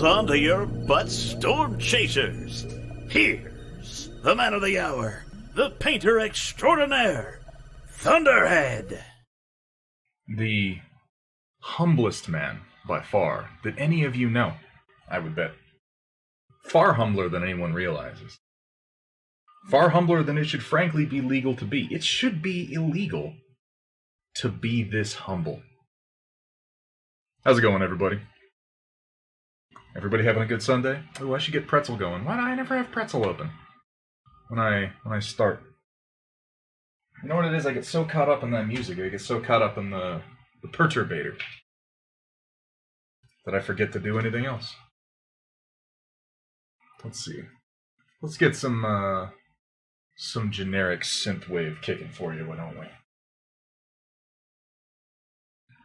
Hold on to your butts, storm chasers. Here's the man of the hour, the painter extraordinaire, Thunderhead. The humblest man, by far, that any of you know, I would bet. Far humbler than anyone realizes. Far humbler than it should frankly be legal to be. It should be illegal to be this humble. How's it going, everybody? Everybody having a good Sunday? Oh, I should get pretzel going. Why do I never have pretzel open when I start? You know what it is? I get so caught up in that music. I get so caught up in the perturbator that I forget to do anything else. Let's see. Let's get some generic synthwave kicking for you, why don't we?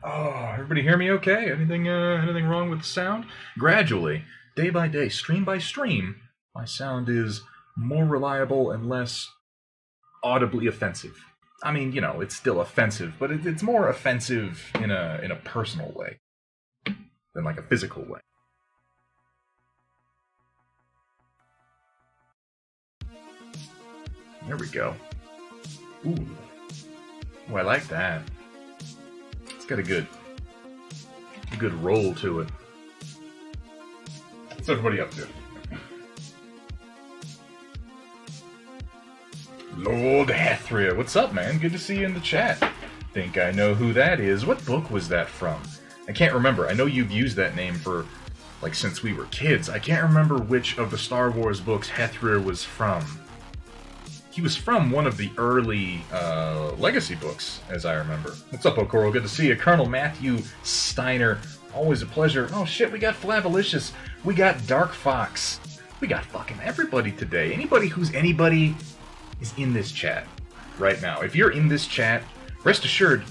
Oh, everybody hear me okay? Anything wrong with the sound? Gradually, day by day, stream by stream, my sound is more reliable and less audibly offensive. I mean, you know, it's still offensive, but it's more offensive in a personal way than like a physical way. There we go. Ooh. I like that. It's got a good roll to it. What's everybody up to? Lord Hathria, what's up, man? Good to see you in the chat. Think I know who that is. What book was that from? I can't remember. I know you've used that name for, like, since we were kids. I can't remember which of the Star Wars books Hathria was from. He was from one of the early Legacy books, as I remember. What's up, O'Coral? Good to see you. Colonel Matthew Steiner, always a pleasure. Oh shit, we got Flavalicious. We got Dark Fox. We got fucking everybody today. Anybody who's anybody is in this chat right now. If you're in this chat, rest assured,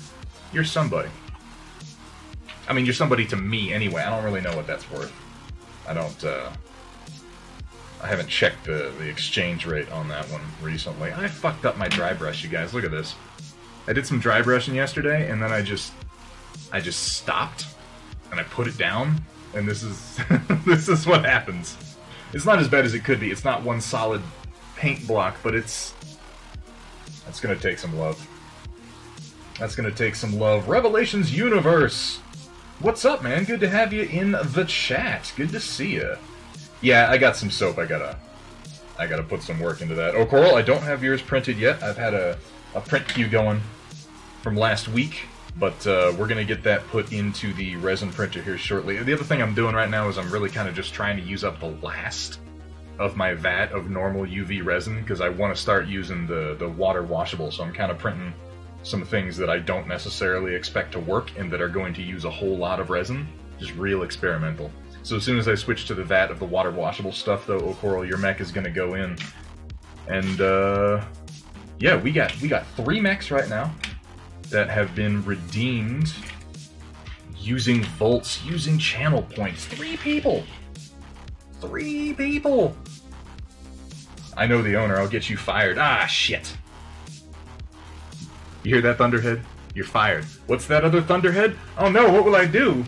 you're somebody. I mean, you're somebody to me anyway. I don't really know what that's worth. I haven't checked the exchange rate on that one recently. I fucked up my dry brush, you guys. Look at this. I did some dry brushing yesterday, and then I just stopped, and I put it down, and this is this is what happens. It's not as bad as it could be. It's not one solid paint block, but that's gonna take some love. That's gonna take some love. Revelations Universe! What's up, man? Good to have you in the chat. Good to see you. Yeah, I got some soap. I gotta put some work into that. Oh, Coral, I don't have yours printed yet. I've had a print queue going from last week, but we're gonna get that put into the resin printer here shortly. The other thing I'm doing right now is I'm really kind of just trying to use up the last of my vat of normal UV resin, because I want to start using the water washable, so I'm kind of printing some things that I don't necessarily expect to work and that are going to use a whole lot of resin. Just real experimental. So as soon as I switch to the vat of the water washable stuff, though, O'Coral, your mech is going to go in. And, yeah, we got 3 mechs right now that have been redeemed using volts, using channel points. 3 people! 3 people! I know the owner, I'll get you fired. Ah, shit! You hear that, Thunderhead? You're fired. What's that other Thunderhead? Oh no, what will I do?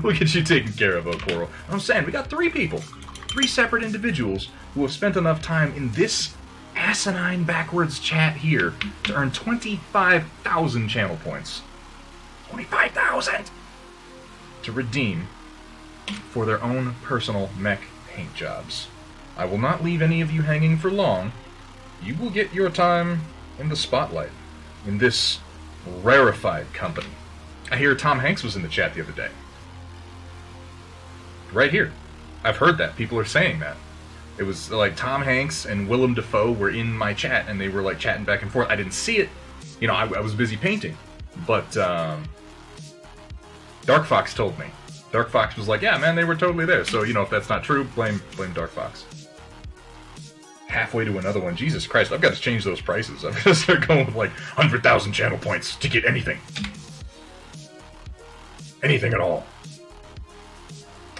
We'll get you taken care of, O'Coral. I'm saying, we got 3 people. 3 separate individuals who have spent enough time in this asinine backwards chat here to earn 25,000 channel points. 25,000! To redeem for their own personal mech paint jobs. I will not leave any of you hanging for long. You will get your time in the spotlight in this rarefied company. I hear Tom Hanks was in the chat the other day. Right here. I've heard that. People are saying that. It was like Tom Hanks and Willem Dafoe were in my chat, and they were like chatting back and forth. I didn't see it. You know, I was busy painting. But Dark Fox told me. Dark Fox was like, yeah, man, they were totally there. So, you know, if that's not true, blame Dark Fox. Halfway to another one. Jesus Christ, I've got to change those prices. I've got to start going with like 100,000 channel points to get anything. Anything at all.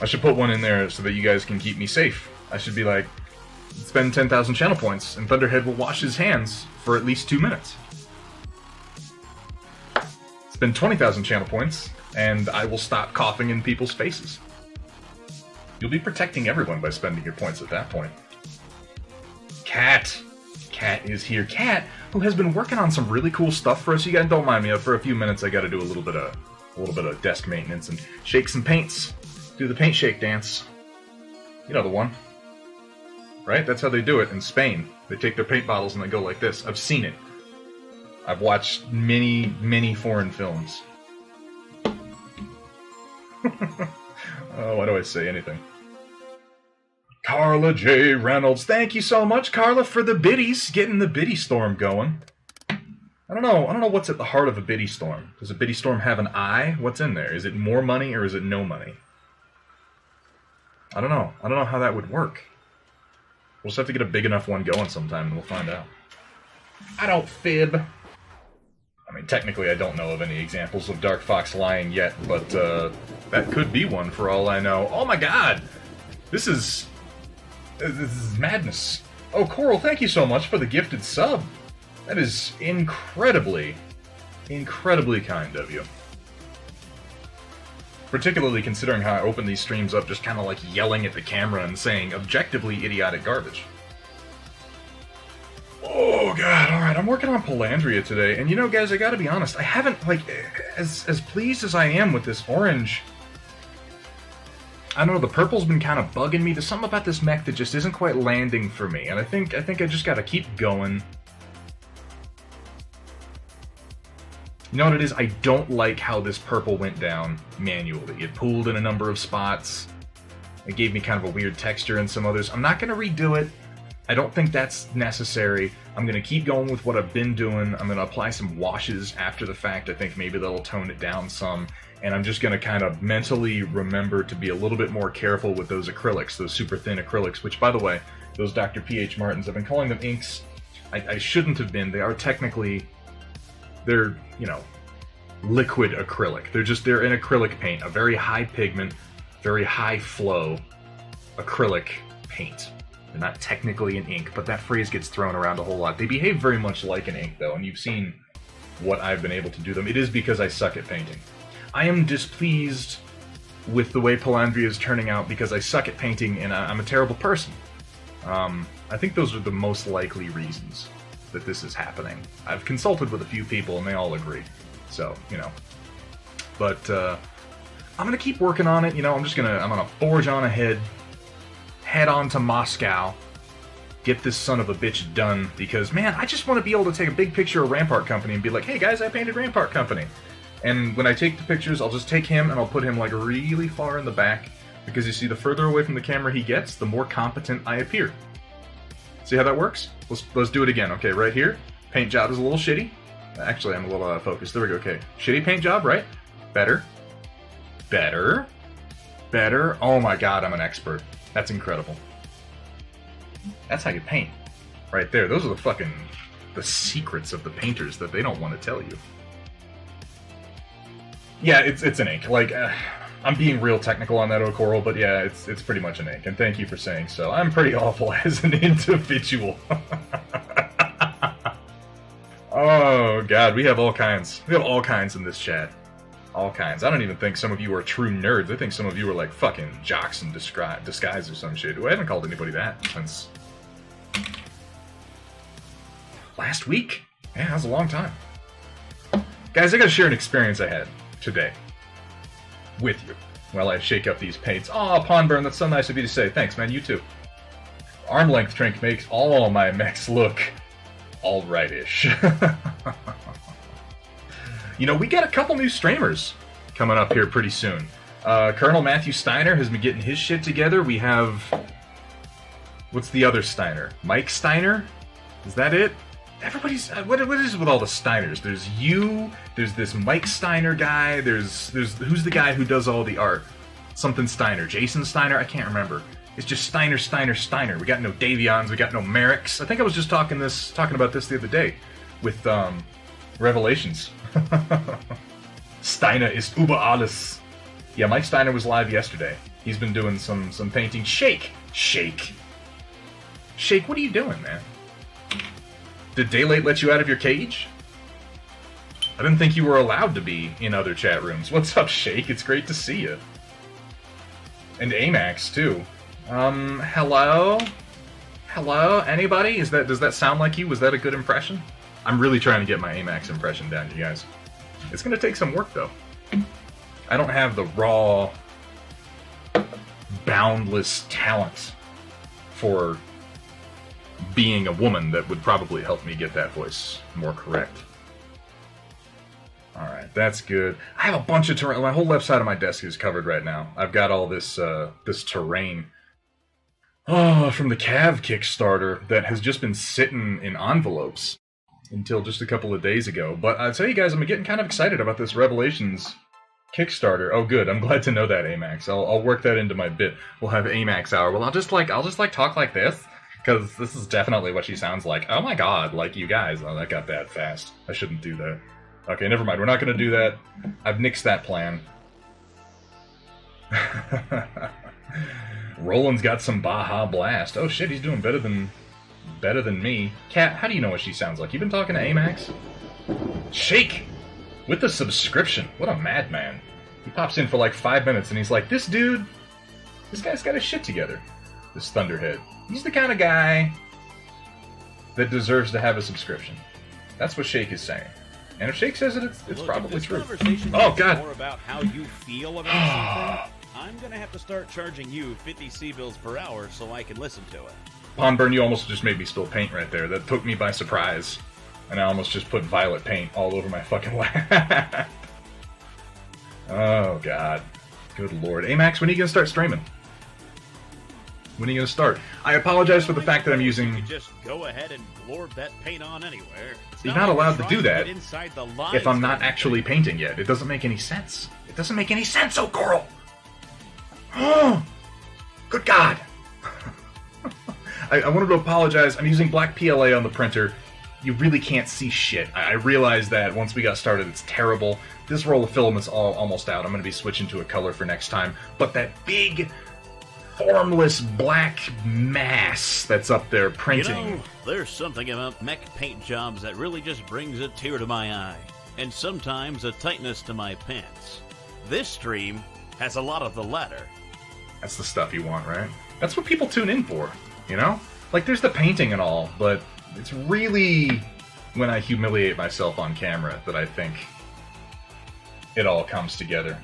I should put one in there so that you guys can keep me safe. I should be like, spend 10,000 channel points, and Thunderhead will wash his hands for at least 2 minutes. Spend 20,000 channel points, and I will stop coughing in people's faces. You'll be protecting everyone by spending your points at that point. Cat is here. Cat, who has been working on some really cool stuff for us. You guys don't mind me. For a few minutes, I got to do a little bit of desk maintenance and shake some paints. Do the paint shake dance. You know the one, right? That's how they do it in Spain. They take their paint bottles and they go like this. I've seen it. I've watched many foreign films. Oh, why do I say anything? Carla J. Reynolds, thank you so much, Carla, for the biddies, getting the biddy storm going. I don't know what's at the heart of a biddy storm. Does a biddy storm have an eye? What's in there? Is it more money or is it no money? I don't know. I don't know how that would work. We'll just have to get a big enough one going sometime and we'll find out. I don't fib. I mean, technically I don't know of any examples of Dark Fox lying yet, but that could be one for all I know. Oh my god! This is madness. Oh, Coral, thank you so much for the gifted sub. That is incredibly kind of you. Particularly considering how I open these streams up just kind of like yelling at the camera and saying objectively idiotic garbage. Oh god, alright, I'm working on Palandria today, and you know guys, I gotta be honest, I haven't, like, as pleased as I am with this orange, I don't know, the purple's been kind of bugging me. There's something about this mech that just isn't quite landing for me, and I think I just gotta keep going. You know what it is? I don't like how this purple went down manually. It pooled in a number of spots. It gave me kind of a weird texture in some others. I'm not gonna redo it. I don't think that's necessary. I'm going to keep going with what I've been doing. I'm going to apply some washes after the fact. I think maybe that'll tone it down some. And I'm just going to kind of mentally remember to be a little bit more careful with those acrylics, those super thin acrylics, which, by the way, those Dr. P.H. Martins, I've been calling them inks. I shouldn't have been. They are technically, they're, you know, liquid acrylic. They're an acrylic paint, a very high pigment, very high flow acrylic paint. They're not technically an ink, but that phrase gets thrown around a whole lot. They behave very much like an ink, though, and you've seen what I've been able to do them. It is because I suck at painting. I am displeased with the way Palandria is turning out because I suck at painting and I'm a terrible person. I think those are the most likely reasons that this is happening. I've consulted with a few people and they all agree. So, you know. But, I'm gonna keep working on it, you know, I'm gonna forge on ahead. Head on to Moscow, get this son of a bitch done, because, man, I just want to be able to take a big picture of Rampart Company and be like, hey guys, I painted Rampart Company. And when I take the pictures, I'll just take him and I'll put him like really far in the back, because you see, the further away from the camera he gets, the more competent I appear. See how that works? Let's do it again. Okay, right here, paint job is a little shitty. Actually, I'm a little out of focus. There we go, okay. Shitty paint job, right? Better. Better. Better. Oh my god, I'm an expert. That's incredible. That's how you paint. Right there. Those are the secrets of the painters that they don't want to tell you. Yeah, it's an ink. Like, I'm being real technical on that, O'Coral, but yeah, it's pretty much an ink. And thank you for saying so. I'm pretty awful as an individual. Oh, God, we have all kinds. We have all kinds in this chat. All kinds. I don't even think some of you are true nerds. I think some of you are like fucking jocks in disguise or some shit. I haven't called anybody that since last week. Yeah, that was a long time. Guys, I gotta share an experience I had today with you while I shake up these paints. Aw, Pawnburn, that's so nice of you to say. Thanks, man. You too. Arm length drink makes all my mechs look alright-ish. You know, we got a couple new streamers coming up here pretty soon. Colonel Matthew Steiner has been getting his shit together. We have... What's the other Steiner? Mike Steiner? Is that it? Everybody's... What is it with all the Steiners? There's you, there's this Mike Steiner guy, there's... Who's the guy who does all the art? Something Steiner. Jason Steiner? I can't remember. It's just Steiner, Steiner, Steiner. We got no Davions, we got no Merricks. I think I was just talking about this the other day with, Revelations. Steiner ist über alles. Yeah, Mike Steiner was live yesterday. He's been doing some painting. Shake! Shake! Shake, what are you doing, man? Did Daylight let you out of your cage? I didn't think you were allowed to be in other chat rooms. What's up, Shake? It's great to see you. And Amax, too. Hello? Hello? Anybody? Does that sound like you? Was that a good impression? I'm really trying to get my Amax impression down, you guys. It's gonna take some work, though. I don't have the raw, boundless talent for being a woman that would probably help me get that voice more correct. Alright, that's good. I have a bunch of terrain. My whole left side of my desk is covered right now. I've got all this this terrain from the Cav Kickstarter that has just been sitting in envelopes until just a couple of days ago. But I'll tell you guys, I'm getting kind of excited about this Revelations Kickstarter. Oh, good. I'm glad to know that, Amax. I'll work that into my bit. We'll have Amax hour. Well, I'll just talk like this, because this is definitely what she sounds like. Oh my god, like you guys. Oh, that got bad fast. I shouldn't do that. Okay, never mind. We're not going to do that. I've nixed that plan. Roland's got some Baja Blast. Oh shit, he's doing better than me. Kat, how do you know what she sounds like? You been talking to Amax? Shake! With the subscription. What a madman. He pops in for like 5 minutes and he's like, this guy's got his shit together. This Thunderhead. He's the kind of guy that deserves to have a subscription. That's what Shake is saying. And if Shake says it, it's probably true. Oh, God! More about how you feel about something, I'm gonna have to start charging you 50 C-bills per hour so I can listen to it. Pondburn, you almost just made me spill paint right there. That took me by surprise. And I almost just put violet paint all over my fucking lap. Oh, God. Good lord. Amax, when are you gonna start streaming? When are you gonna start? I apologize for the fact that I'm using... You just go ahead and glorb that paint on anywhere. You're not allowed to do that if I'm not actually painting yet. It doesn't make any sense. It doesn't make any sense, oh girl! Oh! Good God! I wanted to apologize. I'm using black PLA on the printer. You really can't see shit. I realized that once we got started, it's terrible. This roll of filament's almost out. I'm going to be switching to a color for next time. But that big, formless black mass that's up there printing... You know, there's something about mech paint jobs that really just brings a tear to my eye. And sometimes a tightness to my pants. This stream has a lot of the latter. That's the stuff you want, right? That's what people tune in for, you know? Like, there's the painting and all, but it's really when I humiliate myself on camera that I think it all comes together.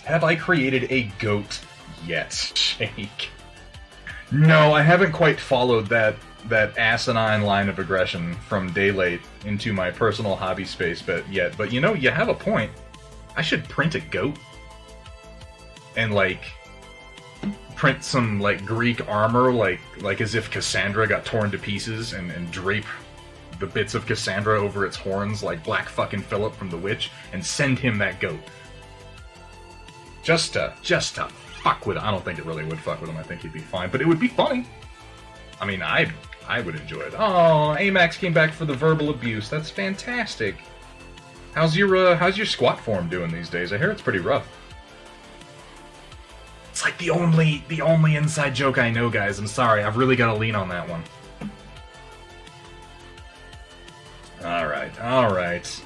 Have I created a goat yet, Shake? No, I haven't quite followed that asinine line of aggression from Daylight into my personal hobby space yet. But you know, you have a point. I should print a goat and like print some like Greek armor, like as if Cassandra got torn to pieces, and drape the bits of Cassandra over its horns like Black fucking Phillip from The Witch, and send him that goat. Just to fuck with him. I don't think it really would fuck with him. I think he'd be fine, but it would be funny. I mean, I would enjoy it. Oh, Amax came back for the verbal abuse. That's fantastic. How's your squat form doing these days? I hear it's pretty rough. It's like the only inside joke I know, guys. I'm sorry. I've really got to lean on that one. Alright.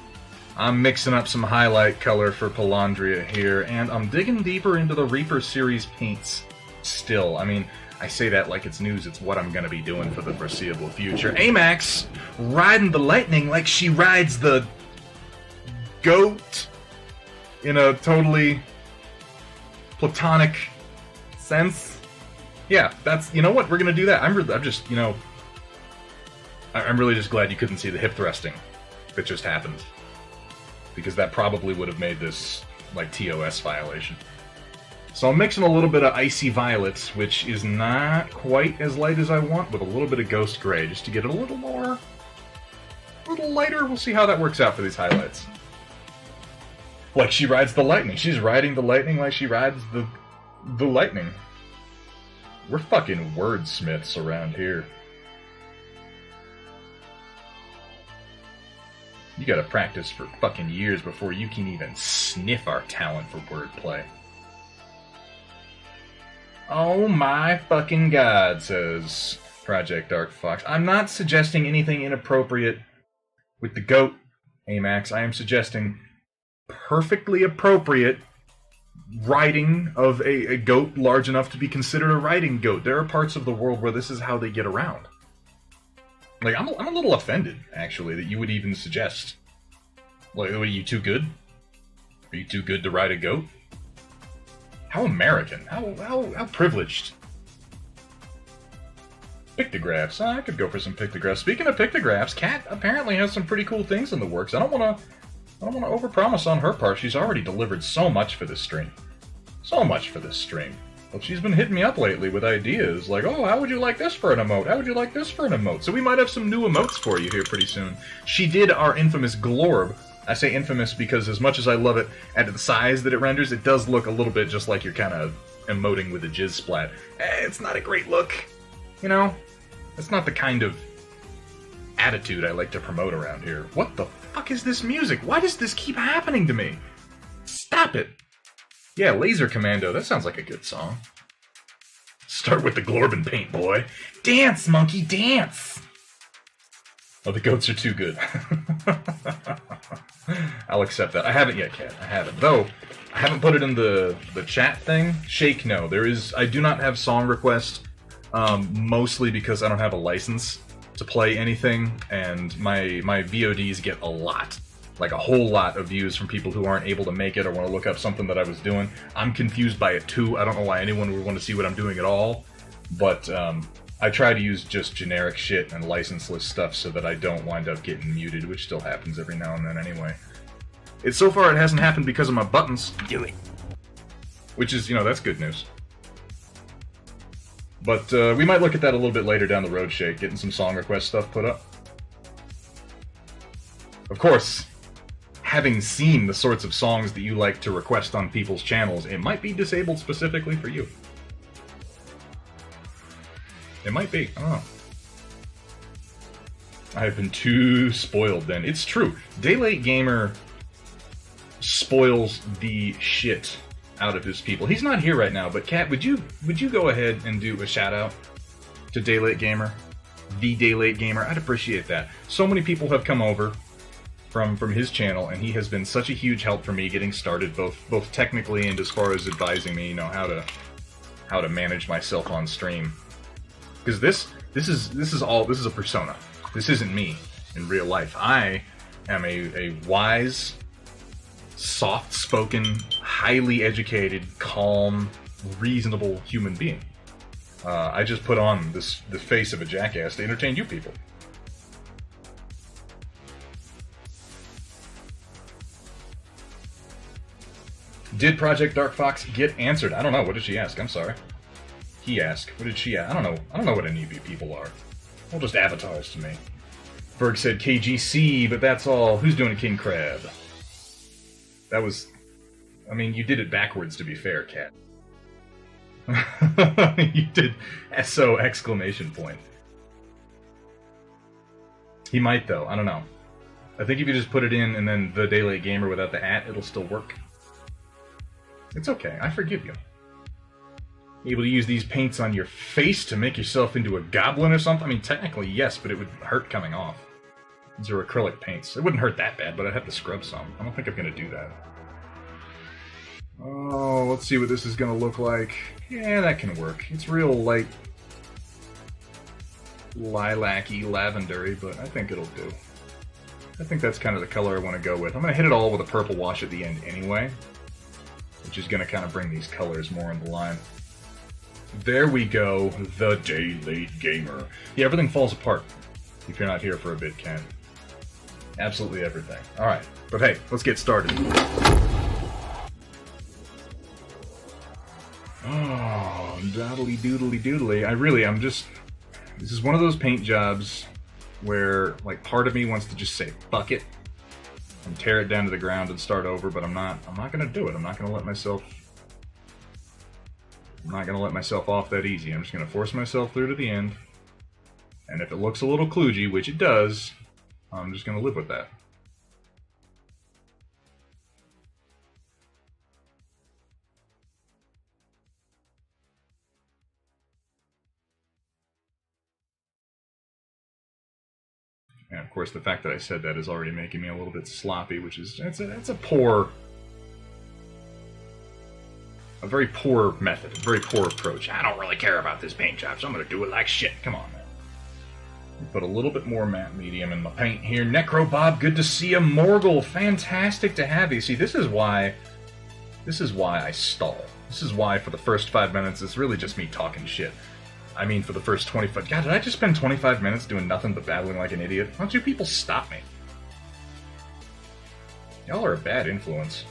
I'm mixing up some highlight color for Palandria here, and I'm digging deeper into the Reaper series paints still. I mean, I say that like it's news. It's what I'm going to be doing for the foreseeable future. Amax riding the lightning like she rides the goat in a totally platonic sense. Yeah, that's, you know what, we're gonna do that. I'm really just glad you couldn't see the hip thrusting that just happened, because that probably would have made this like TOS violation. So I'm mixing a little bit of Icy Violet, which is not quite as light as I want, with a little bit of Ghost Gray, just to get it a little lighter. We'll see how that works out for these highlights. Like she rides the lightning. She's riding the lightning like she rides the lightning. We're fucking wordsmiths around here. You gotta practice for fucking years before you can even sniff our talent for wordplay. Oh my fucking god, says Project Dark Fox. I'm not suggesting anything inappropriate with the goat, Amax. I am suggesting perfectly appropriate riding of a goat large enough to be considered a riding goat. There are parts of the world where this is how they get around. Like, I'm a little offended, actually, that you would even suggest. Like, are you too good? Are you too good to ride a goat? How American. How privileged. Pictographs. I could go for some pictographs. Speaking of pictographs, Kat apparently has some pretty cool things in the works. I don't want to overpromise on her part. She's already delivered so much for this stream. So much for this stream. But she's been hitting me up lately with ideas like, oh, how would you like this for an emote? How would you like this for an emote? So we might have some new emotes for you here pretty soon. She did our infamous Glorb. I say infamous because as much as I love it at the size that it renders, it does look a little bit just like you're kind of emoting with a jizz splat. It's not a great look. You know? It's not the kind of attitude I like to promote around here. What the fuck is this music? Why does this keep happening to me? Stop it! Yeah, Laser Commando, that sounds like a good song. Start with the Glorb and paint, boy. Dance, monkey, dance! Oh, the goats are too good. I'll accept that. I haven't yet, Kat. I haven't. Though, I haven't put it in the chat thing. Shake, no. I do not have song requests, mostly because I don't have a license to play anything, and my VODs get a lot. Like a whole lot of views from people who aren't able to make it or want to look up something that I was doing. I'm confused by it too. I don't know why anyone would want to see what I'm doing at all. But I try to use just generic shit and licenseless stuff so that I don't wind up getting muted, which still happens every now and then anyway. So far it hasn't happened because of my buttons. Do it. Which is, that's good news. But we might look at that a little bit later down the road, Shake, getting some song request stuff put up. Of course, having seen the sorts of songs that you like to request on people's channels, it might be disabled specifically for you. It might be. I don't know. I've been too spoiled then. It's true. Daylight Gamer spoils the shit out of his people. He's not here right now, but Kat, would you go ahead and do a shout out to Daylight Gamer? The Daylight Gamer. I'd appreciate that. So many people have come over from his channel, and he has been such a huge help for me getting started, both technically and as far as advising me, how to manage myself on stream. Because this is a persona. This isn't me in real life. I am a wise, soft-spoken, highly educated, calm, reasonable human being. I just put on the face of a jackass to entertain you people. Did Project Dark Fox get answered? I don't know. What did she ask? I'm sorry. He asked. What did she ask? I don't know what any of you people are. All just avatars to me. Berg said KGC, but that's all. Who's doing a King Crab? That was... I mean, you did it backwards, to be fair, Kat. You did SO exclamation point. He might, though. I don't know. I think if you just put it in and then the Daylight Gamer without the @ it'll still work. It's okay. I forgive you. Able to use these paints on your face to make yourself into a goblin or something? I mean, technically, yes, but it would hurt coming off. These are acrylic paints. It wouldn't hurt that bad, but I'd have to scrub some. I don't think I'm going to do that. Oh, let's see what this is going to look like. Yeah, that can work. It's real light, lilac-y, lavendery, but I think it'll do. I think that's kind of the color I want to go with. I'm going to hit it all with a purple wash at the end anyway, which is going to kind of bring these colors more into line. There we go, the Daylight Gamer. Yeah, everything falls apart if you're not here for a bit, Ken. Absolutely everything. Alright, but hey, let's get started. Oh, doodly doodly doodly. I'm just... This is one of those paint jobs where, like, part of me wants to just say, fuck it, and tear it down to the ground and start over, but I'm not gonna do it. I'm not gonna let myself off that easy. I'm just gonna force myself through to the end. And if it looks a little kludgy, which it does, I'm just gonna live with that. And of course, the fact that I said that is already making me a little bit sloppy, which is it's a poor a very poor method, a very poor approach. I don't really care about this paint job, so I'm going to do it like shit. Come on, man. Put a little bit more matte medium in my paint here. Necro Bob, good to see you. Morgul, fantastic to have you. See, this is why I stall. This is why for the first 5 minutes it's really just me talking shit. I mean, for the first 25... God, did I just spend 25 minutes doing nothing but babbling like an idiot? Why don't you people stop me? Y'all are a bad influence.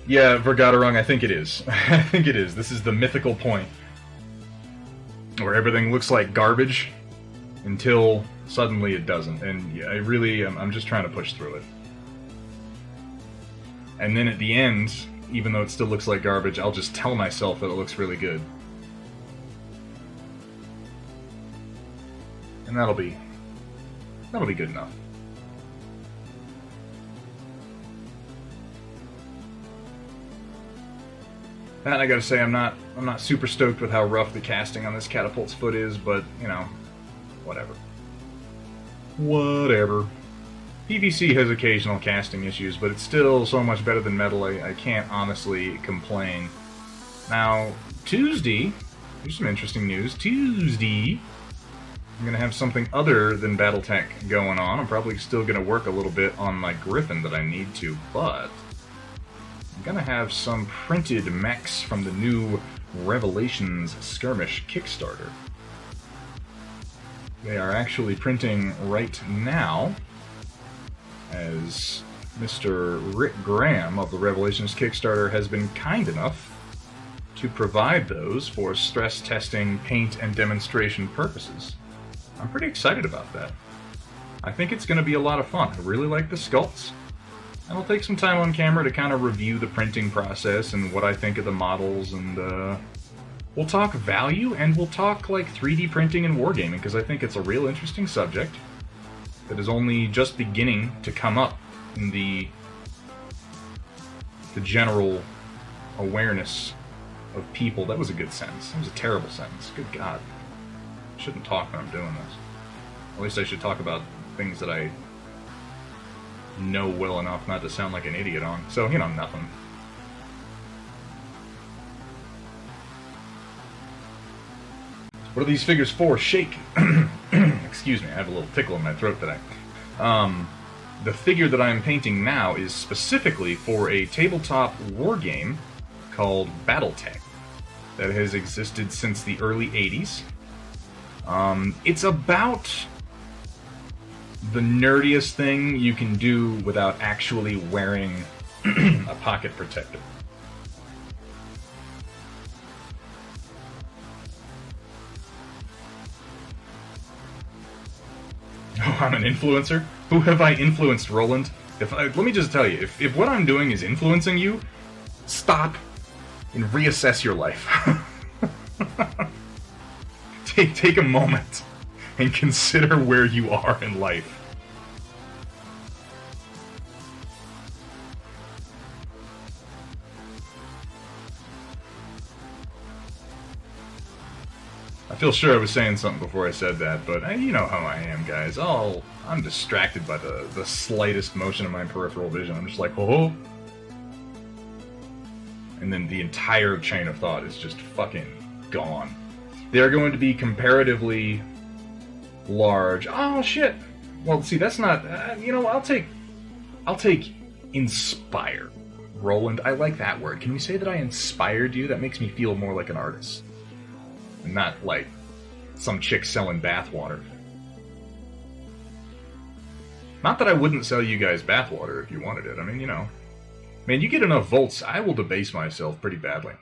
Yeah, Vergaderung, I think it is. I think it is. This is the mythical point where everything looks like garbage until suddenly it doesn't. And yeah, I'm just trying to push through it. And then at the end, even though it still looks like garbage, I'll just tell myself that it looks really good. And that'll be good enough. And I gotta say, I'm not super stoked with how rough the casting on this catapult's foot is, but, you know, whatever. Whatever. PVC has occasional casting issues, but it's still so much better than metal, I can't honestly complain. Now, Tuesday, here's some interesting news. Tuesday, I'm gonna have something other than Battletech going on. I'm probably still gonna work a little bit on my Griffin that I need to, but I'm gonna have some printed mechs from the new Revelations Skirmish Kickstarter. They are actually printing right now, as Mr. Rick Graham of the Revelations Kickstarter has been kind enough to provide those for stress testing, paint, and demonstration purposes. I'm pretty excited about that. I think it's going to be a lot of fun. I really like the sculpts. And I'll take some time on camera to kind of review the printing process and what I think of the models, and we'll talk value, and we'll talk like 3D printing and wargaming, because I think it's a real interesting subject that is only just beginning to come up in the general awareness of people. That was a good sentence. That was a terrible sentence. Good God. I shouldn't talk when I'm doing this. At least I should talk about things that I know well enough not to sound like an idiot on. So, you know, nothing. What are these figures for? Shake. Excuse me, I have a little tickle in my throat today. The figure that I'm painting now is specifically for a tabletop war game called Battletech that has existed since the early 80s. It's about the nerdiest thing you can do without actually wearing a pocket protector. Oh, I'm an influencer? Who have I influenced, Roland? Let me just tell you, if what I'm doing is influencing you, stop and reassess your life. Take a moment and consider where you are in life. I feel sure I was saying something before I said that, but you know how I am, guys. I'm distracted by the slightest motion of my peripheral vision. I'm just like, oh. And then the entire chain of thought is just fucking gone. They are going to be comparatively large. Oh, shit. Well, see, that's not... you know, I'll take inspire. Roland, I like that word. Can you say that I inspired you? That makes me feel more like an artist. And not like some chick selling bathwater. Not that I wouldn't sell you guys bathwater if you wanted it. I mean, you know. Man, you get enough volts, I will debase myself pretty badly.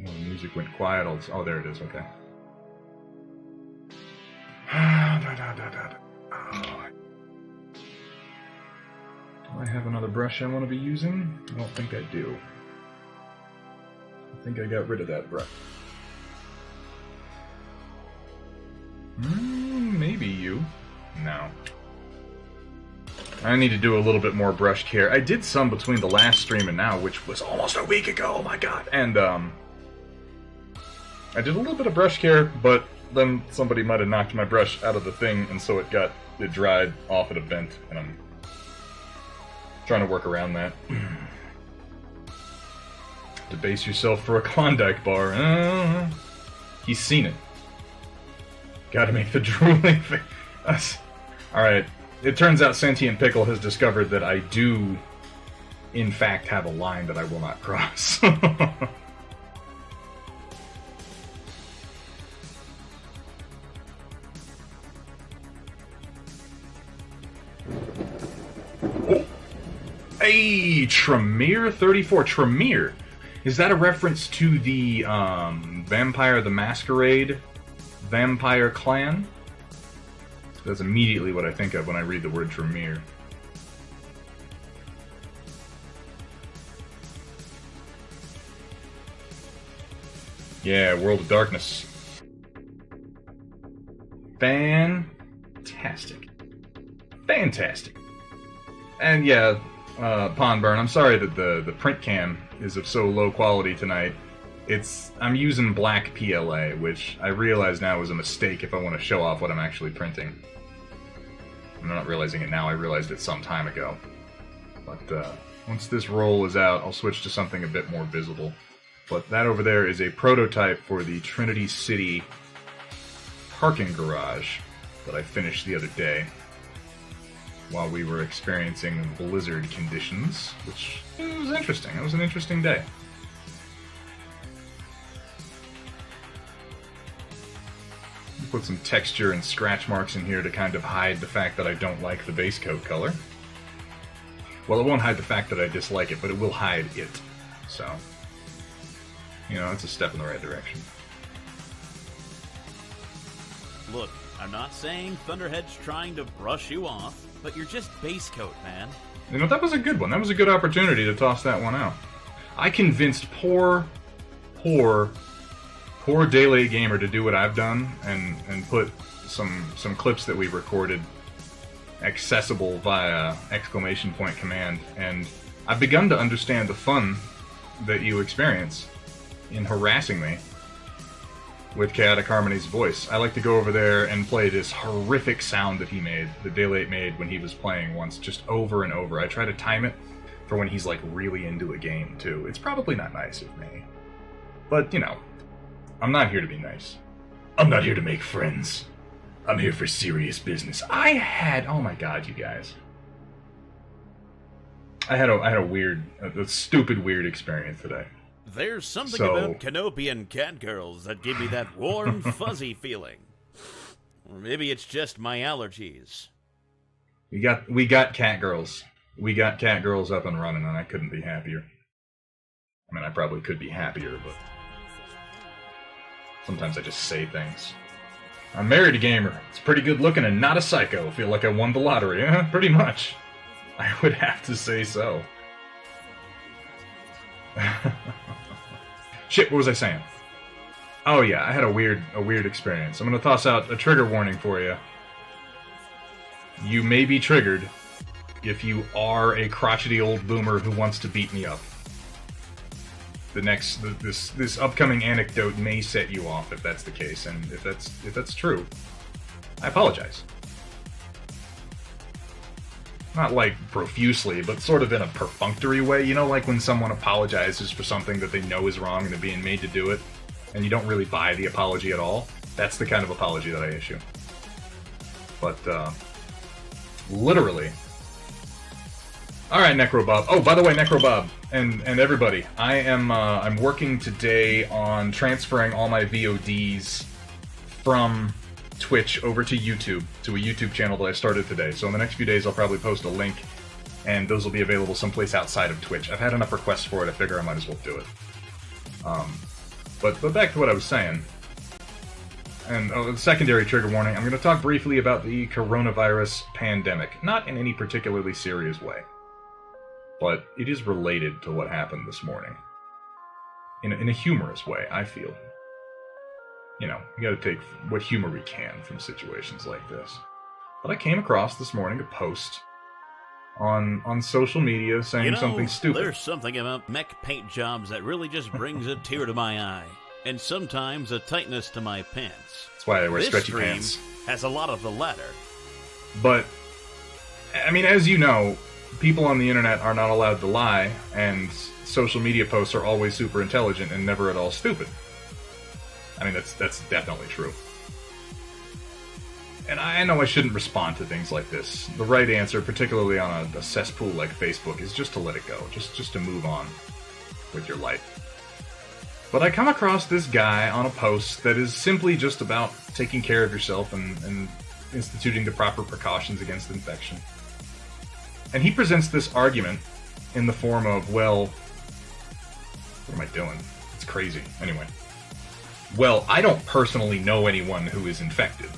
Oh, the music went quiet. Oh, there it is. Okay. Do I have another brush I want to be using? I don't think I do. I think I got rid of that brush. Maybe you. No. I need to do a little bit more brush care. I did some between the last stream and now, which was almost a week ago, oh my god. And, I did a little bit of brush care, but then somebody might have knocked my brush out of the thing, and so it dried off at a vent, and I'm trying to work around that. Debase yourself for a Klondike bar. He's seen it. Gotta make the drooling face. Alright. It turns out Sentient Pickle has discovered that I do, in fact, have a line that I will not cross. Oh. Hey, Tremere 34. Tremere. Is that a reference to the Vampire the Masquerade vampire clan? That's immediately what I think of when I read the word Tremere. Yeah, World of Darkness. Fantastic. Fantastic. And yeah, Pondburn, I'm sorry that the print cam is of so low quality tonight. I'm using black PLA, which I realize now is a mistake if I want to show off what I'm actually printing. I'm not realizing it now, I realized it some time ago. But once this roll is out, I'll switch to something a bit more visible. But that over there is a prototype for the Trinity City parking garage that I finished the other day while we were experiencing blizzard conditions, which was interesting. It was an interesting day. Put some texture and scratch marks in here to kind of hide the fact that I don't like the base coat color. Well, it won't hide the fact that I dislike it, but it will hide it. So, you know, it's a step in the right direction. Look, I'm not saying Thunderhead's trying to brush you off, but you're just base coat, man. You know, that was a good one. That was a good opportunity to toss that one out. I convinced poor Daylate Gamer to do what I've done and put some clips that we recorded accessible via exclamation point command, and I've begun to understand the fun that you experience in harassing me with Chaotic Harmony's voice. I like to go over there and play this horrific sound that Daylate made when he was playing once, just over and over. I try to time it for when he's like really into a game too. It's probably not nice of me, but you know, I'm not here to be nice. I'm not here to make friends. I'm here for serious business. Oh my god, you guys. I had a stupid weird experience today. There's something about Canopian catgirls that give me that warm, fuzzy feeling. Or maybe it's just my allergies. We got catgirls. We got catgirls up and running, and I couldn't be happier. I mean, I probably could be happier, but sometimes I just say things. I'm married a gamer. It's pretty good looking and not a psycho. Feel like I won the lottery. Pretty much. I would have to say so. Shit, what was I saying? Oh yeah, I had a weird experience. I'm gonna toss out a trigger warning for you. You may be triggered if you are a crotchety old boomer who wants to beat me up. This upcoming anecdote may set you off if that's the case, and if that's true, I apologize. Not like profusely, but sort of in a perfunctory way. You know, like when someone apologizes for something that they know is wrong and they're being made to do it, and you don't really buy the apology at all. That's the kind of apology that I issue. But, literally. Alright, Necrobob. Oh, by the way, Necrobob, and everybody, I'm working today on transferring all my VODs from Twitch over to YouTube, to a YouTube channel that I started today. So in the next few days, I'll probably post a link, and those will be available someplace outside of Twitch. I've had enough requests for it, I figure I might as well do it. But back to what I was saying. And the secondary trigger warning, I'm going to talk briefly about the coronavirus pandemic. Not in any particularly serious way. But it is related to what happened this morning. In a humorous way, I feel. You know, you gotta take what humor we can from situations like this. But I came across this morning a post on social media saying something stupid. There's something about mech paint jobs that really just brings a tear to my eye, and sometimes a tightness to my pants. That's why I wear stretchy stream pants. Has a lot of the latter. But, I mean, as you know, people on the internet are not allowed to lie, and social media posts are always super intelligent and never at all stupid. I mean, that's definitely true. And I know I shouldn't respond to things like this. The right answer, particularly on a cesspool like Facebook, is just to let it go. Just to move on with your life. But I come across this guy on a post that is simply just about taking care of yourself and instituting the proper precautions against infection. And he presents this argument in the form of, well, what am I doing? It's crazy. Anyway. Well, I don't personally know anyone who is infected.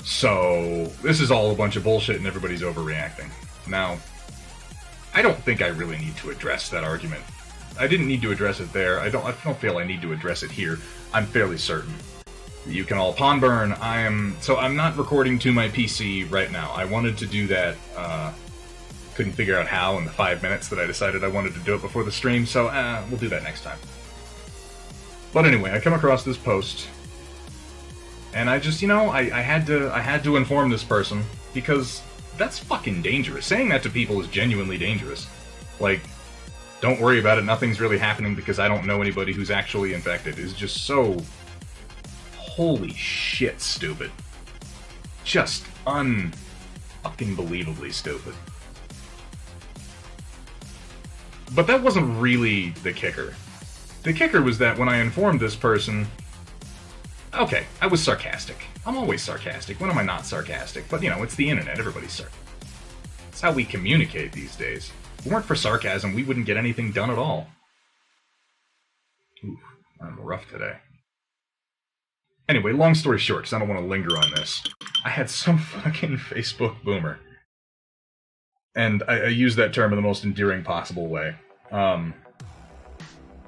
So, this is all a bunch of bullshit and everybody's overreacting. Now, I don't think I really need to address that argument. I didn't need to address it there. I don't feel I need to address it here. I'm fairly certain. You can all pawn burn. So I'm not recording to my PC right now. I wanted to do that, couldn't figure out how in the 5 minutes that I decided I wanted to do it before the stream, so we'll do that next time. But anyway, I come across this post, and I just, I had to inform this person, because that's fucking dangerous. Saying that to people is genuinely dangerous. Like, don't worry about it, nothing's really happening because I don't know anybody who's actually infected, is just so holy shit stupid. Just un-fucking-believably stupid. But that wasn't really the kicker. The kicker was that when I informed this person... Okay, I was sarcastic. I'm always sarcastic. When am I not sarcastic? But, it's the internet. Everybody's sarcastic. It's how we communicate these days. If it weren't for sarcasm, we wouldn't get anything done at all. Ooh, I'm rough today. Anyway, long story short, because I don't want to linger on this. I had some fucking Facebook boomer. And I use that term in the most endearing possible way.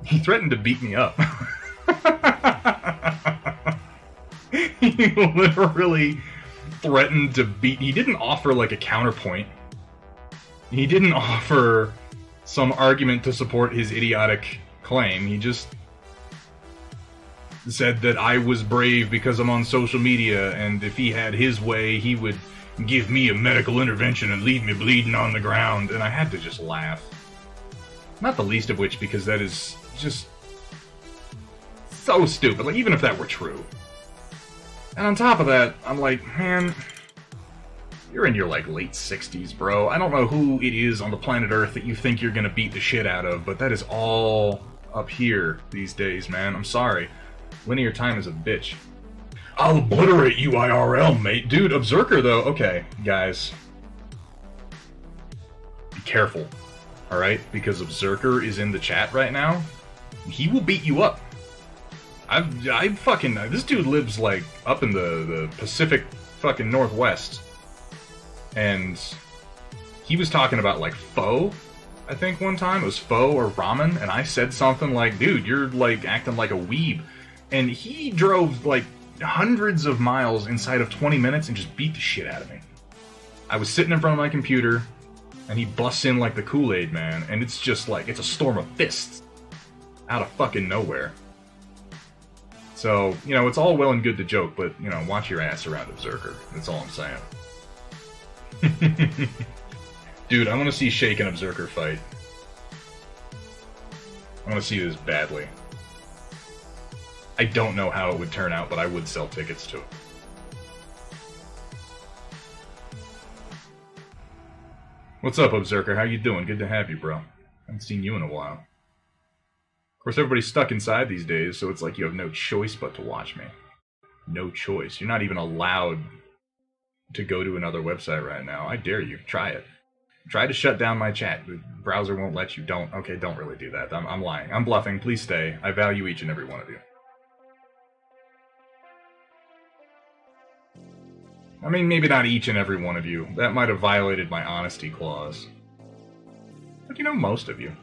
He threatened to beat me up. He literally threatened to beat... He didn't offer, like, a counterpoint. He didn't offer some argument to support his idiotic claim. He just said that I was brave because I'm on social media, and if he had his way, he would give me a medical intervention and leave me bleeding on the ground. And I had to just laugh. Not the least of which because that is just so stupid. Like, even if that were true. And on top of that, I'm like, man, you're in your, like, late 60s, bro. I don't know who it is on the planet Earth that you think you're gonna beat the shit out of, but that is all up here these days, man. I'm sorry. Linear time is a bitch. I'll obliterate you IRL, mate. Dude, Berserker, though. Okay, guys. Be careful, alright? Because Berserker is in the chat right now. He will beat you up. I fucking... This dude lives, like, up in the Pacific fucking Northwest. And he was talking about, like, pho, I think, one time. It was pho or ramen, and I said something like, dude, you're, like, acting like a weeb. And he drove, like, hundreds of miles inside of 20 minutes and just beat the shit out of me. I was sitting in front of my computer, and he busts in like the Kool-Aid Man, and it's just like, it's a storm of fists. Out of fucking nowhere. So, it's all well and good to joke, but, watch your ass around Berserker. That's all I'm saying. Dude, I want to see Shake and Berserker fight. I want to see this badly. I don't know how it would turn out, but I would sell tickets to it. What's up, Berserker? How you doing? Good to have you, bro. Haven't seen you in a while. Of course, everybody's stuck inside these days, so it's like you have no choice but to watch me. No choice. You're not even allowed to go to another website right now. I dare you. Try it. Try to shut down my chat. The browser won't let you. Don't. Okay, don't really do that. I'm lying. I'm bluffing. Please stay. I value each and every one of you. I mean, maybe not each and every one of you. That might have violated my honesty clause. But most of you.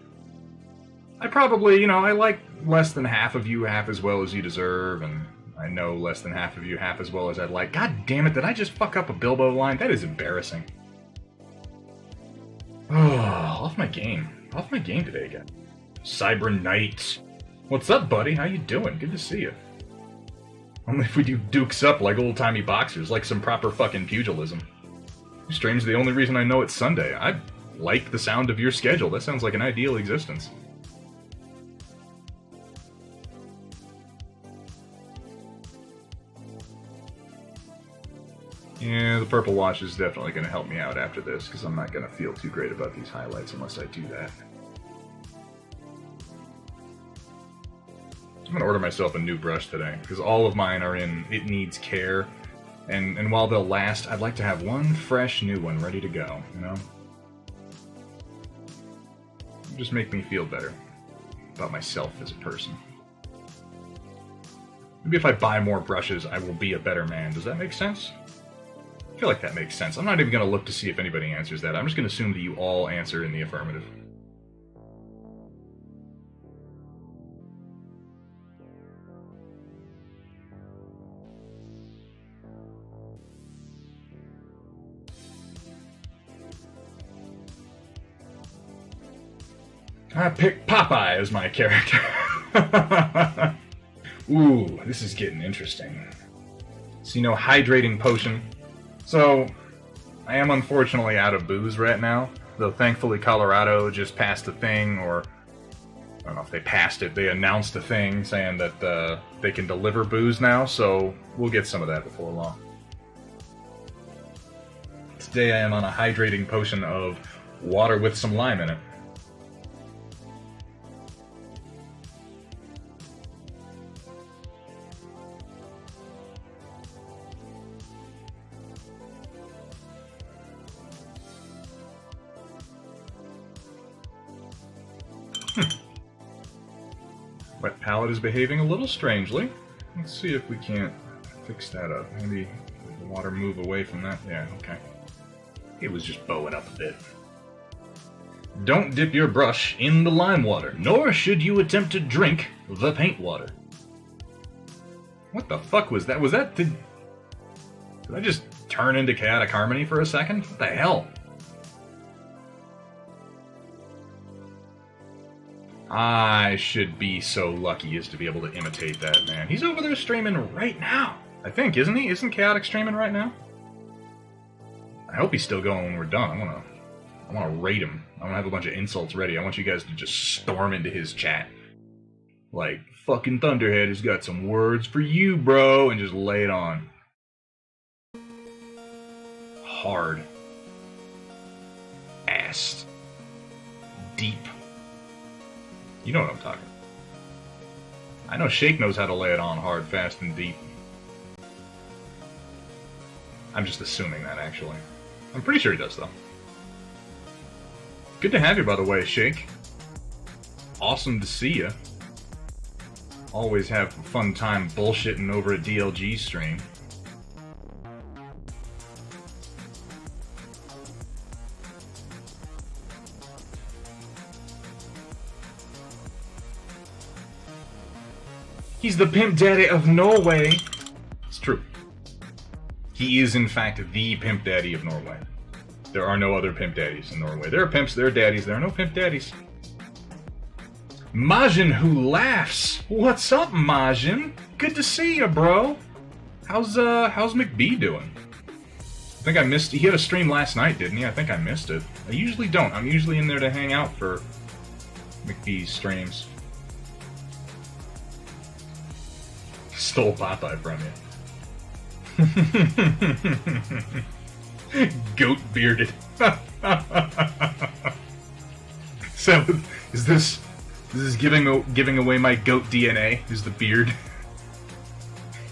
I probably, I like less than half of you half as well as you deserve, and I know less than half of you half as well as I'd like. God damn it, did I just fuck up a Bilbo line? That is embarrassing. Oh, off my game. Off my game today again. Cyber Knight. What's up, buddy? How you doing? Good to see you. Only if we do dukes up like old-timey boxers, like some proper fucking pugilism. Strange, the only reason I know it's Sunday. I like the sound of your schedule. That sounds like an ideal existence. Yeah, the purple watch is definitely going to help me out after this, because I'm not going to feel too great about these highlights unless I do that. I'm going to order myself a new brush today, because all of mine are in it needs care, and while they'll last, I'd like to have one fresh new one ready to go, you know? Just make me feel better about myself as a person. Maybe if I buy more brushes, I will be a better man. Does that make sense? I feel like that makes sense. I'm not even going to look to see if anybody answers that. I'm just going to assume that you all answer in the affirmative. I picked Popeye as my character. Ooh, this is getting interesting. So, you know, hydrating potion. So, I am unfortunately out of booze right now. Though thankfully Colorado just passed a thing, or I don't know if they passed it, they announced a thing saying that they can deliver booze now, so we'll get some of that before long. Today I am on a hydrating potion of water with some lime in it. Wet palette is behaving a little strangely. Let's see if we can't fix that up. Maybe the water move away from that. Yeah, okay. It was just bowing up a bit. Don't dip your brush in the lime water, nor should you attempt to drink the paint water. What the fuck was that? Did I just turn into chaotic harmony for a second? What the hell? I should be so lucky as to be able to imitate that, man. He's over there streaming right now, I think, isn't he? Isn't Chaotic streaming right now? I hope he's still going when we're done. I wanna raid him. I wanna have a bunch of insults ready. I want you guys to just storm into his chat. Like, fucking Thunderhead has got some words for you, bro, and just lay it on. Hard. Ass. Deep. You know what I'm talking. I know Shake knows how to lay it on hard, fast, and deep. I'm just assuming that, actually. I'm pretty sure he does, though. Good to have you, by the way, Shake. Awesome to see you. Always have a fun time bullshitting over a DLG stream. He's the pimp daddy of Norway. It's true. He is, in fact, the pimp daddy of Norway. There are no other pimp daddies in Norway. There are pimps, there are daddies, there are no pimp daddies. Majin who laughs. What's up, Majin? Good to see you, bro. How's McBee doing? I think I missed. He had a stream last night, didn't he? I think I missed it. I usually don't. I'm usually in there to hang out for McBee's streams. Stole Popeye from you. Goat bearded. So, is this giving away my goat DNA? Is the beard?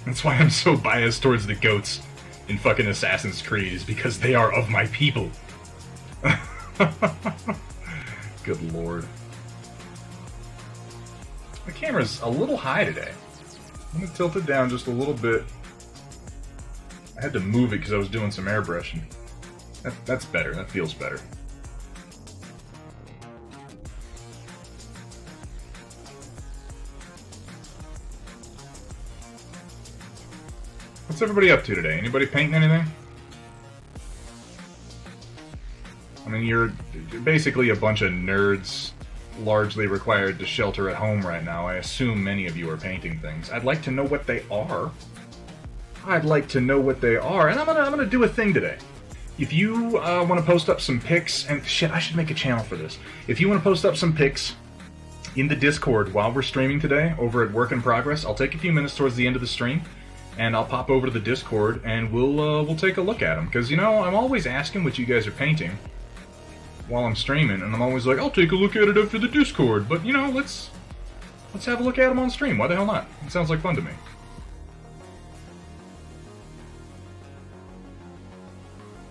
That's why I'm so biased towards the goats in fucking Assassin's Creed, is because they are of my people. Good lord. The camera's a little high today. I'm gonna tilt it down just a little bit. I had to move it because I was doing some airbrushing. That's better. That feels better. What's everybody up to today? Anybody painting anything? I mean, you're basically a bunch of nerds largely required to shelter at home right now. I assume many of you are painting things. I'd like to know what they are. I'd like to know what they are, and I'm gonna do a thing today. If you want to post up some pics, and shit, I should make a channel for this. If you want to post up some pics in the Discord while we're streaming today over at Work in Progress, I'll take a few minutes towards the end of the stream, and I'll pop over to the Discord and we'll take a look at them. Because, you know, I'm always asking what you guys are painting while I'm streaming, and I'm always like, I'll take a look at it after the Discord. But, you know, let's have a look at them on stream. Why the hell not? It sounds like fun to me.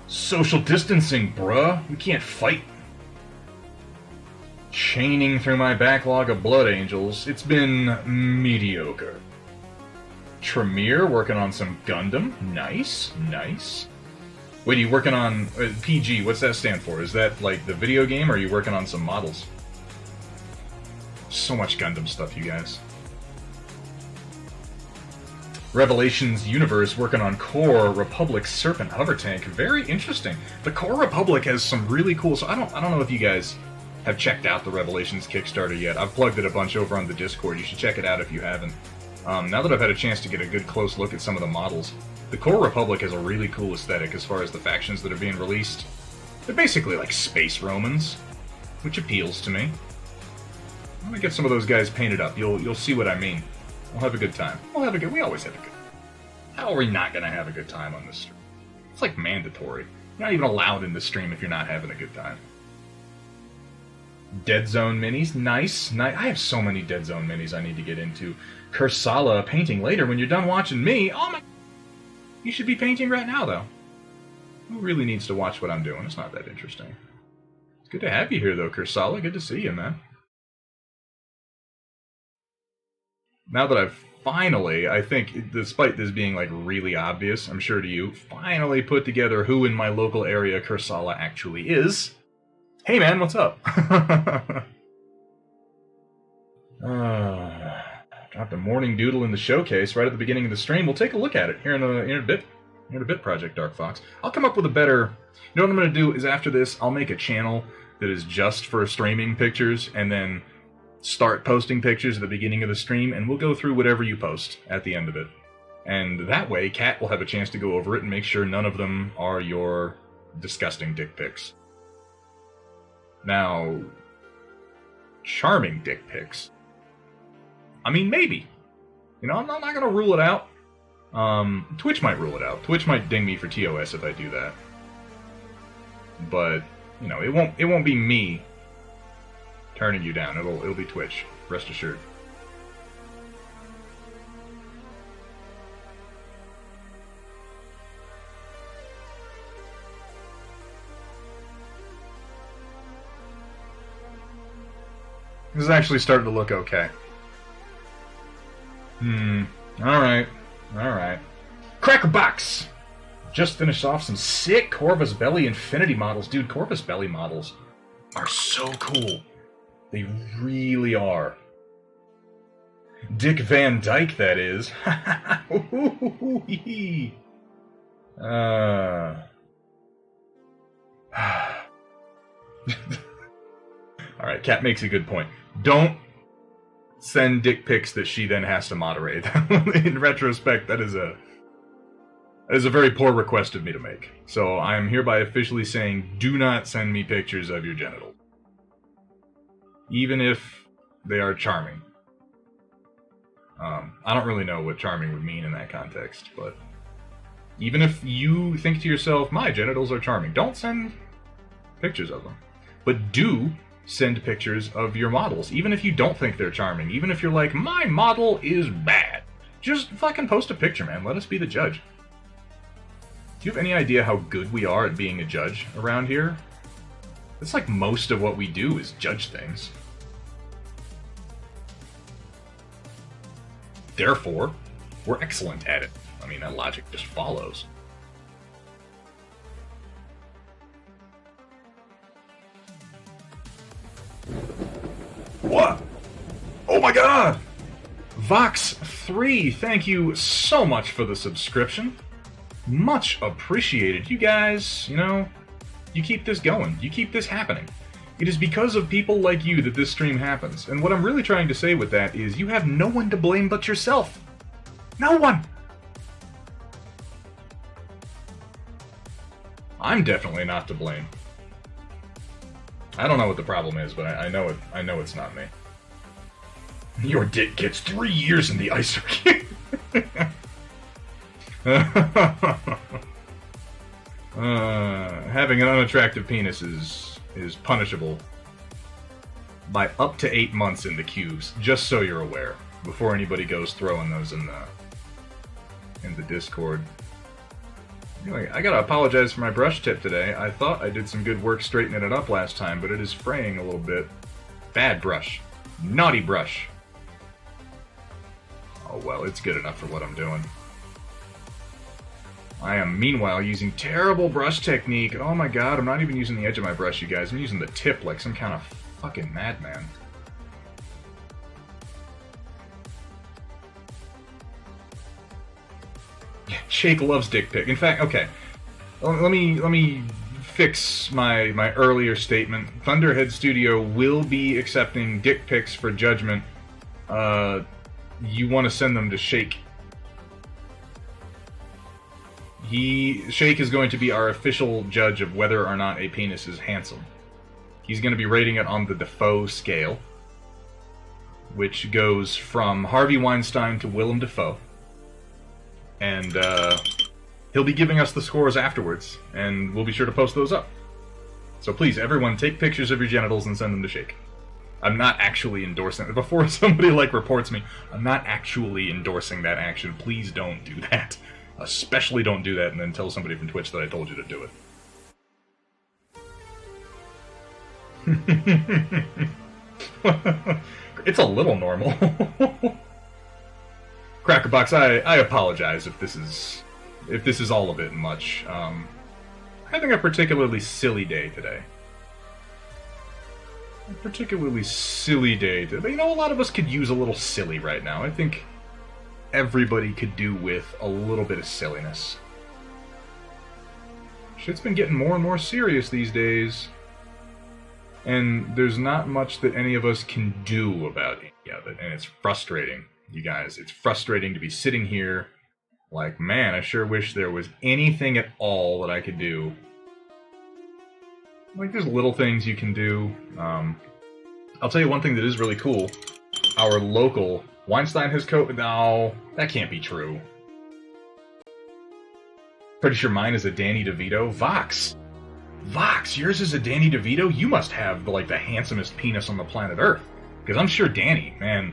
Social distancing, bruh. We can't fight. Chaining through my backlog of Blood Angels. It's been mediocre. Tremere working on some Gundam. Nice, nice. Wait, are you working on PG? What's that stand for? Is that like the video game, or are you working on some models? So much Gundam stuff, you guys. Revelations Universe working on Core Republic Serpent Hover Tank. Very interesting. The Core Republic has some really cool. So I don't know if you guys have checked out the Revelations Kickstarter yet. I've plugged it a bunch over on the Discord. You should check it out if you haven't. Now that I've had a chance to get a good close look at some of the models, the Core Republic has a really cool aesthetic as far as the factions that are being released. They're basically like space Romans, which appeals to me. I'm gonna get some of those guys painted up. You'll see what I mean. We'll have a good time. We always have a good time. How are we not going to have a good time on this stream? It's like mandatory. You're not even allowed in the stream if you're not having a good time. Dead Zone minis. Nice. I have so many Dead Zone minis I need to get into. Kursala painting later when you're done watching me. Oh my... You should be painting right now, though. Who really needs to watch what I'm doing? It's not that interesting. It's good to have you here, though, Kursala. Good to see you, man. Now that I've finally, I think, despite this being like really obvious, I'm sure to you, finally put together who in my local area Kursala actually is. Hey man, what's up? Dropped a morning doodle in the showcase right at the beginning of the stream. We'll take a look at it here in a bit, Project Dark Fox. I'll come up with a better... You know what I'm going to do is after this, I'll make a channel that is just for streaming pictures, and then start posting pictures at the beginning of the stream, and we'll go through whatever you post at the end of it. And that way, Kat will have a chance to go over it and make sure none of them are your disgusting dick pics. Now, charming dick pics. I mean, maybe. You know, I'm not going to rule it out. Twitch might rule it out. Twitch might ding me for TOS if I do that. But, you know, it won't be me turning you down. It'll be Twitch. Rest assured. This is actually starting to look okay. Alright. Alright. Crackerbox! Just finished off some sick Corvus Belli Infinity models. Dude, Corvus Belli models are so cool. They really are. Dick Van Dyke, that is. Alright, Kat makes a good point. Don't send dick pics that she then has to moderate. In retrospect, that is a very poor request of me to make. So I am hereby officially saying, do not send me pictures of your genitals. Even if they are charming. I don't really know what charming would mean in that context, but even if you think to yourself, my genitals are charming, don't send pictures of them. But do send pictures of your models, even if you don't think they're charming, even if you're like, my model is bad. Just fucking post a picture, man. Let us be the judge. Do you have any idea how good we are at being a judge around here? It's like most of what we do is judge things. Therefore, we're excellent at it. I mean, that logic just follows. What? Oh my god! Vox3, thank you so much for the subscription. Much appreciated. You guys, you know, You keep this going. You keep this happening. It is because of people like you that this stream happens. And what I'm really trying to say with that is you have no one to blame but yourself. No one! I'm definitely not to blame. I don't know what the problem is, but I know it. I know it's not me. Your dick gets 3 years in the ice hockey. Having an unattractive penis is punishable by up to 8 months in the cubes. Just so you're aware, before anybody goes throwing those in the Discord. Anyway, I gotta apologize for my brush tip today. I thought I did some good work straightening it up last time, but it is fraying a little bit. Bad brush. Naughty brush. Oh well, it's good enough for what I'm doing. I am, meanwhile, using terrible brush technique. Oh my god, I'm not even using the edge of my brush, you guys. I'm using the tip like some kind of fucking madman. Shake loves dick pic. In fact, okay. Let me fix my earlier statement. Thunderhead Studio will be accepting dick pics for judgment. You want to send them to Shake. Shake is going to be our official judge of whether or not a penis is handsome. He's going to be rating it on the Defoe scale, which goes from Harvey Weinstein to Willem Dafoe. And he'll be giving us the scores afterwards, and we'll be sure to post those up. So please, everyone, take pictures of your genitals and send them to Shake. I'm not actually endorsing it. Before somebody, reports me, I'm not actually endorsing that action. Please don't do that. Especially don't do that and then tell somebody from Twitch that I told you to do it. It's a little normal. Crackerbox, I apologize if this is all a bit much. I'm having a particularly silly day today. But you know, a lot of us could use a little silly right now. I think everybody could do with a little bit of silliness. Shit's been getting more and more serious these days. And there's not much that any of us can do about it. And it's frustrating, you guys. It's frustrating to be sitting here like, man, I sure wish there was anything at all that I could do. There's little things you can do. I'll tell you one thing that is really cool. Our local Weinstein has no, that can't be true. Pretty sure mine is a Danny DeVito. Vox, yours is a Danny DeVito? You must have, the handsomest penis on the planet Earth. Because I'm sure Danny, man...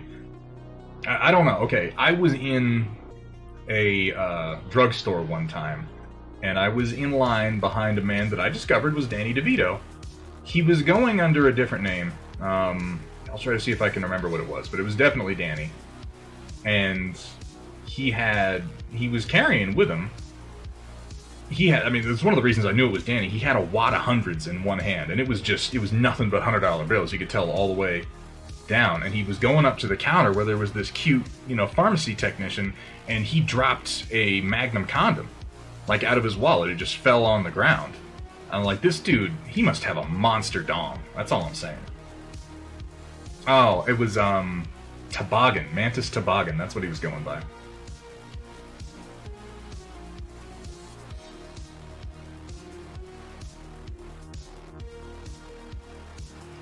I don't know. Okay, I was in a drugstore one time, and I was in line behind a man that I discovered was Danny DeVito. He was going under a different name. I'll try to see if I can remember what it was, but it was definitely Danny. And he was carrying with him, it's one of the reasons I knew it was Danny. He had a wad of hundreds in one hand, and it was nothing but $100 bills. You could tell all the way down. And he was going up to the counter where there was this cute, pharmacy technician, and he dropped a Magnum condom, out of his wallet. It just fell on the ground. I'm like, this dude, he must have a monster dong. That's all I'm saying. Oh, it was, Toboggan. Mantis Toboggan. That's what he was going by.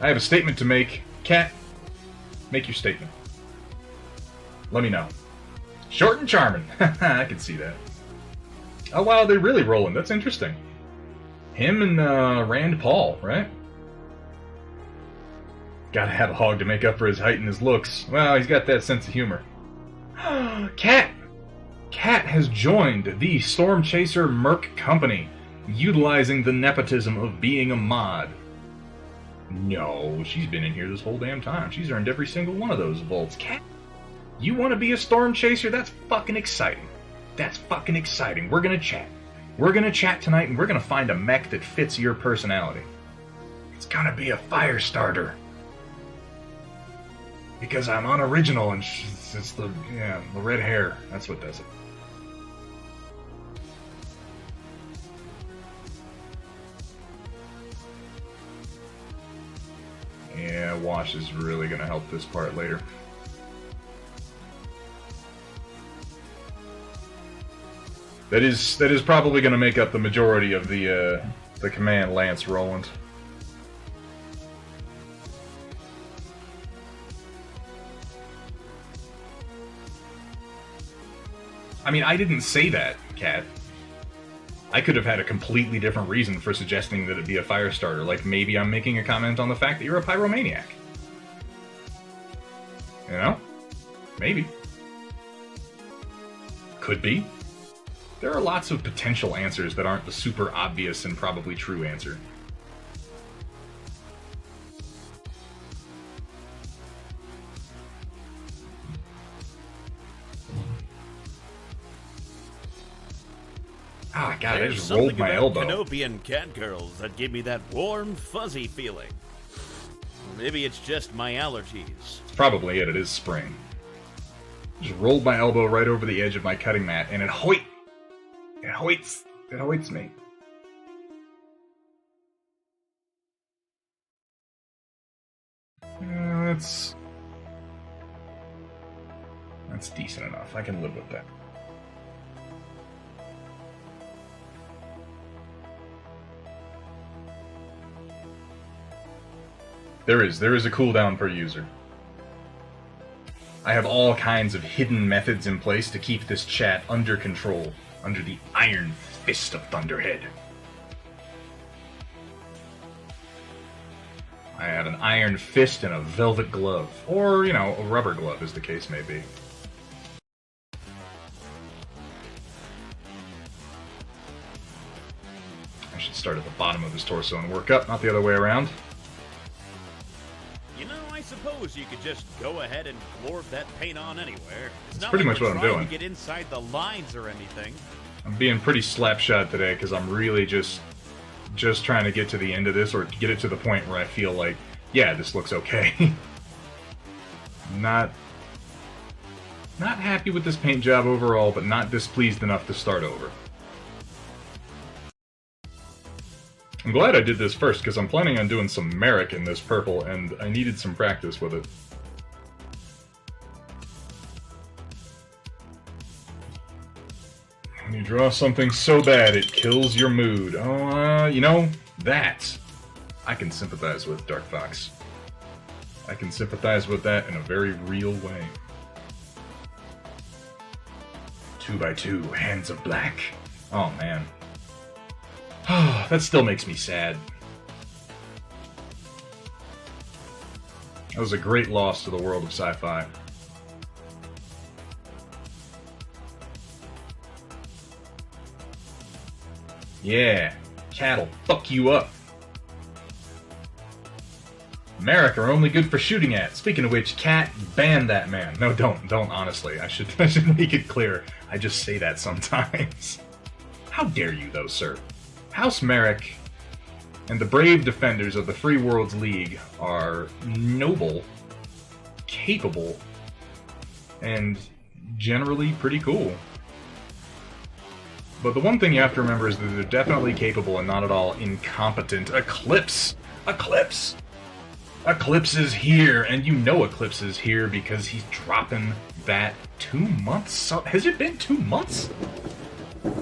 I have a statement to make. Cat, make your statement. Let me know. Short and charming. I can see that. Oh wow, they're really rolling. That's interesting. Him and Rand Paul, right? Gotta have a hog to make up for his height and his looks. Well, he's got that sense of humor. Cat! Cat has joined the Storm Chaser Merc Company, utilizing the nepotism of being a mod. No, she's been in here this whole damn time. She's earned every single one of those vaults. Cat, you want to be a Storm Chaser? That's fucking exciting. That's fucking exciting. We're gonna chat. We're gonna chat tonight, and we're gonna find a mech that fits your personality. It's gonna be a fire starter. Because I'm unoriginal, and it's the red hair. That's what does it. wash is really going to help this part later. That is probably going to make up the majority of the command Lance Roland. I mean, I didn't say that, Kat. I could have had a completely different reason for suggesting that it be a fire starter, like maybe I'm making a comment on the fact that you're a pyromaniac. You know? Maybe. Could be. There are lots of potential answers that aren't the super obvious and probably true answer. Ah, God, I just rolled my elbow. Canopian cat girls that give me that warm, fuzzy feeling. Maybe it's just my allergies. It's probably it. It is spring. Just rolled my elbow right over the edge of my cutting mat, and it hoits me. That's decent enough. I can live with that. There is a cooldown per user. I have all kinds of hidden methods in place to keep this chat under control, under the iron fist of Thunderhead. I have an iron fist and a velvet glove, or, you know, a rubber glove as the case may be. I should start at the bottom of his torso and work up, not the other way around. I suppose you could just go ahead and glorb that paint on anywhere. It's pretty much what I'm doing. To get inside the lines or anything. I'm being pretty slapshot today because I'm really just trying to get to the end of this, or get it to the point where I feel like, yeah, this looks okay. Not happy with this paint job overall, but not displeased enough to start over. I'm glad I did this first, because I'm planning on doing some Merrick in this purple, and I needed some practice with it. When you draw something so bad it kills your mood. Oh, you know, that I can sympathize with, Dark Fox. I can sympathize with that in a very real way. 2x2, hands of black. Oh, man. That still makes me sad. That was a great loss to the world of sci-fi. Yeah, cat'll fuck you up. Merrick are only good for shooting at. Speaking of which, Cat, ban that man. No, don't, honestly. I should make it clear. I just say that sometimes. How dare you, though, sir? House Merrick and the brave defenders of the Free Worlds League are noble, capable, and generally pretty cool. But the one thing you have to remember is that they're definitely capable and not at all incompetent. Eclipse! Eclipse! Eclipse is here, and you know Eclipse is here because he's dropping that 2 months. Has it been 2 months?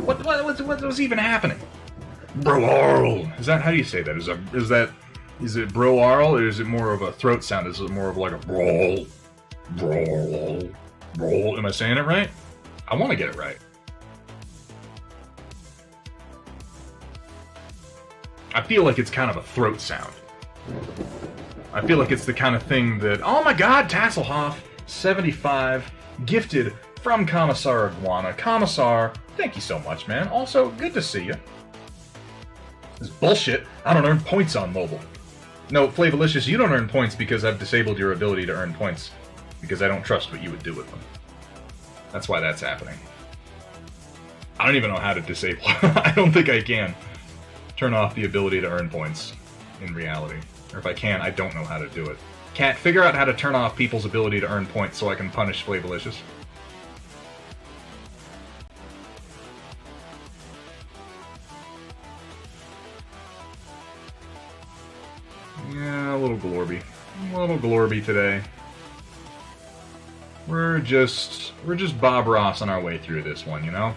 What's even happening? Bro-arl! Is that, how do you say that? Is it bro-arl, or is it more of a throat sound? Is it more of like a brawl? Brawl? Brawl? Am I saying it right? I want to get it right. I feel like it's kind of a throat sound. I feel like it's the kind of thing that, oh my god, Tasselhoff, 75, gifted from Commissar Iguana. Commissar, thank you so much, man. Also, good to see you. This bullshit. I don't earn points on mobile. No, Flavolicious, you don't earn points because I've disabled your ability to earn points. Because I don't trust what you would do with them. That's why that's happening. I don't even know how to disable. I don't think I can turn off the ability to earn points in reality. Or if I can, I don't know how to do it. Cat, figure out how to turn off people's ability to earn points so I can punish Flavolicious. Yeah, a little Glorby. A little glorby today. We're just Bob Ross on our way through this one, you know?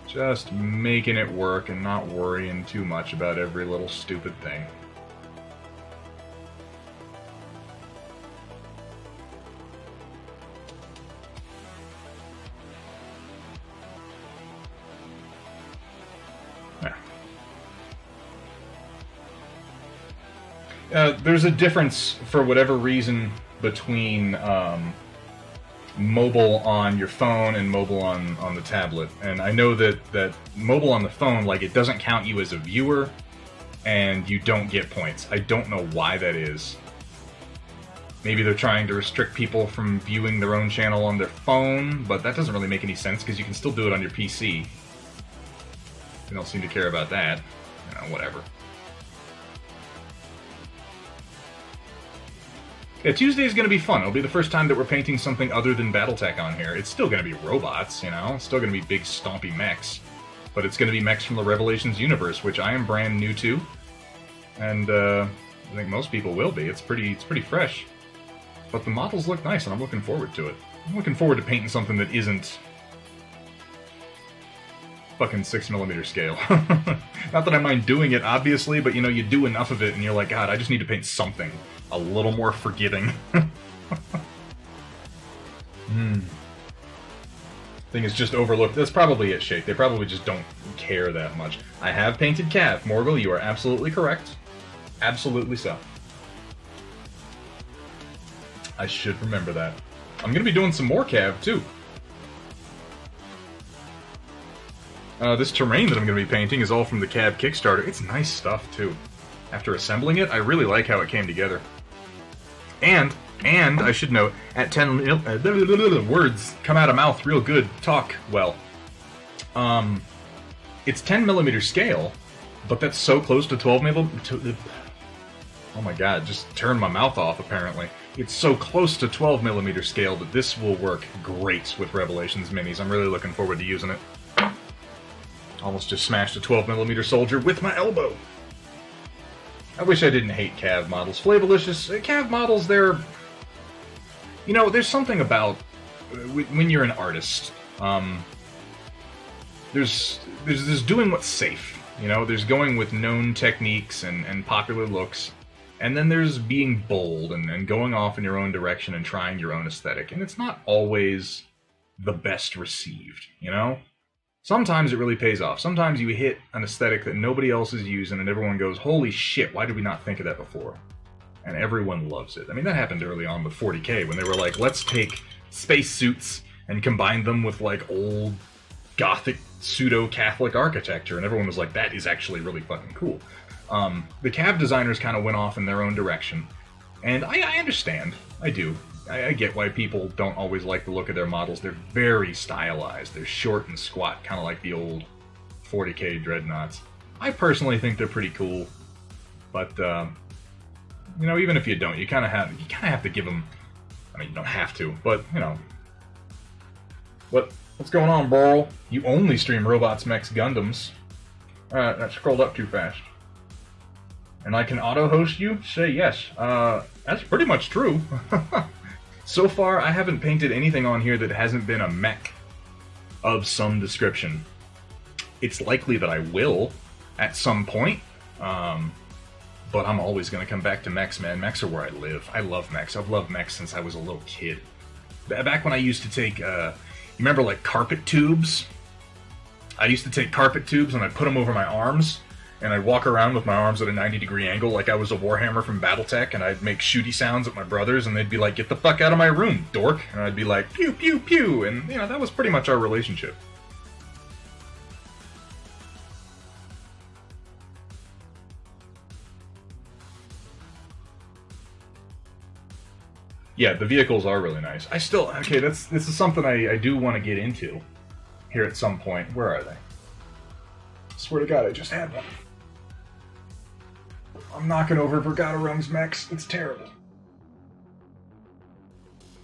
Just making it work and not worrying too much about every little stupid thing. There's a difference, for whatever reason, between mobile on your phone and mobile on the tablet. And I know that mobile on the phone, like, it doesn't count you as a viewer, and you don't get points. I don't know why that is. Maybe they're trying to restrict people from viewing their own channel on their phone, but that doesn't really make any sense, because you can still do it on your PC. They don't seem to care about that. You know, whatever. Yeah, Tuesday is going to be fun. It'll be the first time that we're painting something other than Battletech on here. It's still going to be robots, you know? It's still going to be big, stompy mechs. But it's going to be mechs from the Revelations universe, which I am brand new to. And I think most people will be. It's pretty fresh. But the models look nice, and I'm looking forward to it. I'm looking forward to painting something that isn't fucking 6mm scale. Not that I mind doing it, obviously, but, you know, you do enough of it, and you're like, God, I just need to paint something a little more forgiving. Thing is just overlooked. That's probably it, Shake. They probably just don't care that much. I have painted Cav. Morgul, you are absolutely correct. Absolutely so. I should remember that. I'm going to be doing some more Cav, too. This terrain that I'm going to be painting is all from the Cav Kickstarter. It's nice stuff, too. After assembling it, I really like how it came together. And I should note, at 10 words come out of mouth real good, talk well. It's 10mm scale, but that's so close to 12mm. Oh my god, just turned my mouth off apparently. It's so close to 12mm scale that this will work great with Revelations minis. I'm really looking forward to using it. Almost just smashed a 12mm soldier with my elbow. I wish I didn't hate Cav models. Flavolicious, Cav models, they're... You know, there's something about... when you're an artist, there's doing what's safe. You know, there's going with known techniques and popular looks. And then there's being bold and going off in your own direction and trying your own aesthetic. And it's not always the best received, you know? Sometimes it really pays off. Sometimes you hit an aesthetic that nobody else is using and everyone goes, holy shit, why did we not think of that before? And everyone loves it. I mean, that happened early on with 40K when they were like, let's take spacesuits and combine them with, like, old Gothic pseudo-Catholic architecture. And everyone was like, that is actually really fucking cool. The Cav designers kind of went off in their own direction. And I understand. I do. I get why people don't always like the look of their models. They're very stylized. They're short and squat, kind of like the old 40K dreadnoughts. I personally think they're pretty cool, but you know, even if you don't, you kind of have to give them. I mean, you don't have to, but you know, what's going on, bro? You only stream Robots, Mechs, Gundams. That scrolled up too fast. And I can auto-host you? Say yes. That's pretty much true. So far, I haven't painted anything on here that hasn't been a mech of some description. It's likely that I will at some point, but I'm always going to come back to mechs, man. Mechs are where I live. I love mechs. I've loved mechs since I was a little kid. Back when I used to take, you remember, like, carpet tubes? I used to take carpet tubes and I'd put them over my arms, and I'd walk around with my arms at a 90-degree angle like I was a Warhammer from Battletech, and I'd make shooty sounds at my brothers, and they'd be like, get the fuck out of my room, dork! And I'd be like, pew, pew, pew! And, you know, that was pretty much our relationship. Yeah, the vehicles are really nice. Okay, this is something I do want to get into here at some point. Where are they? Swear to God, I just had one. I'm knocking over Brigada Rome's mechs. It's terrible.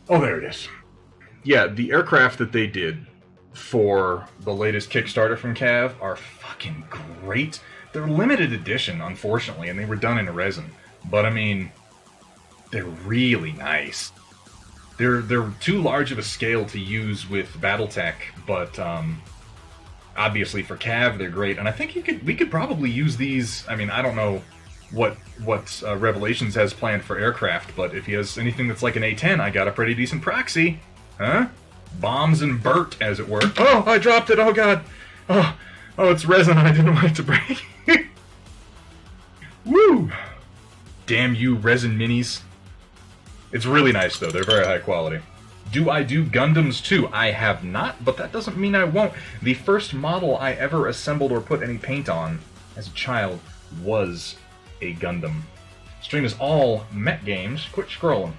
Oh, there it is. Yeah, the aircraft that they did for the latest Kickstarter from Cav are fucking great. They're limited edition, unfortunately, and they were done in resin. But, I mean, they're really nice. They're too large of a scale to use with Battletech, but obviously for Cav they're great. And I think we could probably use these. I mean, I don't know what Revelations has planned for aircraft, but if he has anything that's like an A-10, I got a pretty decent proxy, huh? Bombs and Burt, as it were. Oh, I dropped it. Oh god. Oh, it's resin. I didn't want it to break. Woo! Damn you, resin minis. It's really nice, though. They're very high quality. Do I do Gundams, too? I have not, but that doesn't mean I won't. The first model I ever assembled or put any paint on as a child was a Gundam. Stream is all mech games. Quit scrolling.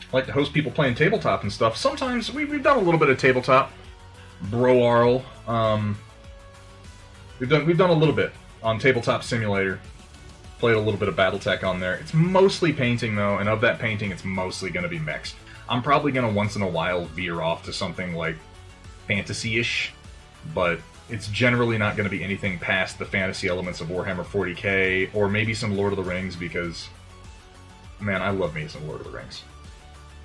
I like to host people playing tabletop and stuff. Sometimes we've done a little bit of tabletop. Broarl. We've done a little bit on Tabletop Simulator. Played a little bit of Battletech on there. It's mostly painting, though, and of that painting, it's mostly going to be mechs. I'm probably going to once in a while veer off to something like fantasy-ish, but it's generally not going to be anything past the fantasy elements of Warhammer 40k, or maybe some Lord of the Rings, because, man, I love me some Lord of the Rings.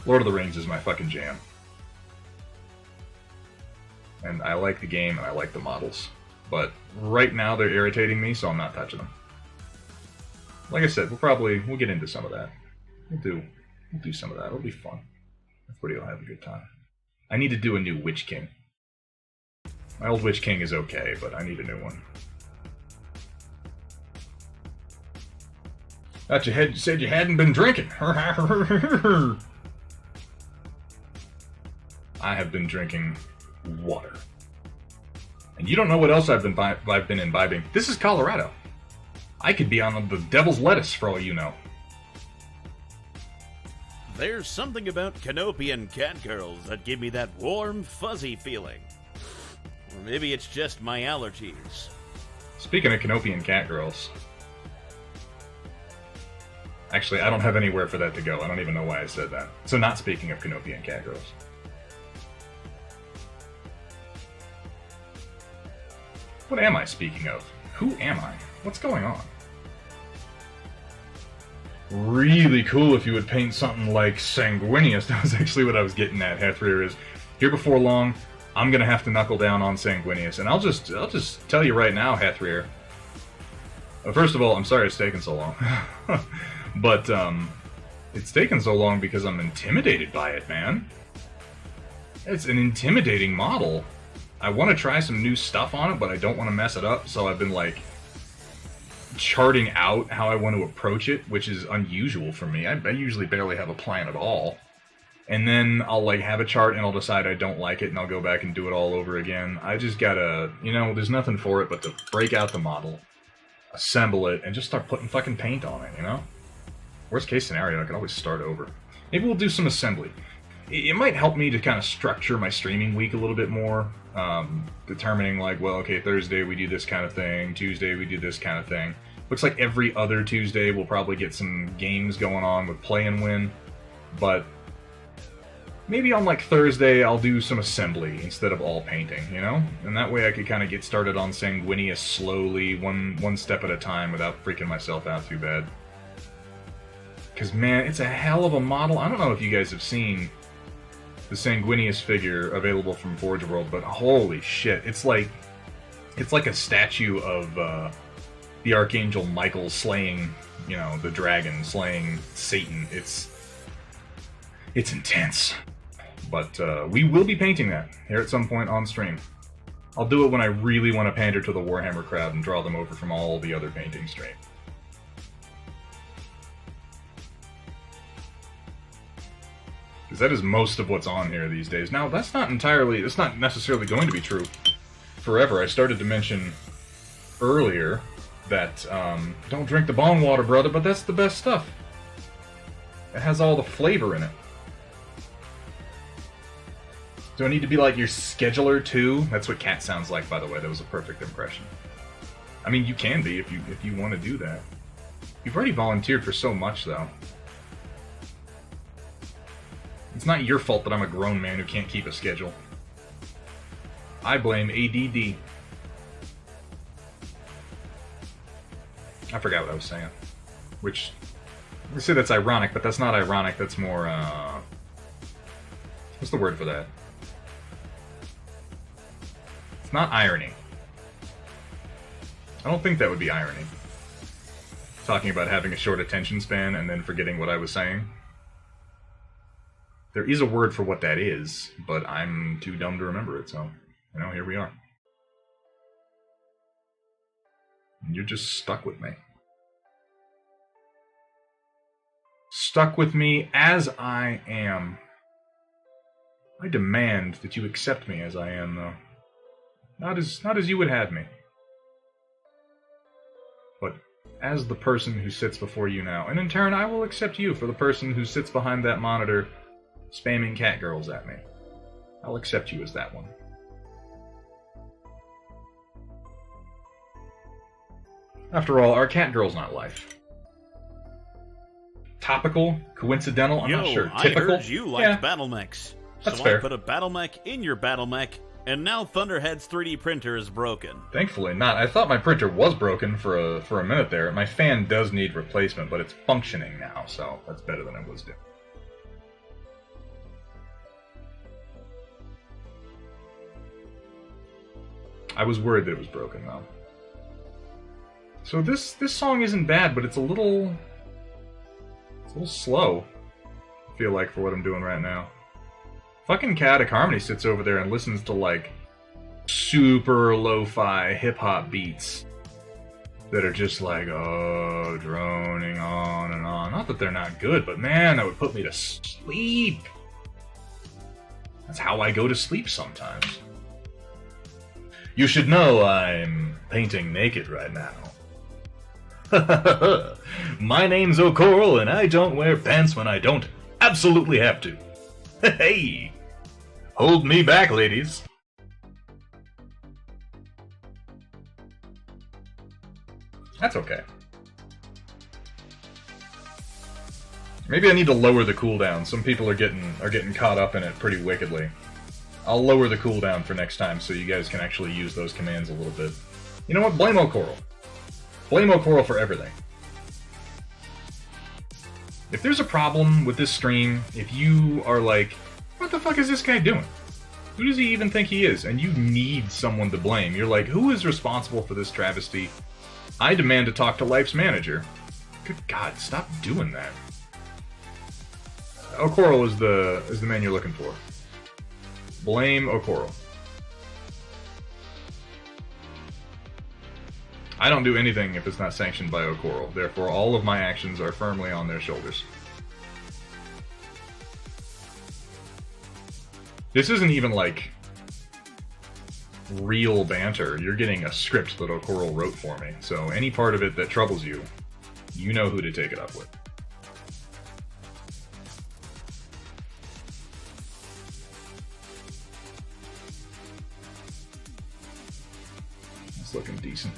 Lord of the Rings is my fucking jam. And I like the game, and I like the models. But right now, they're irritating me, so I'm not touching them. Like I said, we'll get into some of that. We'll do some of that. It'll be fun. Everybody will have a good time. I need to do a new Witch King. My old Witch King is okay, but I need a new one. Thought you said you hadn't been drinking. I have been drinking water. And you don't know what else I've been imbibing. This is Colorado. I could be on the devil's lettuce for all you know. There's something about Canopian catgirls that give me that warm, fuzzy feeling. Or maybe it's just my allergies. Speaking of Canopian catgirls... Actually, I don't have anywhere for that to go. I don't even know why I said that. So not speaking of Canopian catgirls. What am I speaking of? Who am I? What's going on? Really cool if you would paint something like Sanguinius. That was actually what I was getting at. Hathreer is here before long. I'm gonna have to knuckle down on Sanguinius, and I'll just tell you right now, Hathreer. First of all, I'm sorry it's taken so long, but it's taken so long because I'm intimidated by it, man. It's an intimidating model. I want to try some new stuff on it, but I don't want to mess it up, so I've been like charting out how I want to approach it, which is unusual for me. I usually barely have a plan at all. And then I'll like have a chart and I'll decide I don't like it and I'll go back and do it all over again. I just gotta, there's nothing for it but to break out the model, assemble it, and just start putting fucking paint on it, Worst case scenario, I can always start over. Maybe we'll do some assembly. It might help me to kind of structure my streaming week a little bit more. Determining like, well, okay, Thursday we do this kind of thing, Tuesday we do this kind of thing. Looks like every other Tuesday we'll probably get some games going on with Play and Win, but maybe on like Thursday I'll do some assembly instead of all painting, And that way I could kind of get started on Sanguinius slowly, one step at a time without freaking myself out too bad. Because man, it's a hell of a model. I don't know if you guys have seen the Sanguinius figure available from Forge World, but holy shit, it's like a statue of the Archangel Michael slaying, the dragon, slaying Satan. It's intense. But we will be painting that here at some point on stream. I'll do it when I really want to pander to the Warhammer crowd and draw them over from all the other painting stream. Because that is most of what's on here these days. Now, that's not necessarily going to be true forever. I started to mention earlier that, don't drink the bong water, brother, but that's the best stuff. It has all the flavor in it. Do I need to be like your scheduler too? That's what Cat sounds like, by the way. That was a perfect impression. I mean, you can be if you want to do that. You've already volunteered for so much, though. It's not your fault that I'm a grown man who can't keep a schedule. I blame ADD. I forgot what I was saying. Which I say that's ironic, but that's not ironic. That's more, what's the word for that? It's not irony. I don't think that would be irony. Talking about having a short attention span and then forgetting what I was saying. There is a word for what that is, but I'm too dumb to remember it, so, you know, here we are. And you're just stuck with me. Stuck with me as I am. I demand that you accept me as I am, though. Not as you would have me. But as the person who sits before you now. And in turn, I will accept you for the person who sits behind that monitor spamming cat girls at me. I'll accept you as that one. After all, our cat girl's not life. Topical? Coincidental? I'm not sure. Typical? I heard you liked battle mechs. That's so fair. I put a battle mech in your battle mech, and now Thunderhead's 3D printer is broken. Thankfully not. I thought my printer was broken for a minute there. My fan does need replacement, but it's functioning now, so that's better than it was doing. I was worried that it was broken, though. So this song isn't bad, but it's a little slow, I feel like, for what I'm doing right now. Fucking Chaotic Harmony sits over there and listens to, like, super lo-fi hip-hop beats that are just like, oh, droning on and on. Not that they're not good, but man, that would put me to sleep. That's how I go to sleep sometimes. You should know I'm painting naked right now. My name's O'Coral, and I don't wear pants when I don't absolutely have to. Hey! Hold me back, ladies. That's okay. Maybe I need to lower the cooldown. Some people are getting caught up in it pretty wickedly. I'll lower the cooldown for next time so you guys can actually use those commands a little bit. You know what? Blame O'Coral. Blame O'Coral for everything. If there's a problem with this stream, if you are like, what the fuck is this guy doing? Who does he even think he is? And you need someone to blame. You're like, who is responsible for this travesty? I demand to talk to Life's manager. Good God, stop doing that. O'Coral is the man you're looking for. Blame O'Coral. I don't do anything if it's not sanctioned by O'Coral. Therefore, all of my actions are firmly on their shoulders. This isn't even like real banter. You're getting a script that O'Coral wrote for me. So any part of it that troubles you, you know who to take it up with. It's looking decent.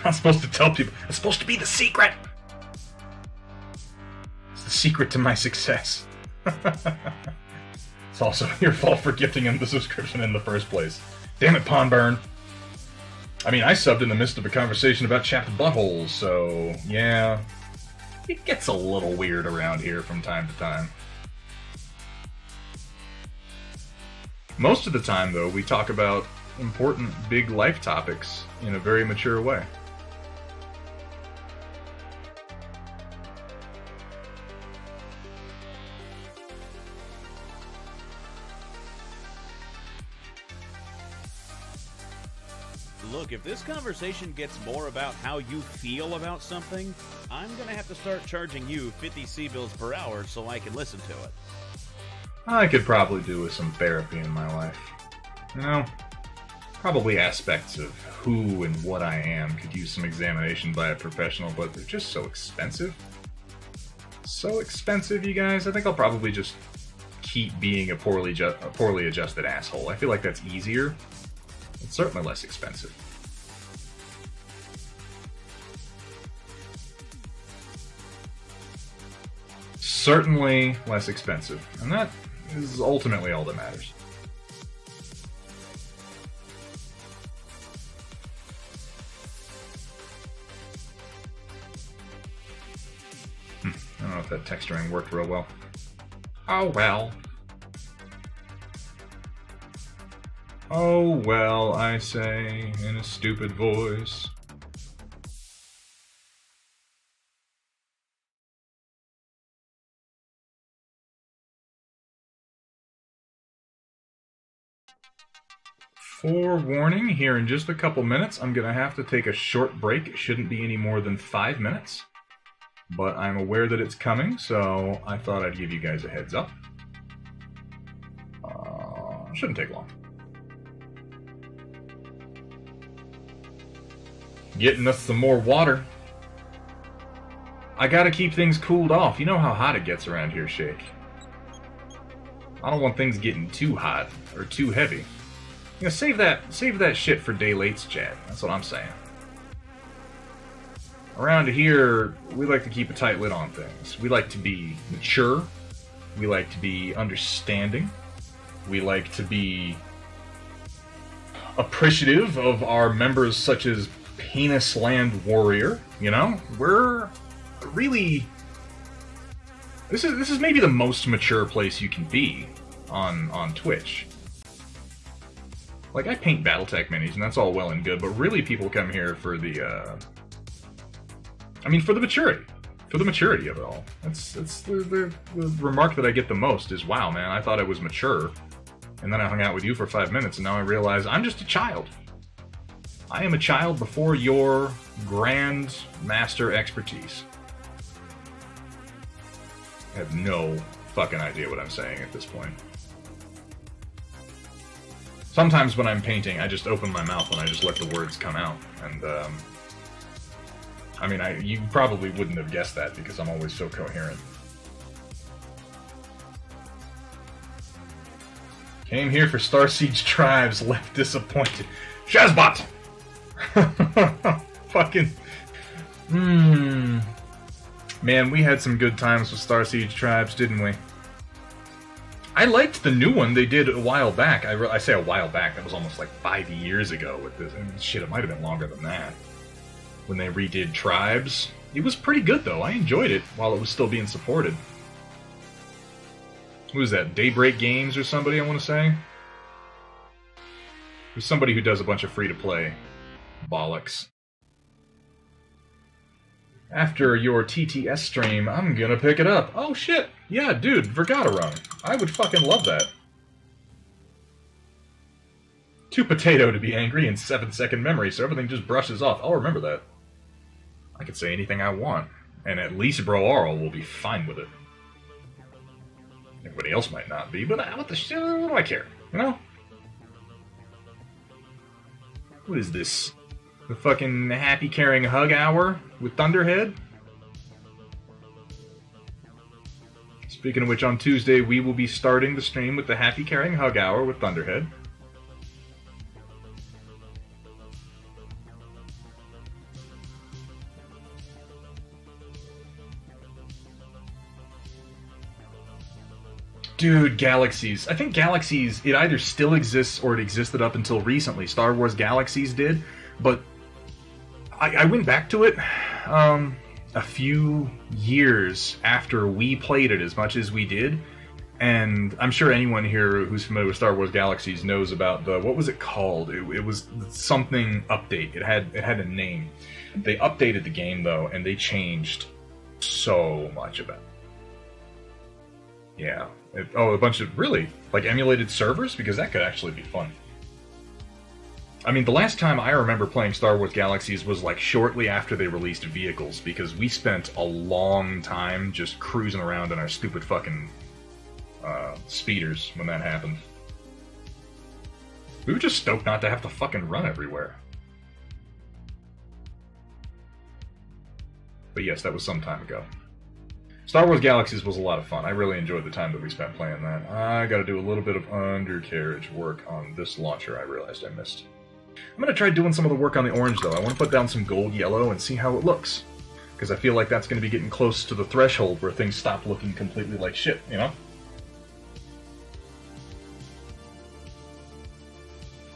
Not supposed to tell people. It's supposed to be the secret. It's the secret to my success. It's also your fault for gifting him the subscription in the first place. Damn it, Pawnburn. I mean, I subbed in the midst of a conversation about chapped buttholes, so yeah. It gets a little weird around here from time to time. Most of the time, though, we talk about important, big life topics in a very mature way. Look, if this conversation gets more about how you feel about something, I'm gonna have to start charging you 50 C-bills per hour so I can listen to it. I could probably do with some therapy in my life. You know? Probably aspects of who and what I am could use some examination by a professional, but they're just so expensive. So expensive, you guys. I think I'll probably just keep being a poorly adjusted asshole. I feel like that's easier. It's certainly less expensive. certainly less expensive. And that is ultimately all that matters. I don't know if that texturing worked real well. Oh well. Oh well, I say in a stupid voice. Forewarning, here in just a couple minutes, I'm gonna have to take a short break. It shouldn't be any more than 5 minutes. But I'm aware that it's coming, so I thought I'd give you guys a heads up. Shouldn't take long. Getting us some more water. I gotta keep things cooled off. You know how hot it gets around here, Shake. I don't want things getting too hot or too heavy. You know, save that shit for day lates, Chad. That's what I'm saying. Around here, we like to keep a tight lid on things. We like to be mature. We like to be understanding. We like to be appreciative of our members such as Penis Land Warrior. You know? We're really... This is maybe the most mature place you can be on Twitch. Like, I paint Battletech minis, and that's all well and good, but really people come here for the, for the maturity. For the maturity of it all. That's the remark that I get the most is, wow, man, I thought I was mature. And then I hung out with you for 5 minutes, and now I realize I'm just a child. I am a child before your grand master expertise. I have no fucking idea what I'm saying at this point. Sometimes when I'm painting, I just open my mouth and I just let the words come out. And, you probably wouldn't have guessed that because I'm always so coherent. Came here for Star Siege Tribes, left disappointed. Shazbot! Fucking... Man, we had some good times with Star Siege Tribes, didn't we? I liked the new one they did a while back. I say a while back, that was almost like 5 years ago with this. Shit, it might have been longer than that. When they redid Tribes. It was pretty good, though. I enjoyed it while it was still being supported. Who was that? Daybreak Games or somebody, I want to say? There's somebody who does a bunch of free-to-play bollocks. After your TTS stream, I'm gonna pick it up. Oh shit! Yeah, dude, Vergata Run. I would fucking love that. Too potato to be angry in 7-second memory, so everything just brushes off. I'll remember that. I can say anything I want, and at least Bro Arl will be fine with it. Everybody else might not be, but what the shit? What do I care? You know? What is this? The fucking Happy Carrying Hug Hour with Thunderhead? Speaking of which, on Tuesday we will be starting the stream with the Happy Carrying Hug Hour with Thunderhead. Dude, Galaxies. I think Galaxies, it either still exists or it existed up until recently. Star Wars Galaxies did, but I went back to it a few years after we played it as much as we did, and I'm sure anyone here who's familiar with Star Wars Galaxies knows about the, what was it called? It was something update. It had a name. They updated the game, though, and they changed so much about it. Yeah. A bunch of, really, like emulated servers? Because that could actually be fun. I mean, the last time I remember playing Star Wars Galaxies was like shortly after they released vehicles, because we spent a long time just cruising around in our stupid fucking speeders when that happened. We were just stoked not to have to fucking run everywhere. But yes, that was some time ago. Star Wars Galaxies was a lot of fun. I really enjoyed the time that we spent playing that. I gotta do a little bit of undercarriage work on this launcher I realized I missed. I'm gonna try doing some of the work on the orange, though. I want to put down some gold yellow and see how it looks. Because I feel like that's going to be getting close to the threshold where things stop looking completely like shit, you know?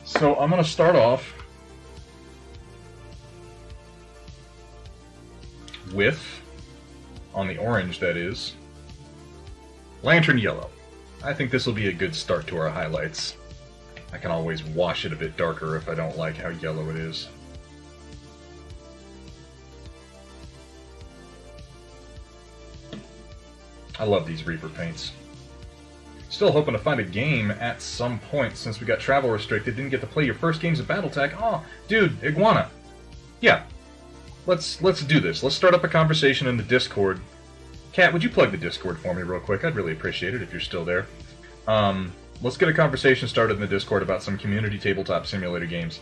So I'm going to start off with, on the orange that is, Lantern Yellow. I think this will be a good start to our highlights. I can always wash it a bit darker if I don't like how yellow it is. I love these Reaper paints. Still hoping to find a game at some point since we got travel restricted. Didn't get to play your first games of Battletech. Oh, dude, Iguana. Yeah. Let's do this. Let's start up a conversation in the Discord. Kat, would you plug the Discord for me real quick? I'd really appreciate it if you're still there. Let's get a conversation started in the Discord about some community tabletop simulator games.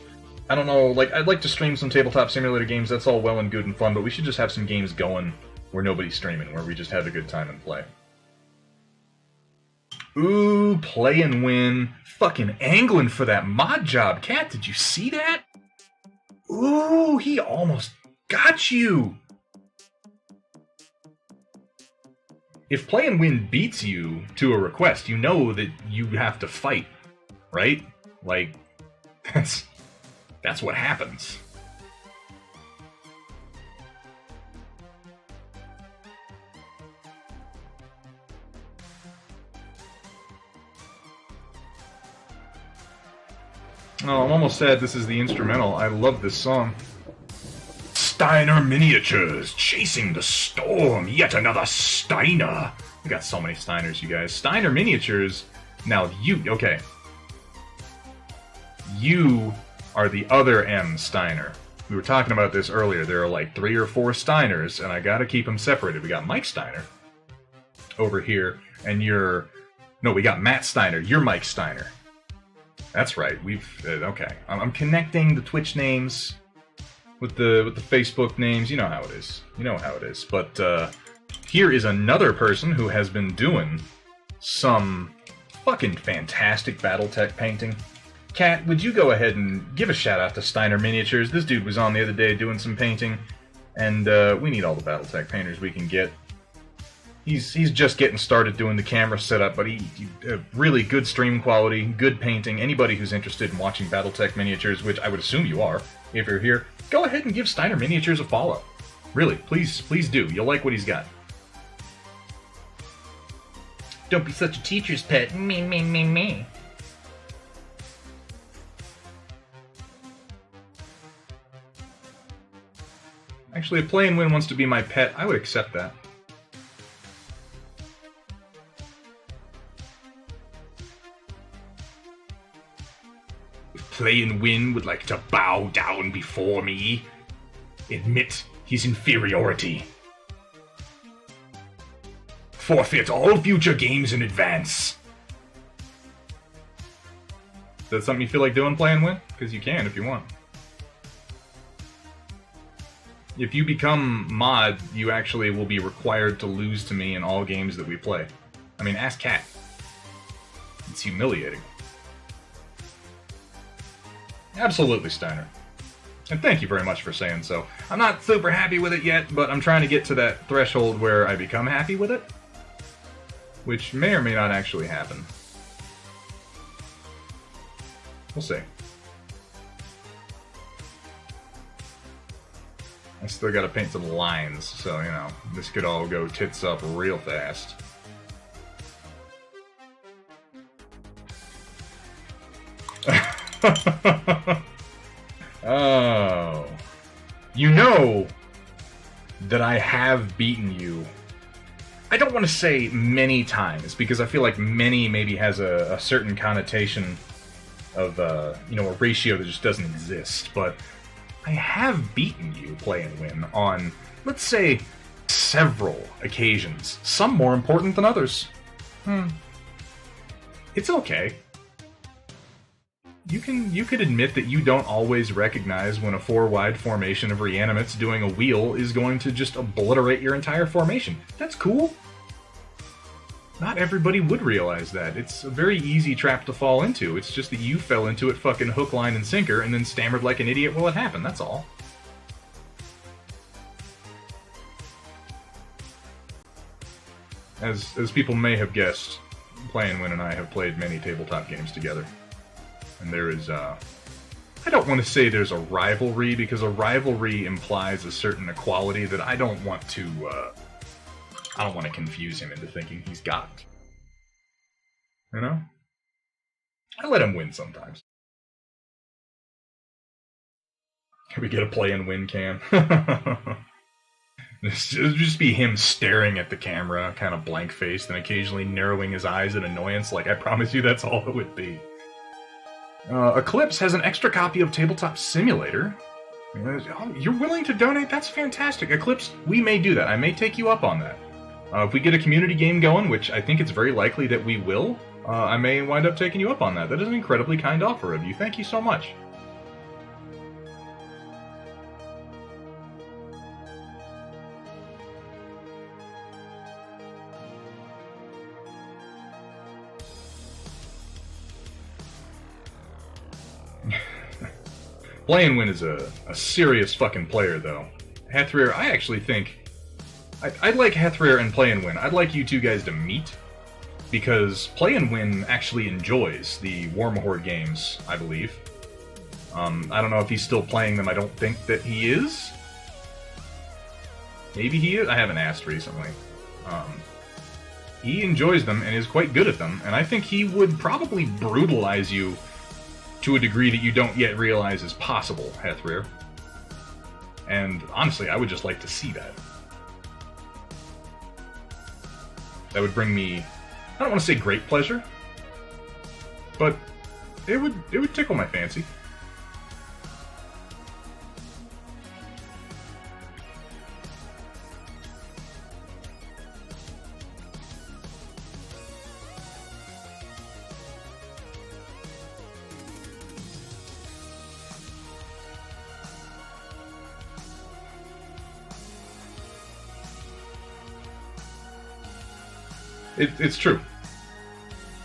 I don't know, like, I'd like to stream some tabletop simulator games. That's all well and good and fun, but we should just have some games going where nobody's streaming, where we just have a good time and play. Ooh, play and win. Fucking angling for that mod job. Kat, did you see that? Ooh, he almost got you. If play and win beats you to a request, you know that you have to fight, right? Like, that's what happens. Oh, I'm almost sad this is the instrumental. I love this song. Steiner Miniatures, chasing the storm, yet another Steiner. We got so many Steiners, you guys. Steiner Miniatures, now okay. You are the other M Steiner. We were talking about this earlier. There are like 3 or 4 Steiners, and I gotta keep them separated. We got Mike Steiner over here, and we got Matt Steiner. You're Mike Steiner. That's right. Okay. I'm connecting the Twitch names with the Facebook names. You know how it is. You know how it is. But here is another person who has been doing some fucking fantastic Battletech painting. Kat, would you go ahead and give a shout out to Steiner Miniatures? This dude was on the other day doing some painting, and we need all the Battletech painters we can get. He's just getting started doing the camera setup, but he really good stream quality, good painting. Anybody who's interested in watching Battletech Miniatures, which I would assume you are, if you're here, go ahead and give Steiner Miniatures a follow. Really, please do. You'll like what he's got. Don't be such a teacher's pet. Me. Actually, if Play and Win wants to be my pet, I would accept that. Play and Win would like to bow down before me, admit his inferiority, forfeit all future games in advance. Is that something you feel like doing, Play and Win? Because you can if you want. If you become mod, you actually will be required to lose to me in all games that we play. I mean, ask Kat. It's humiliating. Absolutely, Steiner. And thank you very much for saying so. I'm not super happy with it yet, but I'm trying to get to that threshold where I become happy with it. Which may or may not actually happen. We'll see. I still gotta paint some lines, so, you know, this could all go tits up real fast. Oh. You know that I have beaten you. I don't want to say many times, because I feel like many maybe has a certain connotation of, you know, a ratio that just doesn't exist, but I have beaten you, Play and Win, on, let's say, several occasions. Some more important than others. It's okay. You could admit that you don't always recognize when a 4-wide formation of reanimates doing a wheel is going to just obliterate your entire formation. That's cool. Not everybody would realize that. It's a very easy trap to fall into. It's just that you fell into it fucking hook, line, and sinker and then stammered like an idiot while it happened, that's all. as people may have guessed, Play and Win and I have played many tabletop games together. And there is, I don't want to say there's a rivalry, because a rivalry implies a certain equality that I don't want to confuse him into thinking he's got. You know? I let him win sometimes. Can we get a Play and Win cam? It'll just be him staring at the camera, kind of blank-faced, and occasionally narrowing his eyes in annoyance. Like, I promise you that's all it would be. Eclipse has an extra copy of Tabletop Simulator. Oh, you're willing to donate? That's fantastic. Eclipse, we may do that. I may take you up on that. If we get a community game going, which I think it's very likely that we will, I may wind up taking you up on that. That is an incredibly kind offer of you. Thank you so much. Play and Win is a serious fucking player, though. Hathrir, I actually think... I'd like Hathrir and Play and Win. I'd like you two guys to meet, because Play and Win actually enjoys the Warmahorde games, I believe. I don't know if he's still playing them. I don't think that he is. Maybe he is? I haven't asked recently. He enjoys them and is quite good at them, and I think he would probably brutalize you to a degree that you don't yet realize is possible, Hathrir. And honestly, I would just like to see that. That would bring me, I don't want to say great pleasure, but it would tickle my fancy. It's true.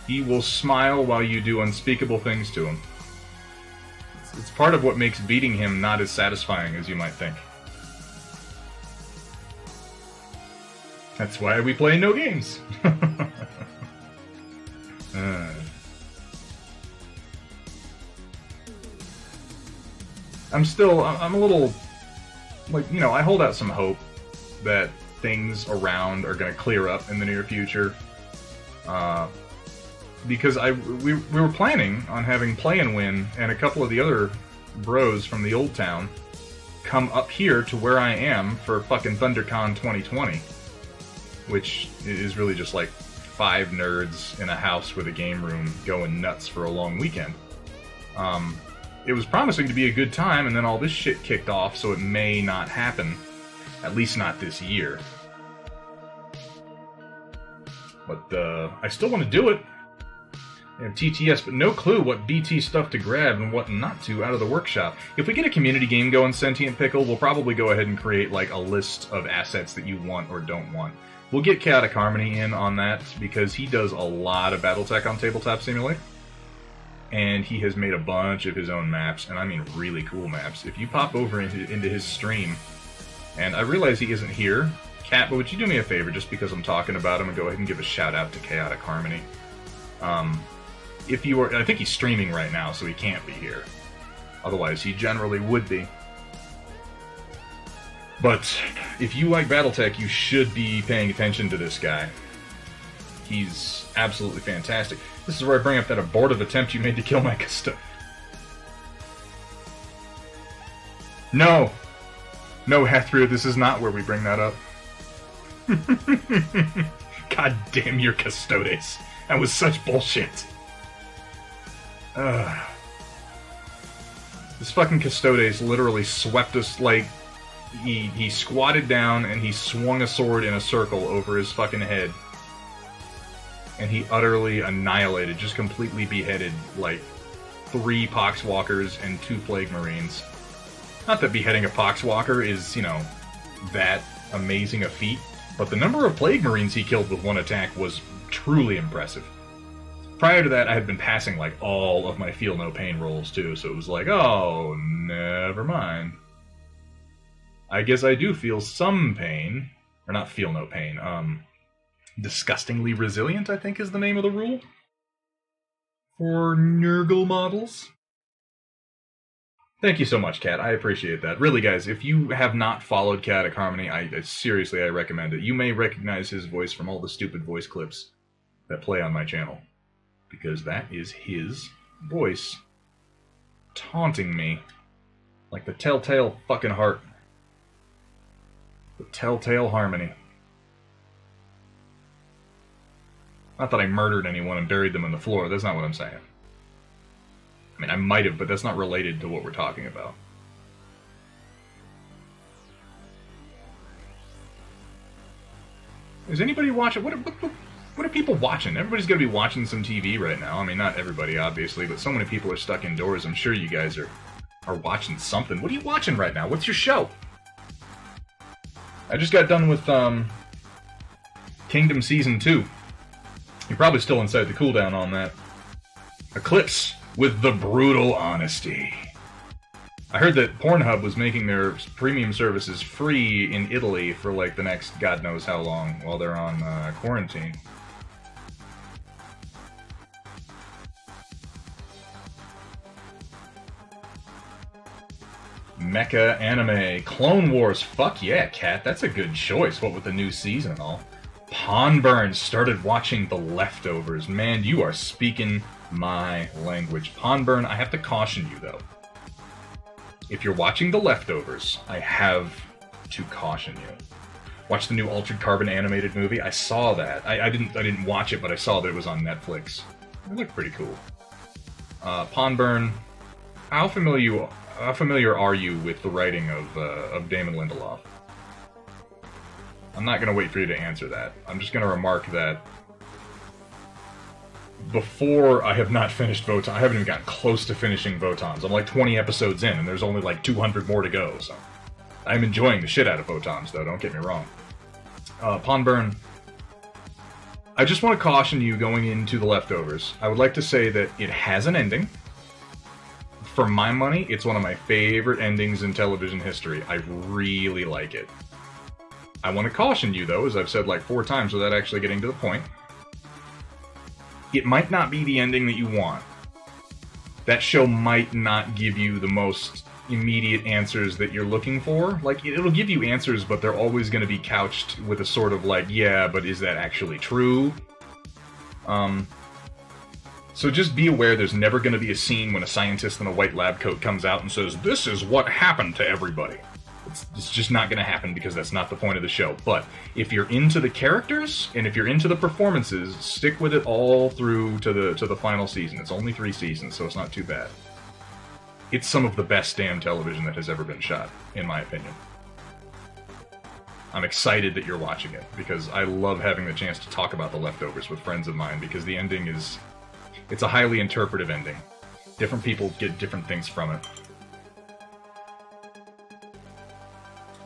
He will smile while you do unspeakable things to him. It's part of what makes beating him not as satisfying as you might think. That's why we play no games. I'm a little, like, you know, I hold out some hope that things around are going to clear up in the near future. Because we were planning on having Play and Win and a couple of the other bros from the old town come up here to where I am for fucking ThunderCon 2020, which is really just like 5 nerds in a house with a game room going nuts for a long weekend. It was promising to be a good time, and then all this shit kicked off, so it may not happen. At least not this year. But I still want to do it. I have TTS, but no clue what BT stuff to grab and what not to out of the workshop. If we get a community game going, Sentient Pickle, we'll probably go ahead and create like a list of assets that you want or don't want. We'll get Chaotic Harmony in on that, because he does a lot of Battletech on Tabletop Simulator. And he has made a bunch of his own maps, and I mean really cool maps. If you pop over into his stream, and I realize he isn't here, Kat, but would you do me a favor, just because I'm talking about him, and go ahead and give a shout out to Chaotic Harmony. If you were, I think he's streaming right now, so he can't be here. Otherwise, he generally would be. But if you like Battletech, you should be paying attention to this guy. He's absolutely fantastic. This is where I bring up that abortive attempt you made to kill my Custo. No! No, Hathrir, this is not where we bring that up. God damn your Custodes. That was such bullshit. This fucking Custodes literally swept us, like, he squatted down and he swung a sword in a circle over his fucking head. And he utterly annihilated, just completely beheaded, like, 3 Poxwalkers and 2 Plague Marines. Not that beheading a Poxwalker is, you know, that amazing a feat, but the number of Plague Marines he killed with 1 attack was truly impressive. Prior to that, I had been passing, like, all of my Feel No Pain rolls, too, so it was like, oh, never mind. I guess I do feel some pain. Or not feel no pain, Disgustingly resilient, I think, is the name of the rule for Nurgle models. Thank you so much, Cat. I appreciate that. Really, guys, if you have not followed Catapult Harmony, seriously, I recommend it. You may recognize his voice from all the stupid voice clips that play on my channel, because that is his voice taunting me like the telltale fucking heart. The telltale harmony. Not that I murdered anyone and buried them on the floor, that's not what I'm saying. I mean, I might have, but that's not related to what we're talking about. Is anybody watching? What are people watching? Everybody's got to be watching some TV right now. I mean, not everybody, obviously, but so many people are stuck indoors. I'm sure you guys are watching something. What are you watching right now? What's your show? I just got done with Kingdom Season 2. You're probably still inside the cooldown on that. Eclipse with the brutal honesty. I heard that Pornhub was making their premium services free in Italy for like the next God knows how long while they're on quarantine. Mecha anime. Clone Wars. Fuck yeah, Cat. That's a good choice. What with the new season and all. Pawnburn started watching The Leftovers. Man, you are speaking my language. Pawnburn, I have to caution you, though. If you're watching The Leftovers, I have to caution you. Watch the new Altered Carbon animated movie. I saw that. I didn't watch it, but I saw that it was on Netflix. It looked pretty cool. Pawnburn, how familiar are you with the writing of Damon Lindelof? I'm not going to wait for you to answer that. I'm just going to remark that before I have not finished Votan, I haven't even gotten close to finishing Votans. I'm like 20 episodes in, and there's only like 200 more to go, so I'm enjoying the shit out of Votans, though, don't get me wrong. Pawnburn, I just want to caution you going into The Leftovers. I would like to say that it has an ending. For my money, it's one of my favorite endings in television history. I really like it. I want to caution you, though, as I've said like 4 times without actually getting to the point. It might not be the ending that you want. That show might not give you the most immediate answers that you're looking for. Like, it'll give you answers, but they're always going to be couched with a sort of like, yeah, but is that actually true? So just be aware there's never going to be a scene when a scientist in a white lab coat comes out and says, this is what happened to everybody. It's just not going to happen because that's not the point of the show. But if you're into the characters and if you're into the performances, stick with it all through to the final season. It's only 3 seasons, so it's not too bad. It's some of the best damn television that has ever been shot, in my opinion. I'm excited that you're watching it because I love having the chance to talk about The Leftovers with friends of mine because the ending is... It's a highly interpretive ending. Different people get different things from it.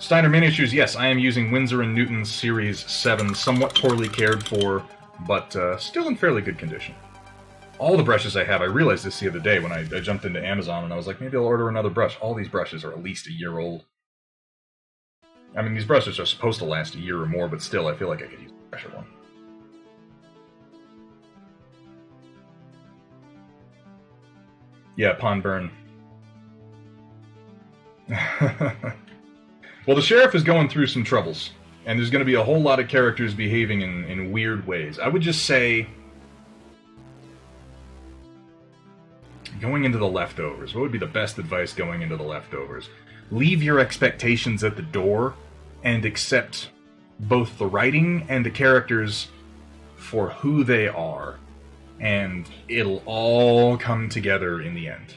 Steiner Miniatures, yes, I am using Winsor & Newton's Series 7, somewhat poorly cared for, but still in fairly good condition. All the brushes I have, I realized this the other day when I jumped into Amazon and I was like, maybe I'll order another brush. All these brushes are at least a year old. I mean, these brushes are supposed to last a year or more, but still, I feel like I could use a fresher one. Yeah, Pawnburn. Well, the sheriff is going through some troubles, and there's going to be a whole lot of characters behaving in weird ways. I would just say, going into The Leftovers, what would be the best advice going into The Leftovers? Leave your expectations at the door, and accept both the writing and the characters for who they are. And it'll all come together in the end.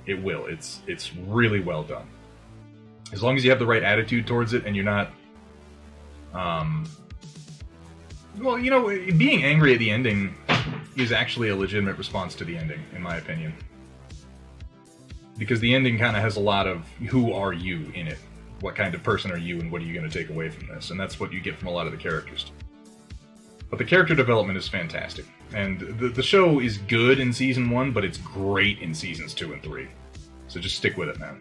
It will. It's really well done. As long as you have the right attitude towards it and you're not... well, you know, being angry at the ending is actually a legitimate response to the ending, in my opinion. Because the ending kind of has a lot of who are you in it. What kind of person are you and what are you going to take away from this? And that's what you get from a lot of the characters. But the character development is fantastic. And the show is good in Season 1, but it's great in Seasons 2 and 3. So just stick with it, man.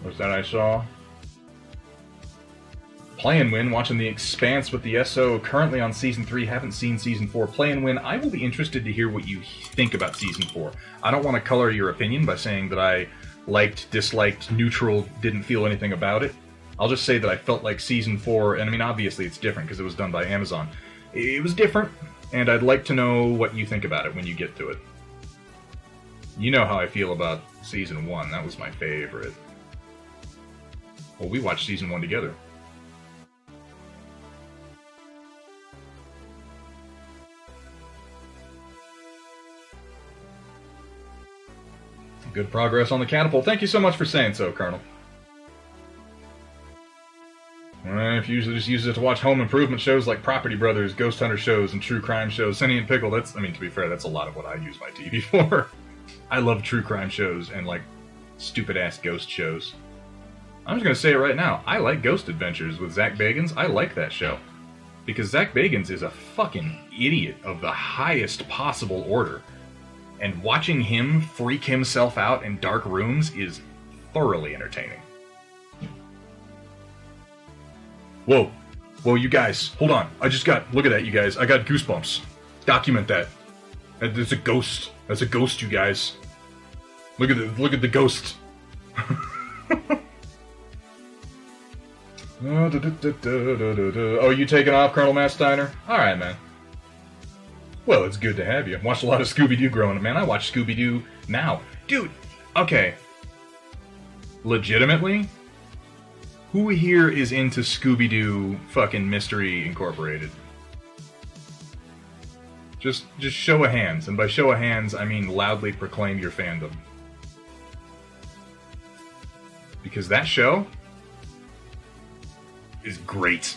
Was that I saw? Play and Win, watching The Expanse with the SO, currently on Season 3, haven't seen Season 4. Play and Win, I will be interested to hear what you think about Season 4. I don't want to color your opinion by saying that I liked, disliked, neutral, didn't feel anything about it. I'll just say that I felt like Season 4, and I mean, obviously it's different because it was done by Amazon. It was different, and I'd like to know what you think about it when you get to it. You know how I feel about Season 1, that was my favorite. Well, we watched Season 1 together. Good progress on the catapult. Thank you so much for saying so, Colonel. If you usually just use it to watch home improvement shows like Property Brothers, Ghost Hunter shows, and true crime shows, Senny and Pickle, that's, I mean, to be fair, that's a lot of what I use my TV for. I love true crime shows and, like, stupid-ass ghost shows. I'm just gonna say it right now. I like Ghost Adventures with Zach Bagans. I like that show. Because Zach Bagans is a fucking idiot of the highest possible order. And watching him freak himself out in dark rooms is thoroughly entertaining. Whoa. Whoa, you guys. Hold on. Look at that, you guys. I got goosebumps. Document that. There's a ghost. That's a ghost, you guys. Look at the ghost. Oh, you taking off, Colonel Matt Steiner? Alright, man. Well, it's good to have you. Watched a lot of Scooby-Doo growing up, man. I watch Scooby-Doo now. Dude, okay. Legitimately? Who here is into Scooby-Doo fucking Mystery Incorporated? Just show of hands. And by show of hands, I mean loudly proclaim your fandom. Because that show is great.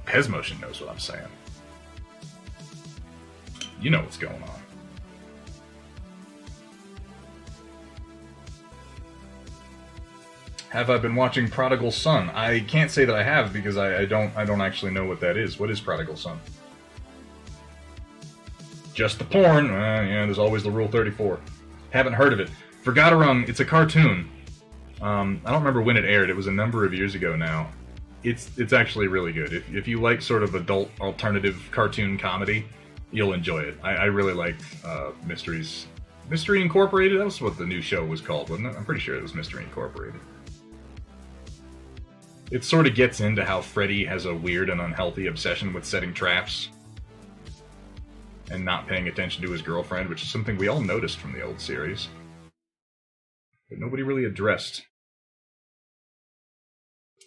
Pez Motion knows what I'm saying. You know what's going on. Have I been watching Prodigal Son? I can't say that I have because I don't actually know what that is. What is Prodigal Son? Just the porn. Yeah, there's always the Rule 34. Haven't heard of it. Forgot it's a cartoon. I don't remember when it aired. It was a number of years ago now. It's actually really good. If you like sort of adult alternative cartoon comedy, you'll enjoy it. I really liked Mystery Incorporated. That was what the new show was called, wasn't it? I'm pretty sure it was Mystery Incorporated. It sort of gets into how Freddy has a weird and unhealthy obsession with setting traps and not paying attention to his girlfriend, which is something we all noticed from the old series, but nobody really addressed.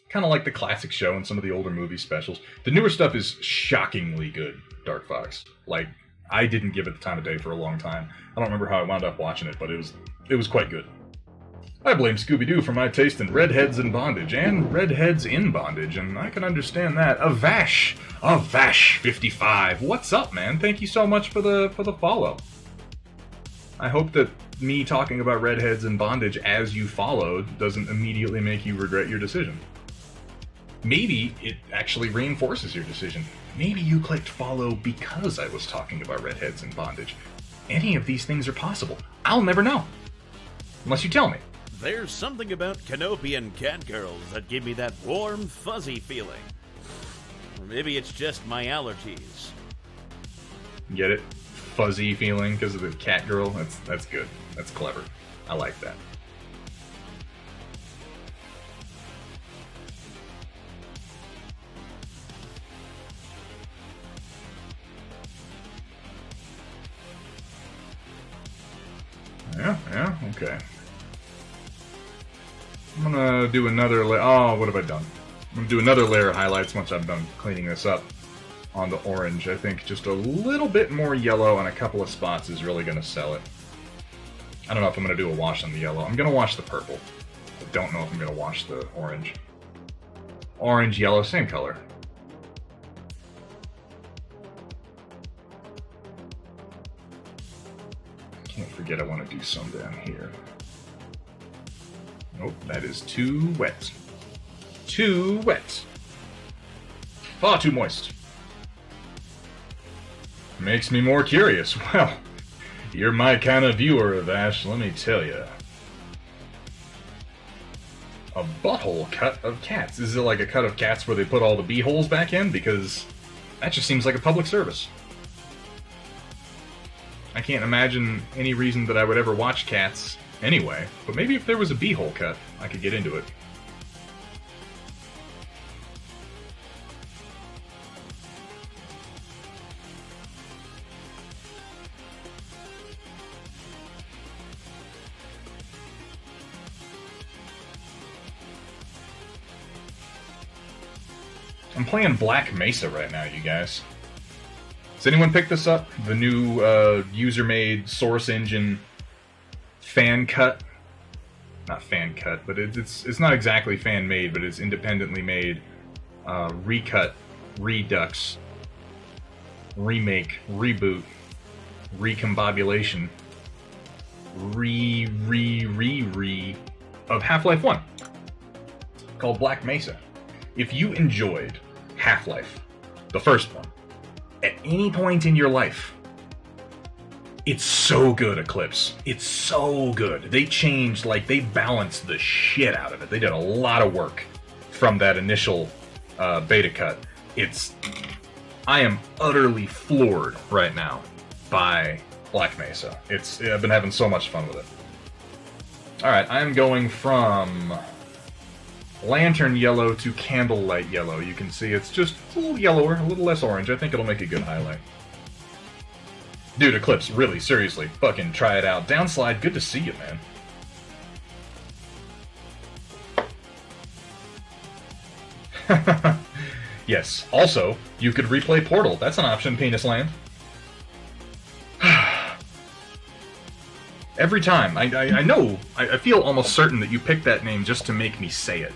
Kind of like the classic show and some of the older movie specials. The newer stuff is shockingly good, Dark Fox. Like, I didn't give it the time of day for a long time. I don't remember how I wound up watching it, but it was quite good. I blame Scooby-Doo for my taste in redheads in bondage, and redheads in bondage, and I can understand that. Avash55. What's up, man? Thank you so much for the follow. I hope that me talking about redheads in bondage as you followed doesn't immediately make you regret your decision. Maybe it actually reinforces your decision. Maybe you clicked follow because I was talking about redheads in bondage. Any of these things are possible. I'll never know. Unless you tell me. There's something about Canopian catgirls that give me that warm, fuzzy feeling. Or maybe it's just my allergies. Get it? Fuzzy feeling because of the cat girl? That's good. That's clever. I like that. Yeah, okay. I'm gonna do another layer. Oh, what have I done? I'm gonna do another layer of highlights once I'm done cleaning this up on the orange. I think just a little bit more yellow on a couple of spots is really gonna sell it. I don't know if I'm gonna do a wash on the yellow. I'm gonna wash the purple. I don't know if I'm gonna wash the orange. Orange, yellow, same color. Can't forget I want to do some down here. Nope, that is too wet. Too wet. Far too moist. Makes me more curious. Well, you're my kind of viewer, Avash, let me tell you. A butthole cut of cats. Is it like a cut of cats where they put all the bee holes back in? Because that just seems like a public service. I can't imagine any reason that I would ever watch cats anyway, but maybe if there was a bee hole cut, I could get into it. I'm playing Black Mesa right now, you guys. Has anyone picked this up? The new user-made Source Engine fan cut? Not fan cut, but it's not exactly fan-made, but it's independently made recut, redux, remake, reboot, recombobulation, re of Half-Life 1 called Black Mesa. If you enjoyed Half-Life, the first one, at any point in your life, it's so good, Eclipse. It's so good. They changed, like, they balanced the shit out of it. They did a lot of work from that initial beta cut. I am utterly floored right now by Black Mesa. I've been having so much fun with it. Alright, I'm going from lantern yellow to candlelight yellow. You can see it's just a little yellower, a little less orange. I think it'll make a good highlight. Dude, Eclipse, really, seriously, fucking try it out. Downslide, good to see you, man. Yes, also, you could replay Portal. That's an option, Penis Land. Every time, I know, I feel almost certain that you picked that name just to make me say it.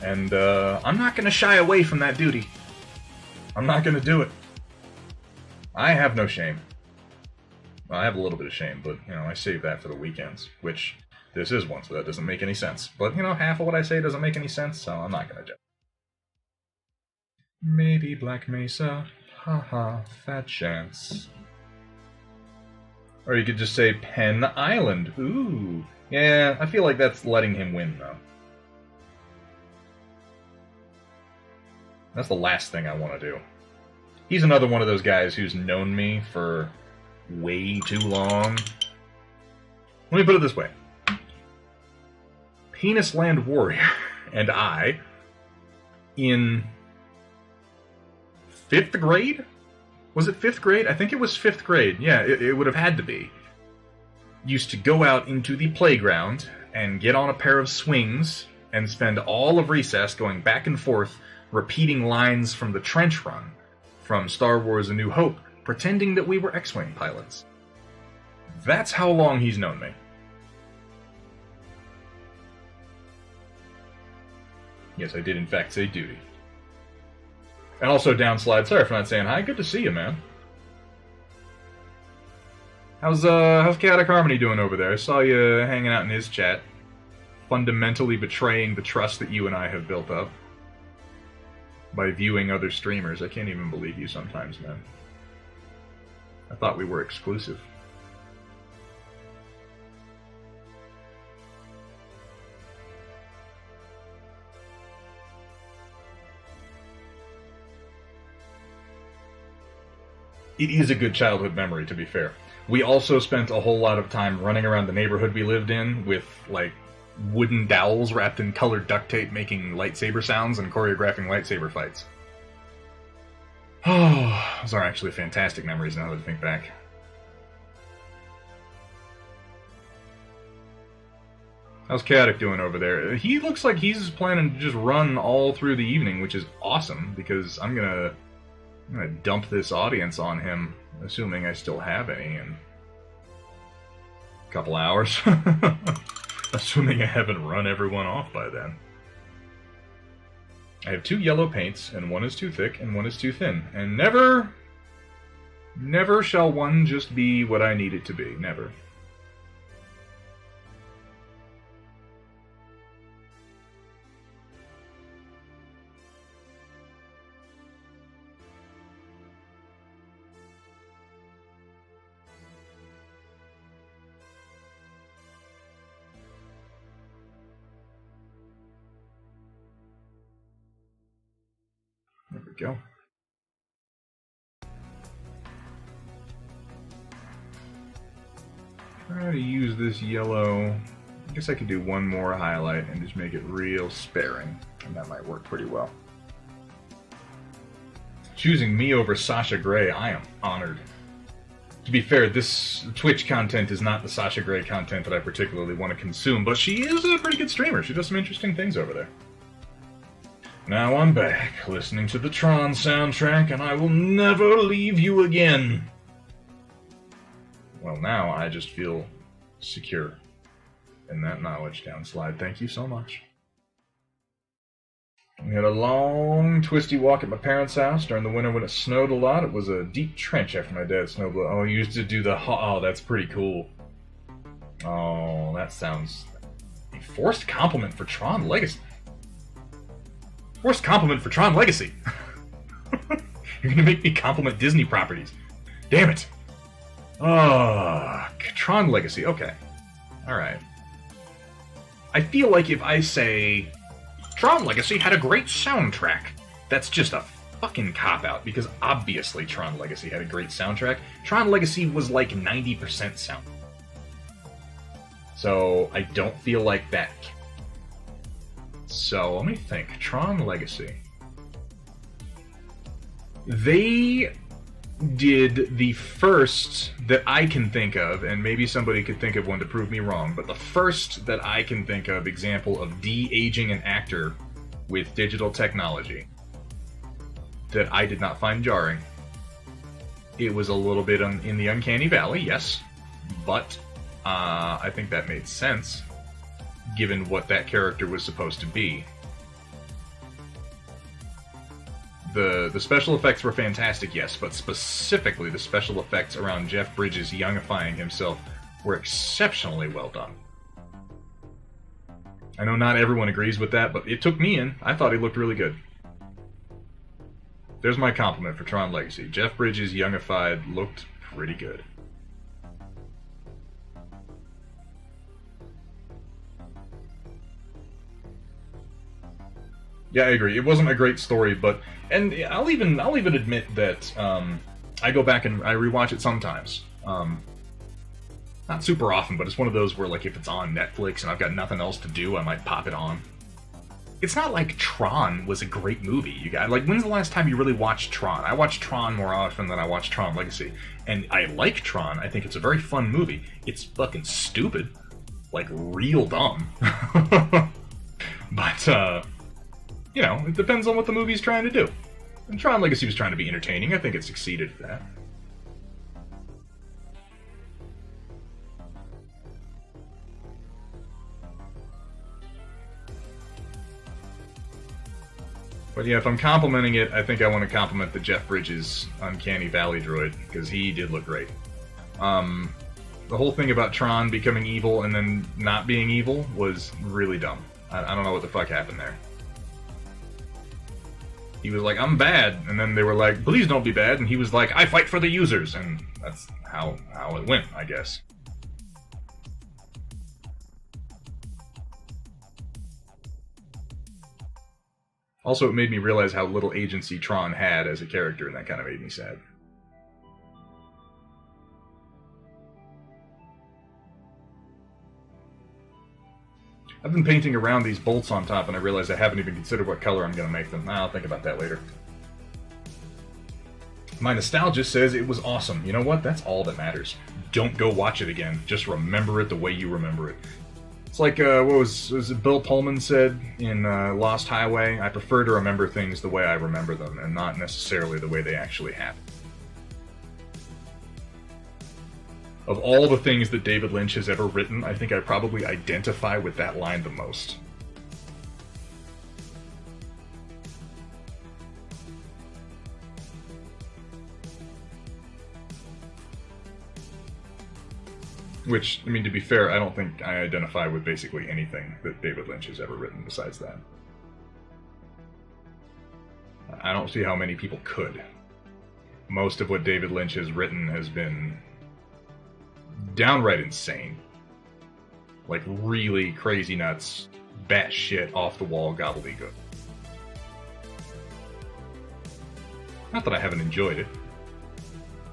And, I'm not gonna shy away from that duty. I'm not gonna do it. I have no shame. Well, I have a little bit of shame, but, you know, I save that for the weekends, which this is one, so that doesn't make any sense. But, you know, half of what I say doesn't make any sense, so I'm not gonna judge. Maybe Black Mesa, haha, fat chance. Or you could just say Penn Island, ooh. Yeah, I feel like that's letting him win, though. That's the last thing I want to do. He's another one of those guys who's known me for way too long. Let me put it this way. Penis Land Warrior and I, in 5th grade? Was it 5th grade? I think it was 5th grade. Yeah, it would have had to be. Used to go out into the playground and get on a pair of swings and spend all of recess going back and forth repeating lines from the trench run from Star Wars A New Hope, pretending that we were X-Wing pilots. That's how long he's known me. Yes, I did in fact say duty. And also Downslide, sorry for not saying hi, good to see you, man. How's Chaotic Harmony doing over there? I saw you hanging out in his chat, fundamentally betraying the trust that you and I have built up by viewing other streamers. I can't even believe you sometimes, man. I thought we were exclusive. It is a good childhood memory, to be fair. We also spent a whole lot of time running around the neighborhood we lived in with, like, wooden dowels wrapped in colored duct tape making lightsaber sounds and choreographing lightsaber fights. Oh, those are actually fantastic memories now that I think back. How's Chaotic doing over there? He looks like he's planning to just run all through the evening, which is awesome, because I'm gonna dump this audience on him, assuming I still have any in a couple hours. Assuming I haven't run everyone off by then. I have 2 yellow paints, and one is too thick and one is too thin. And never shall one just be what I need it to be. Never. we go. Try to use this yellow. I guess I could do one more highlight and just make it real sparing, and that might work pretty well. Choosing me over Sasha Grey, I am honored. To be fair, this Twitch content is not the Sasha Grey content that I particularly want to consume, but she is a pretty good streamer. She does some interesting things over there. Now I'm back, listening to the Tron soundtrack, and I will never leave you again. Well, now I just feel secure in that knowledge. Downslide, thank you so much. We had a long, twisty walk at my parents' house during the winter when it snowed a lot. It was a deep trench after my dad's snowblower. Oh, he used to do the... Oh, that's pretty cool. Oh, that sounds... A forced compliment for Tron Legacy. Forced compliment for Tron Legacy. You're gonna make me compliment Disney properties. Damn it. Tron Legacy, okay. Alright. I feel like if I say, Tron Legacy had a great soundtrack, that's just a fucking cop-out, because obviously Tron Legacy had a great soundtrack. Tron Legacy was like 90% sound. So, I don't feel like that. So, let me think. Tron Legacy. They did the first that I can think of, and maybe somebody could think of one to prove me wrong, but the first that I can think of example of de-aging an actor with digital technology that I did not find jarring. It was a little bit in the uncanny valley, yes, but I think that made sense given what that character was supposed to be. The special effects were fantastic, yes, but specifically the special effects around Jeff Bridges youngifying himself were exceptionally well done. I know not everyone agrees with that, but it took me in. I thought he looked really good. There's my compliment for Tron Legacy. Jeff Bridges youngified looked pretty good. Yeah, I agree. It wasn't a great story, but... And I'll even admit that I go back and I rewatch it sometimes. Not super often, but it's one of those where, like, if it's on Netflix and I've got nothing else to do, I might pop it on. It's not like Tron was a great movie. You guys, like, when's the last time you really watched Tron? I watch Tron more often than I watch Tron Legacy. And I like Tron. I think it's a very fun movie. It's fucking stupid. Like, real dumb. But, you know, it depends on what the movie's trying to do. And Tron Legacy was trying to be entertaining. I think it succeeded at that. But yeah, if I'm complimenting it, I think I want to compliment the Jeff Bridges Uncanny Valley droid, because he did look great. The whole thing about Tron becoming evil and then not being evil was really dumb. I don't know what the fuck happened there. He was like, I'm bad, and then they were like, please don't be bad, and he was like, I fight for the users, and that's how it went, I guess. Also, it made me realize how little agency Tron had as a character, and that kind of made me sad. I've been painting around these bolts on top, and I realize I haven't even considered what color I'm going to make them. I'll think about that later. My nostalgia says it was awesome. You know what? That's all that matters. Don't go watch it again. Just remember it the way you remember it. It's like, what was it Bill Pullman said in Lost Highway? I prefer to remember things the way I remember them, and not necessarily the way they actually happen. Of all the things that David Lynch has ever written, I think I probably identify with that line the most. Which, I mean, to be fair, I don't think I identify with basically anything that David Lynch has ever written besides that. I don't see how many people could. Most of what David Lynch has written has been downright insane. Like, really crazy nuts, batshit, off-the-wall gobbledygook. Not that I haven't enjoyed it,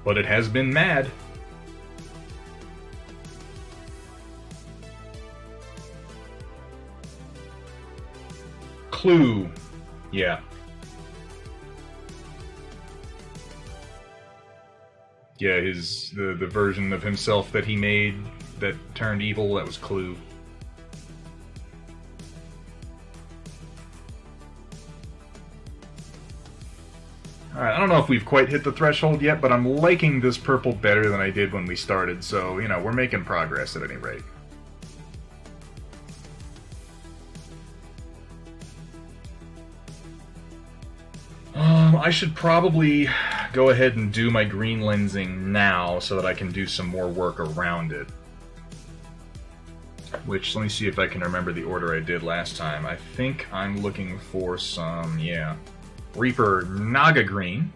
but it has been mad. Clue. Yeah. Yeah, the version of himself that he made that turned evil, that was Clue. Alright, I don't know if we've quite hit the threshold yet, but I'm liking this purple better than I did when we started, so, you know, we're making progress at any rate. I should probably go ahead and do my green lensing now so that I can do some more work around it. Which, let me see if I can remember the order I did last time. I think I'm looking for some, yeah, Reaper Naga Green.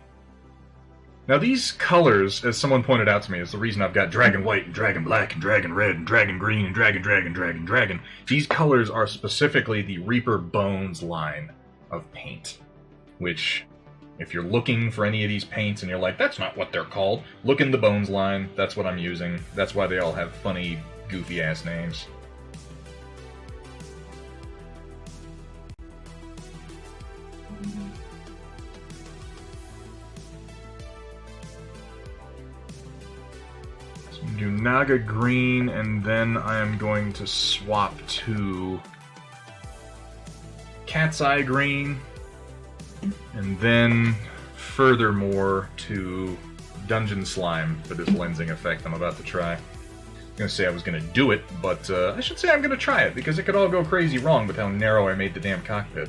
Now these colors, as someone pointed out to me, is the reason I've got Dragon White and Dragon Black and Dragon Red and Dragon Green and Dragon. These colors are specifically the Reaper Bones line of paint. Which, if you're looking for any of these paints and you're like, that's not what they're called, look in the Bones line. That's what I'm using. That's why they all have funny, goofy-ass names. So I'm going to do Naga Green, and then I am going to swap to Cat's Eye Green. And then, furthermore, to Dungeon Slime for this lensing effect I'm about to try. I was going to say I was going to do it, but I should say I'm going to try it, because it could all go crazy wrong with how narrow I made the damn cockpit.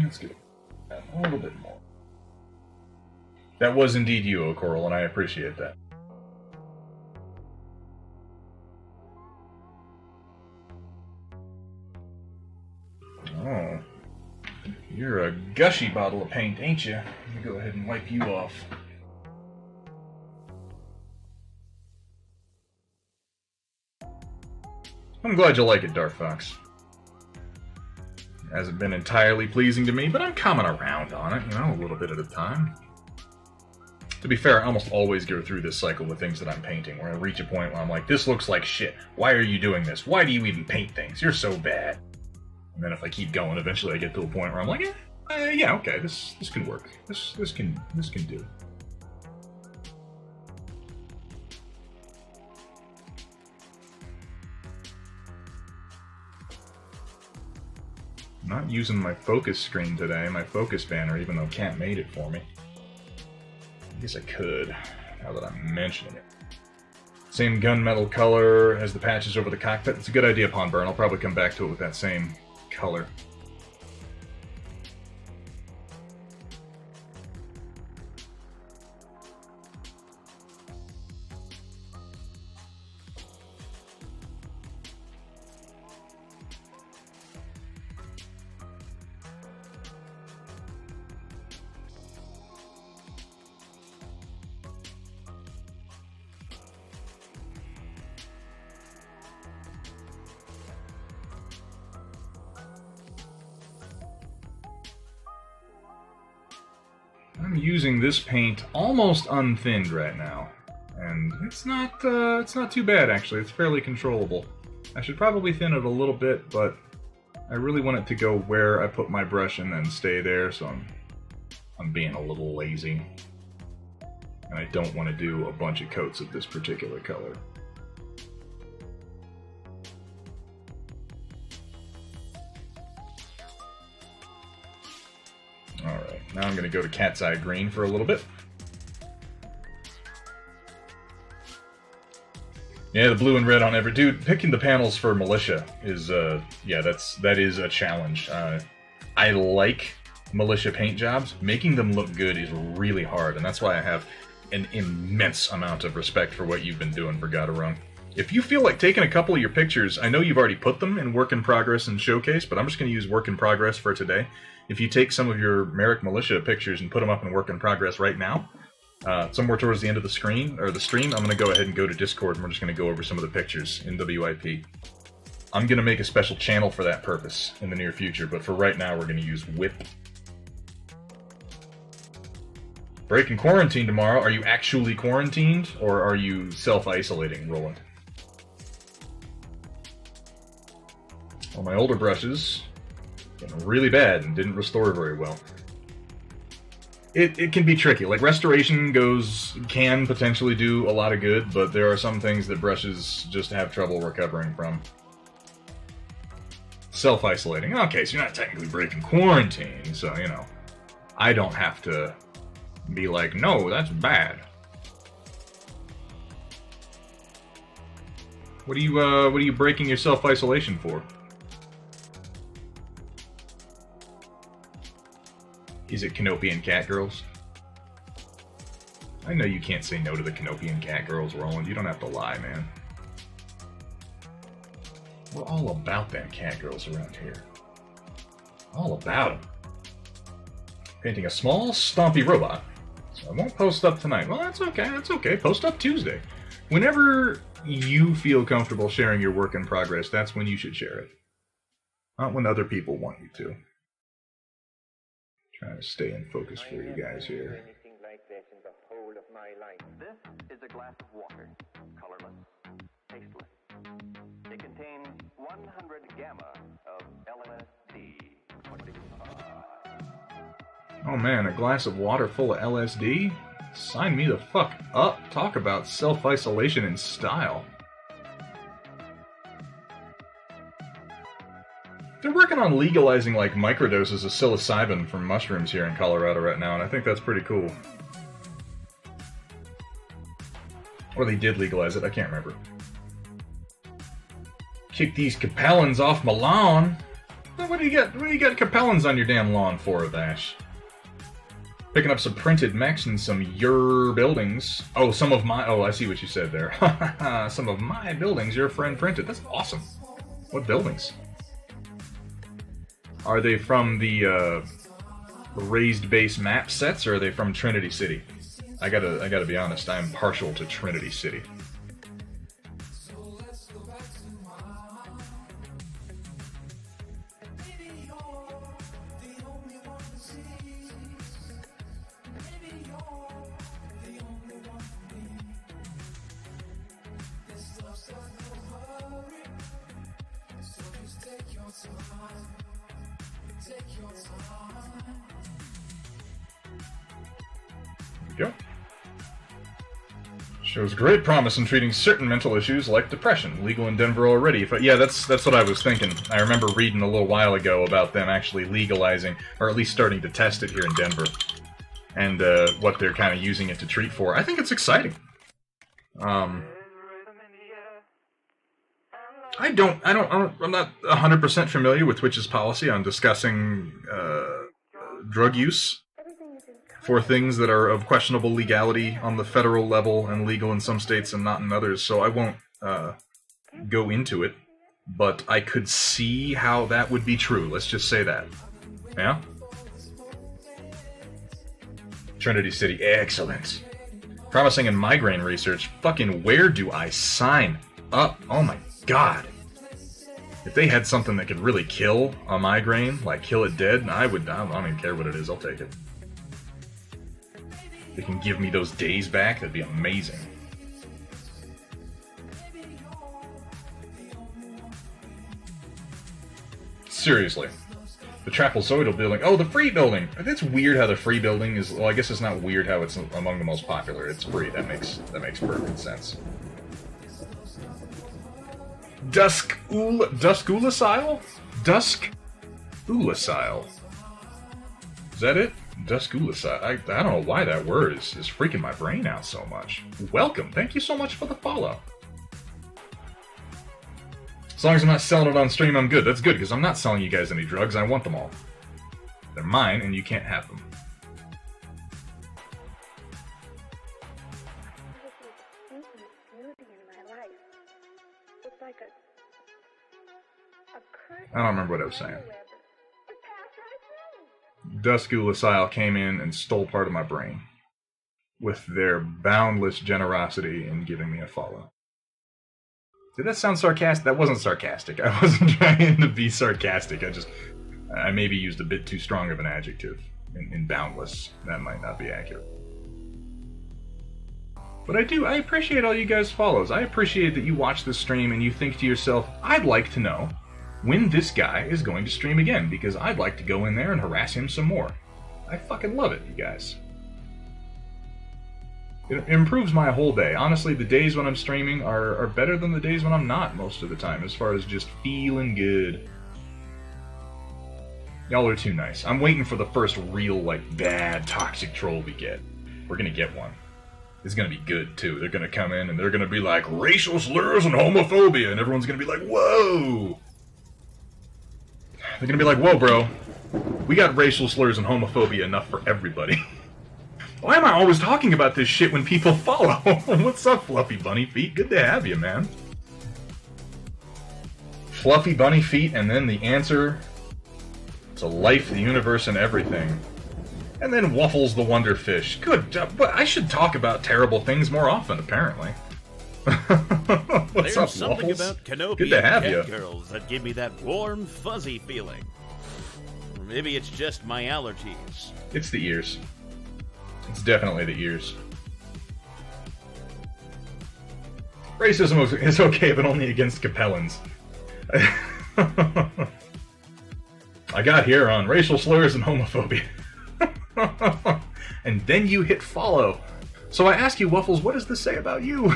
Let's get a little bit more. That was indeed you, O'Coral, and I appreciate that. Oh. You're a gushy bottle of paint, ain't you? Let me go ahead and wipe you off. I'm glad you like it, Dark Fox. Hasn't been entirely pleasing to me, but I'm coming around on it, you know, a little bit at a time. To be fair, I almost always go through this cycle with things that I'm painting, where I reach a point where I'm like, this looks like shit. Why are you doing this? Why do you even paint things? You're so bad. And then if I keep going, eventually I get to a point where I'm like, yeah, okay, this can work. This can do. I'm not using my focus screen today, my focus banner, even though Cat made it for me. I guess I could, now that I'm mentioning it. Same gunmetal color as the patches over the cockpit. It's a good idea, Pawnburn. I'll probably come back to it with that same color. I'm using this paint almost unthinned right now, and it's not too bad actually. It's fairly controllable. I should probably thin it a little bit, but I really want it to go where I put my brush and then stay there, so I'm being a little lazy. And I don't want to do a bunch of coats of this particular color. Alright, now I'm going to go to Cat's Eye Green for a little bit. Yeah, the blue and red on every... Dude, picking the panels for Militia is, yeah, that is a challenge. I like Militia paint jobs. Making them look good is really hard, and that's why I have an immense amount of respect for what you've been doing for Godarung. If you feel like taking a couple of your pictures, I know you've already put them in Work in Progress and Showcase, but I'm just going to use Work in Progress for today. if you take some of your Merrick Militia pictures and put them up in work in progress right now, somewhere towards the end of the screen, or the stream, I'm going to go ahead and go to Discord, and we're just going to go over some of the pictures in WIP. I'm going to make a special channel for that purpose in the near future, but for right now, we're going to use WIP. Breaking quarantine tomorrow. Are you actually quarantined, or are you self-isolating, Roland? Well, my older brushes getting really bad and didn't restore very well. It can be tricky. Like, restoration can potentially do a lot of good, but there are some things that brushes just have trouble recovering from. Self-isolating. Okay, so you're not technically breaking quarantine, so, you know, I don't have to be like, no, that's bad. What are you breaking your self-isolation for? Is it Canopian Cat Girls? I know you can't say no to the Canopian Cat Girls, Roland. You don't have to lie, man. We're all about them cat girls around here. All about them. Painting a small, stompy robot. So I won't post up tonight. Well, that's okay, that's okay. Post up Tuesday. Whenever you feel comfortable sharing your work in progress, that's when you should share it. Not when other people want you to. Trying to stay in focus for you guys here. Anything like this in the whole of my life. This is a glass of water, colorless, tasteless. It contains 100 gamma of LSD. Oh man, a glass of water full of LSD? Sign me the fuck up. Talk about self-isolation in style. They're working on legalizing, like, microdoses of psilocybin from mushrooms here in Colorado right now, and I think that's pretty cool. Or they did legalize it, I can't remember. Kick these capellans off my lawn. What do you got capellans on your damn lawn for, Vash? Picking up some printed mechs and some your buildings. Oh, I see what you said there. Some of my buildings your friend printed. That's awesome. What buildings? Are they from the raised base map sets, or are they from Trinity City? I gotta be honest, I am partial to Trinity City. Go. Shows great promise in treating certain mental issues like depression. Legal in Denver already. But yeah, that's what I was thinking. I remember reading a little while ago about them actually legalizing, or at least starting to test it here in Denver, and what they're kind of using it to treat for. I think it's exciting. I'm not 100% familiar with Twitch's policy on discussing drug use for things that are of questionable legality on the federal level and legal in some states and not in others, so I won't go into it, but I could see how that would be true, let's just say that. Yeah? Trinity City, excellent. Promising in migraine research, fucking where do I sign up? Oh my god. If they had something that could really kill a migraine, like kill it dead, I don't even care what it is, I'll take it. They can give me those days back, that'd be amazing. Seriously. The trapezoidal building. Oh, the free building! It's weird how the free building is... Well, I guess it's not weird how it's among the most popular. It's free. That makes perfect sense. Duskulassile? Duskulassile. Is that it? Duskulassile. I don't know why that word is freaking my brain out so much. Welcome. Thank you so much for the follow. As long as I'm not selling it on stream, I'm good. That's good, because I'm not selling you guys any drugs. I want them all. They're mine, and you can't have them. I don't remember what I was saying. Dusku Lasalle came in and stole part of my brain with their boundless generosity in giving me a follow. Did that sound sarcastic? That wasn't sarcastic. I wasn't trying to be sarcastic. I maybe used a bit too strong of an adjective in boundless. That might not be accurate. But I appreciate all you guys' follows. I appreciate that you watch this stream and you think to yourself, I'd like to know when this guy is going to stream again, because I'd like to go in there and harass him some more. I fucking love it, you guys. It improves my whole day. Honestly, the days when I'm streaming are better than the days when I'm not most of the time, as far as just feeling good. Y'all are too nice. I'm waiting for the first real, bad, toxic troll we get. We're gonna get one. It's gonna be good, too. They're gonna come in and they're gonna be like, racial slurs and homophobia, and everyone's gonna be like, whoa! They're gonna be like, whoa, bro. We got racial slurs and homophobia enough for everybody. Why am I always talking about this shit when people follow? What's up, Fluffy Bunny Feet? Good to have you, man. Fluffy Bunny Feet, and then the answer to life, the universe, and everything. And then Waffles the Wonder Fish. Good job. But I should talk about terrible things more often, apparently. What's There's up, something Waffles? about Canopy Good to have and you. Cat Girls that give me that warm, fuzzy feeling. Or maybe it's just my allergies. It's the ears. It's definitely the ears. Racism is okay, but only against Capellans. I got here on racial slurs and homophobia. And then you hit follow. So I ask you, Waffles, what does this say about you?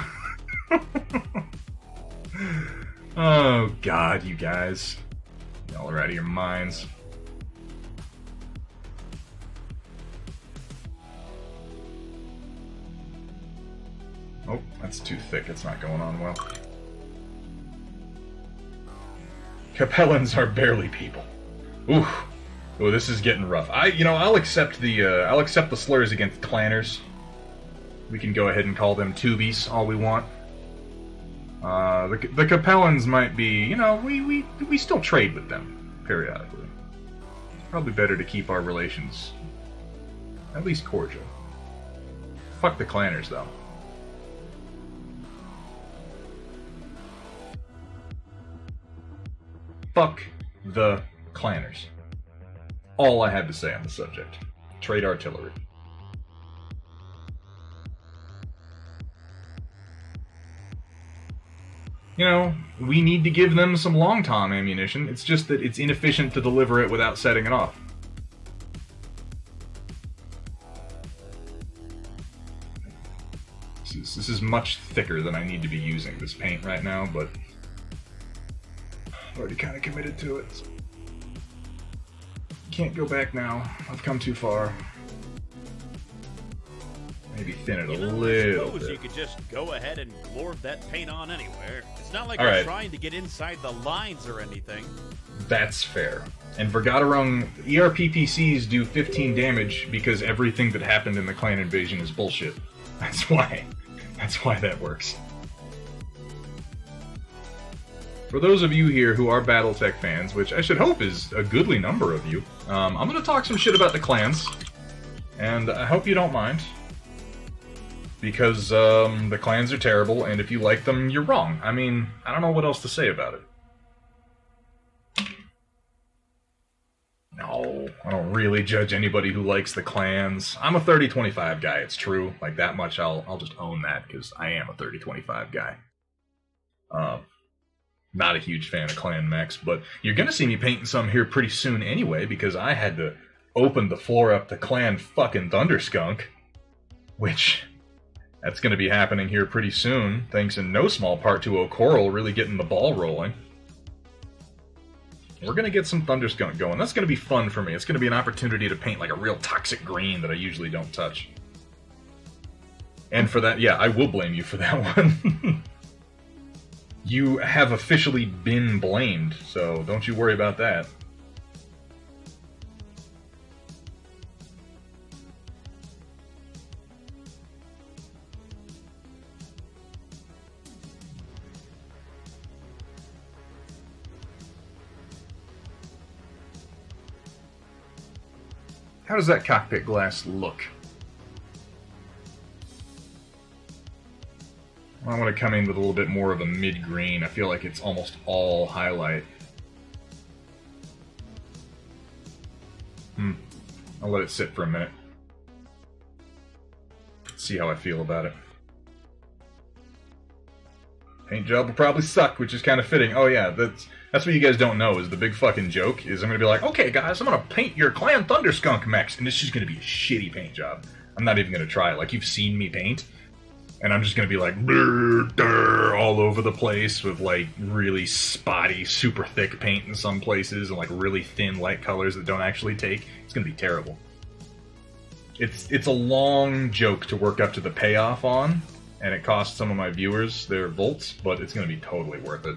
Oh, God, you guys. Y'all are out of your minds. Oh, that's too thick. It's not going on well. Capellans are barely people. Ooh. Oh, this is getting rough. I'll accept the slurs against clanners. We can go ahead and call them tubies all we want. The Capellans might be, we still trade with them periodically. Probably better to keep our relations at least cordial. Fuck the clanners, though. Fuck the clanners. All I had to say on the subject. Trade artillery. We need to give them some long tom ammunition. It's just that it's inefficient to deliver it without setting it off. This is much thicker than I need to be using this paint right now, but I've already kind of committed to it. Can't go back now. I've come too far. Maybe thin it a little I suppose bit. you could just go ahead and glorb that paint on anywhere. It's not like All we're right. trying to get inside the lines or anything. That's fair. And Vergaderung, ERPPCs do 15 damage because everything that happened in the clan invasion is bullshit. That's why that works. For those of you here who are Battletech fans, which I should hope is a goodly number of you, I'm going to talk some shit about the clans, and I hope you don't mind, because the clans are terrible, and if you like them, you're wrong. I mean, I don't know what else to say about it. No, I don't really judge anybody who likes the clans. I'm a 30-25 guy, it's true. Like, that much I'll just own that, because I am a 30-25 guy. Not a huge fan of clan mechs, but you're gonna see me painting some here pretty soon anyway, because I had to open the floor up to clan fucking Thunderskunk, which, that's gonna be happening here pretty soon, thanks in no small part to O'Coral really getting the ball rolling. We're gonna get some Thunderskunk going. That's gonna be fun for me. It's gonna be an opportunity to paint like a real toxic green that I usually don't touch. And for that, yeah, I will blame you for that one. You have officially been blamed, so don't you worry about that. How does that cockpit glass look? I want to come in with a little bit more of a mid-green. I feel like it's almost all highlight. I'll let it sit for a minute. See how I feel about it. Paint job will probably suck, which is kind of fitting. Oh yeah, that's what you guys don't know is the big fucking joke is I'm going to be like, okay guys, I'm going to paint your Clan Thunderskunk mechs, and it's just going to be a shitty paint job. I'm not even going to try it. Like, you've seen me paint, and I'm just going to be like, all over the place with like really spotty, super thick paint in some places, and like really thin light colors that don't actually take. It's going to be terrible. It's a long joke to work up to the payoff on, and it costs some of my viewers their volts, but it's going to be totally worth it.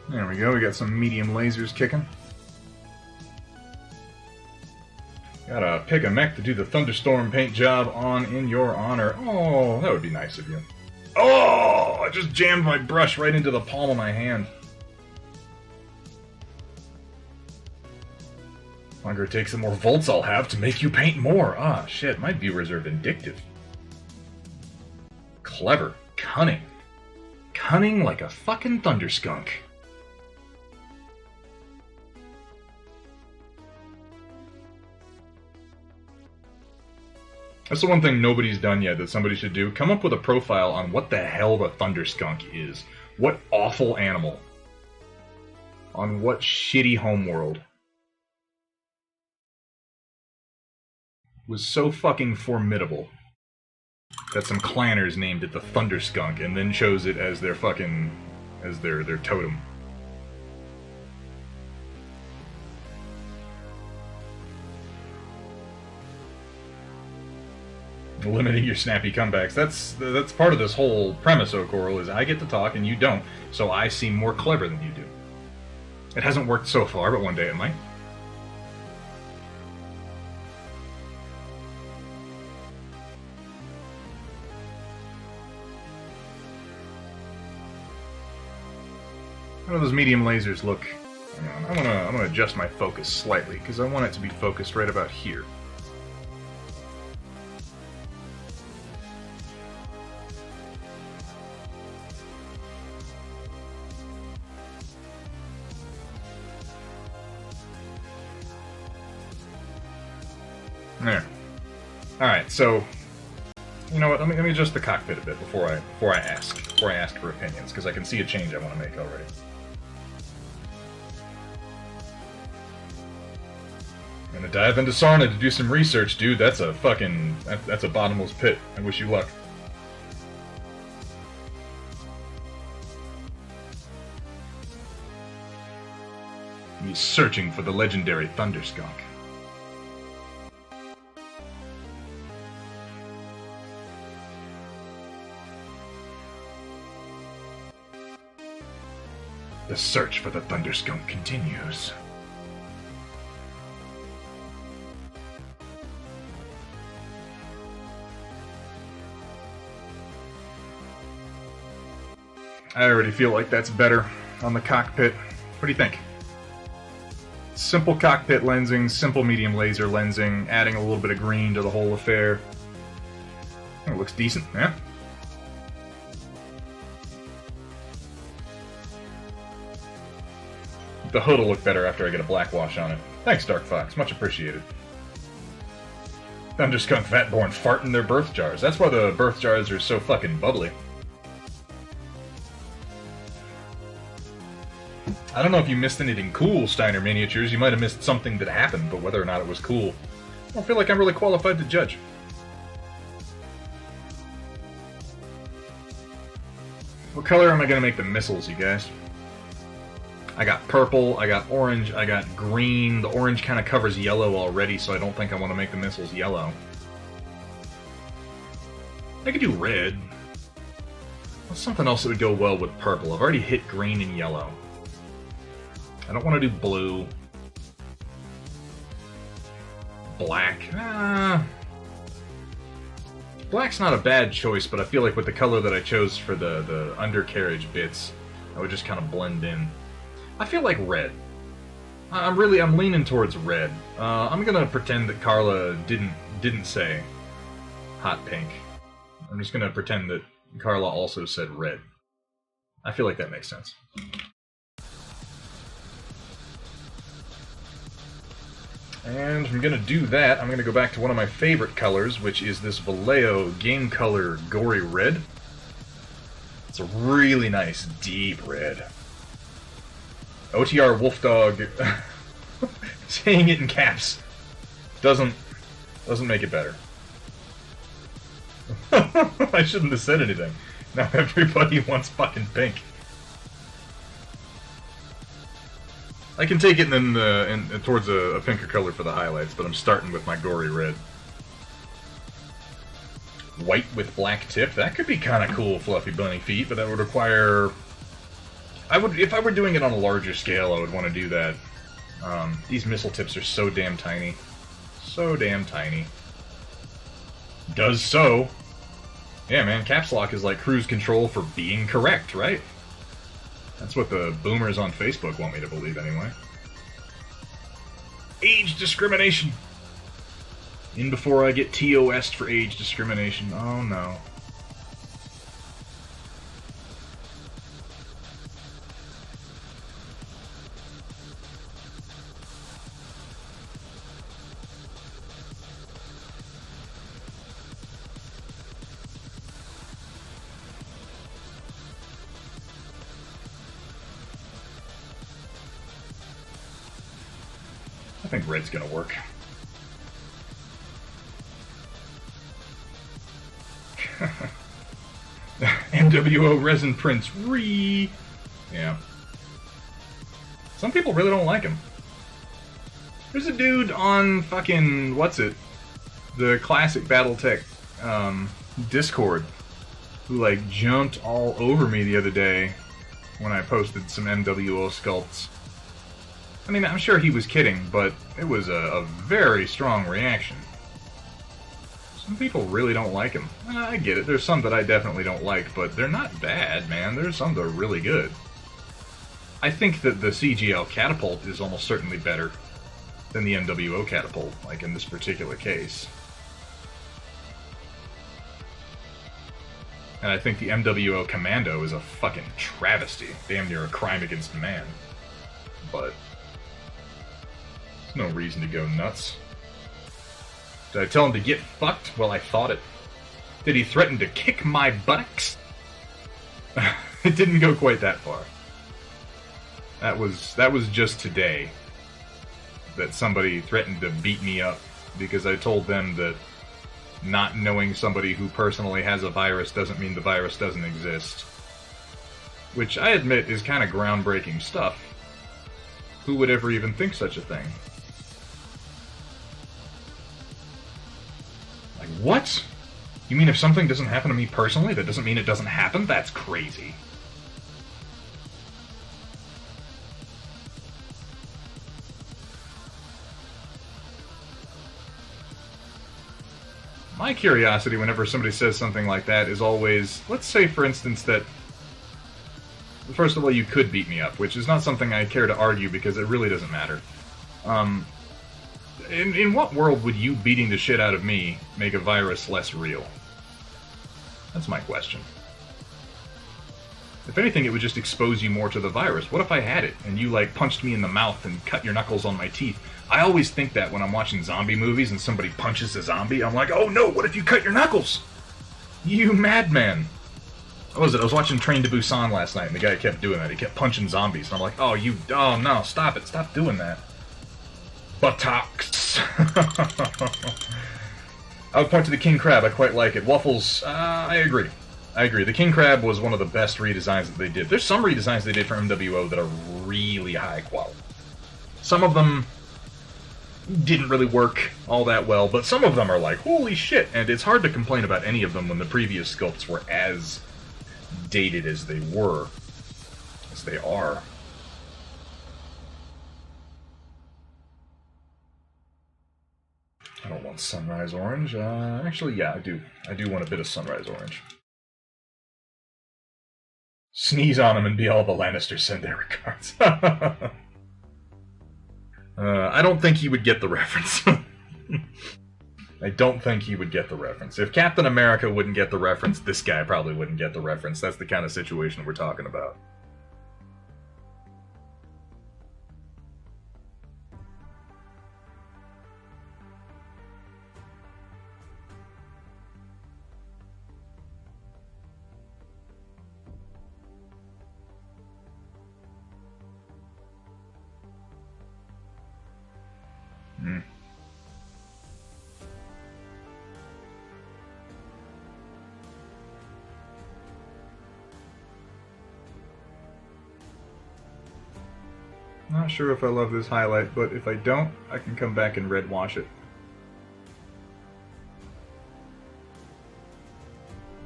There we go, we got some medium lasers kicking. Gotta pick a mech to do the Thunderstorm paint job on in your honor. Oh, that would be nice of you. Oh, I just jammed my brush right into the palm of my hand. Longer it takes, the more volts I'll have to make you paint more. Ah, shit, my viewers are vindictive. Clever. Cunning. Cunning like a fucking Thunderskunk. That's the one thing nobody's done yet that somebody should do. Come up with a profile on what the hell the Thunderskunk is. What awful animal. On what shitty homeworld was so fucking formidable that some clanners named it the Thunderskunk and then chose it as their fucking... as their totem. Limiting your snappy comebacks. That's part of this whole premise, O'Coral, is I get to talk and you don't, so I seem more clever than you do. It hasn't worked so far, but one day it might. How do those medium lasers look? I'm gonna adjust my focus slightly, because I want it to be focused right about here. There. Alright, so you know what, let me adjust the cockpit a bit before I ask for opinions, because I can see a change I want to make already. I'm gonna dive into Sarna to do some research, dude. That's a fucking that's a bottomless pit. I wish you luck. He's searching for the legendary Thunderskunk. The search for the Thunderskunk continues. I already feel like that's better on the cockpit. What do you think? Simple cockpit lensing, simple medium laser lensing, adding a little bit of green to the whole affair. It looks decent, yeah? The hood will look better after I get a black wash on it. Thanks, Dark Fox. Much appreciated. Thunderskunk Vatborn fart in their birth jars. That's why the birth jars are so fucking bubbly. I don't know if you missed anything cool, Steiner Miniatures. You might have missed something that happened, but whether or not it was cool, I don't feel like I'm really qualified to judge. What color am I going to make the missiles, you guys? I got purple, I got orange, I got green. The orange kind of covers yellow already, so I don't think I want to make the missiles yellow. I could do red. What's something else that would go well with purple? I've already hit green and yellow. I don't want to do blue. Black. Black's not a bad choice, but I feel like with the color that I chose for the undercarriage bits, I would just kind of blend in. I feel like red. I'm leaning towards red. I'm gonna pretend that Carla didn't say hot pink. I'm just gonna pretend that Carla also said red. I feel like that makes sense. And if I'm gonna do that, I'm gonna go back to one of my favorite colors, which is this Vallejo Game Color Gory Red. It's a really nice, deep red. OTR Wolfdog saying it in caps doesn't make it better. I shouldn't have said anything. Now everybody wants fucking pink. I can take it towards a pinker color for the highlights, but I'm starting with my gory red. White with black tip. That could be kind of cool, fluffy bunny feet, but that would require... if I were doing it on a larger scale, I would want to do that. These missile tips are so damn tiny. So damn tiny. Does so. Yeah, man, caps lock is like cruise control for being correct, right? That's what the boomers on Facebook want me to believe, anyway. Age discrimination! In before I get TOS'd for age discrimination. Oh, no. I think red's gonna work. MWO resin prints yeah. Some people really don't like him. There's a dude on fucking the classic Battletech Discord who like jumped all over me the other day when I posted some MWO sculpts. I mean, I'm sure he was kidding, but it was a very strong reaction. Some people really don't like him. I get it. There's some that I definitely don't like, but they're not bad, man. There's some that are really good. I think that the CGL Catapult is almost certainly better than the MWO Catapult, like in this particular case. And I think the MWO Commando is a fucking travesty. Damn near a crime against man. But... no reason to go nuts. Did I tell him to get fucked? Well, I thought it. Did he threaten to kick my buttocks? It didn't go quite that far. That was just today that somebody threatened to beat me up because I told them that not knowing somebody who personally has a virus doesn't mean the virus doesn't exist. Which I admit is kind of groundbreaking stuff. Who would ever even think such a thing? Like, what? You mean if something doesn't happen to me personally, that doesn't mean it doesn't happen? That's crazy. My curiosity whenever somebody says something like that is always, let's say for instance that, first of all, you could beat me up, which is not something I care to argue because it really doesn't matter. In what world would you beating the shit out of me make a virus less real? That's my question. If anything, it would just expose you more to the virus. What if I had it, and you, like, punched me in the mouth and cut your knuckles on my teeth? I always think that when I'm watching zombie movies and somebody punches a zombie, I'm like, oh no, what if you cut your knuckles? You madman. What was it? I was watching Train to Busan last night, and the guy kept doing that. He kept punching zombies, and I'm like, oh no, stop it, stop doing that. Buttocks. I would point to the King Crab, I quite like it. Waffles, I agree. The King Crab was one of the best redesigns that they did. There's some redesigns they did for MWO that are really high quality. Some of them didn't really work all that well, but some of them are like, holy shit, and it's hard to complain about any of them when the previous sculpts were as dated as they were, as they are. I don't want sunrise orange. Actually, yeah, I do. I do want a bit of sunrise orange. Sneeze on him and be all the Lannisters send their regards. I don't think he would get the reference. I don't think he would get the reference. If Captain America wouldn't get the reference, this guy probably wouldn't get the reference. That's the kind of situation we're talking about. Not sure if I love this highlight, but if I don't, I can come back and red wash it.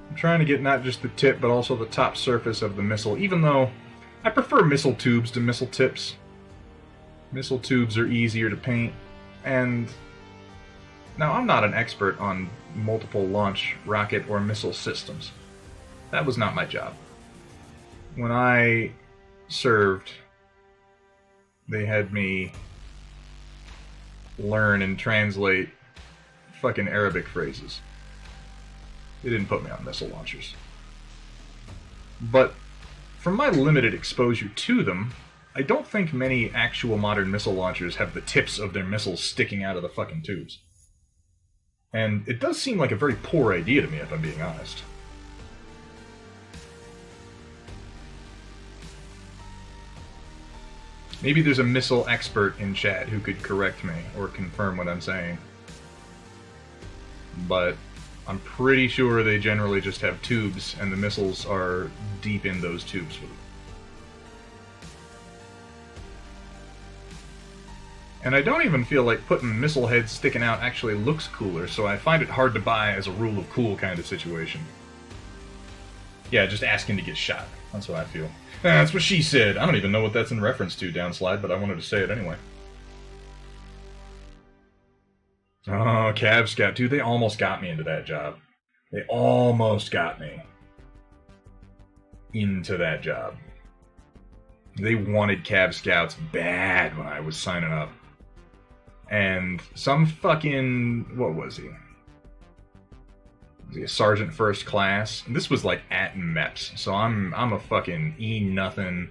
I'm trying to get not just the tip, but also the top surface of the missile, even though I prefer missile tubes to missile tips. Missile tubes are easier to paint, and now I'm not an expert on multiple launch rocket or missile systems. That was not my job. When I served, they had me learn and translate fucking Arabic phrases. They didn't put me on missile launchers. But from my limited exposure to them, I don't think many actual modern missile launchers have the tips of their missiles sticking out of the fucking tubes. And it does seem like a very poor idea to me, if I'm being honest. Maybe there's a missile expert in chat who could correct me or confirm what I'm saying. But I'm pretty sure they generally just have tubes, and the missiles are deep in those tubes with them. And I don't even feel like putting missile heads sticking out actually looks cooler, so I find it hard to buy as a rule of cool kind of situation. Yeah, just asking to get shot. That's what I feel. That's what she said. I don't even know what that's in reference to, Downslide, but I wanted to say it anyway. Oh, Cav Scout. Dude, they almost got me into that job. They almost got me into that job. They wanted Cav Scouts bad when I was signing up. And some fucking... what was he? Was he a sergeant first class? And this was like at MEPS, so I'm a fucking E-nothing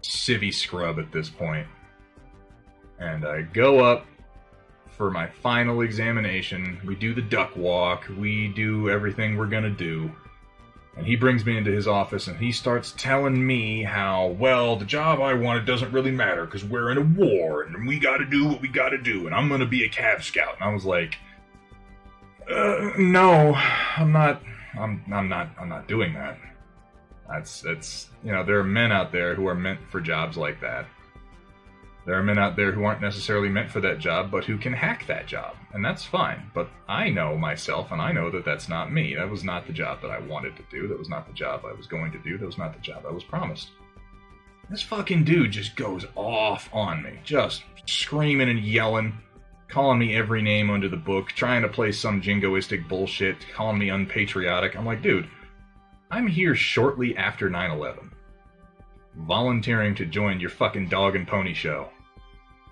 civvy scrub at this point. And I go up for my final examination. We do the duck walk. We do everything we're gonna do. And he brings me into his office and he starts telling me how, well, the job I wanted doesn't really matter because we're in a war and we gotta do what we gotta do and I'm gonna be a Cav Scout. And I was like, no, I'm not doing that. It's, you know, there are men out there who are meant for jobs like that. There are men out there who aren't necessarily meant for that job, but who can hack that job, and that's fine. But I know myself, and I know that that's not me. That was not the job that I wanted to do. That was not the job I was going to do. That was not the job I was promised. This fucking dude just goes off on me, just screaming and yelling, calling me every name under the book, trying to play some jingoistic bullshit, calling me unpatriotic. I'm like, dude, I'm here shortly after 9/11. Volunteering to join your fucking dog and pony show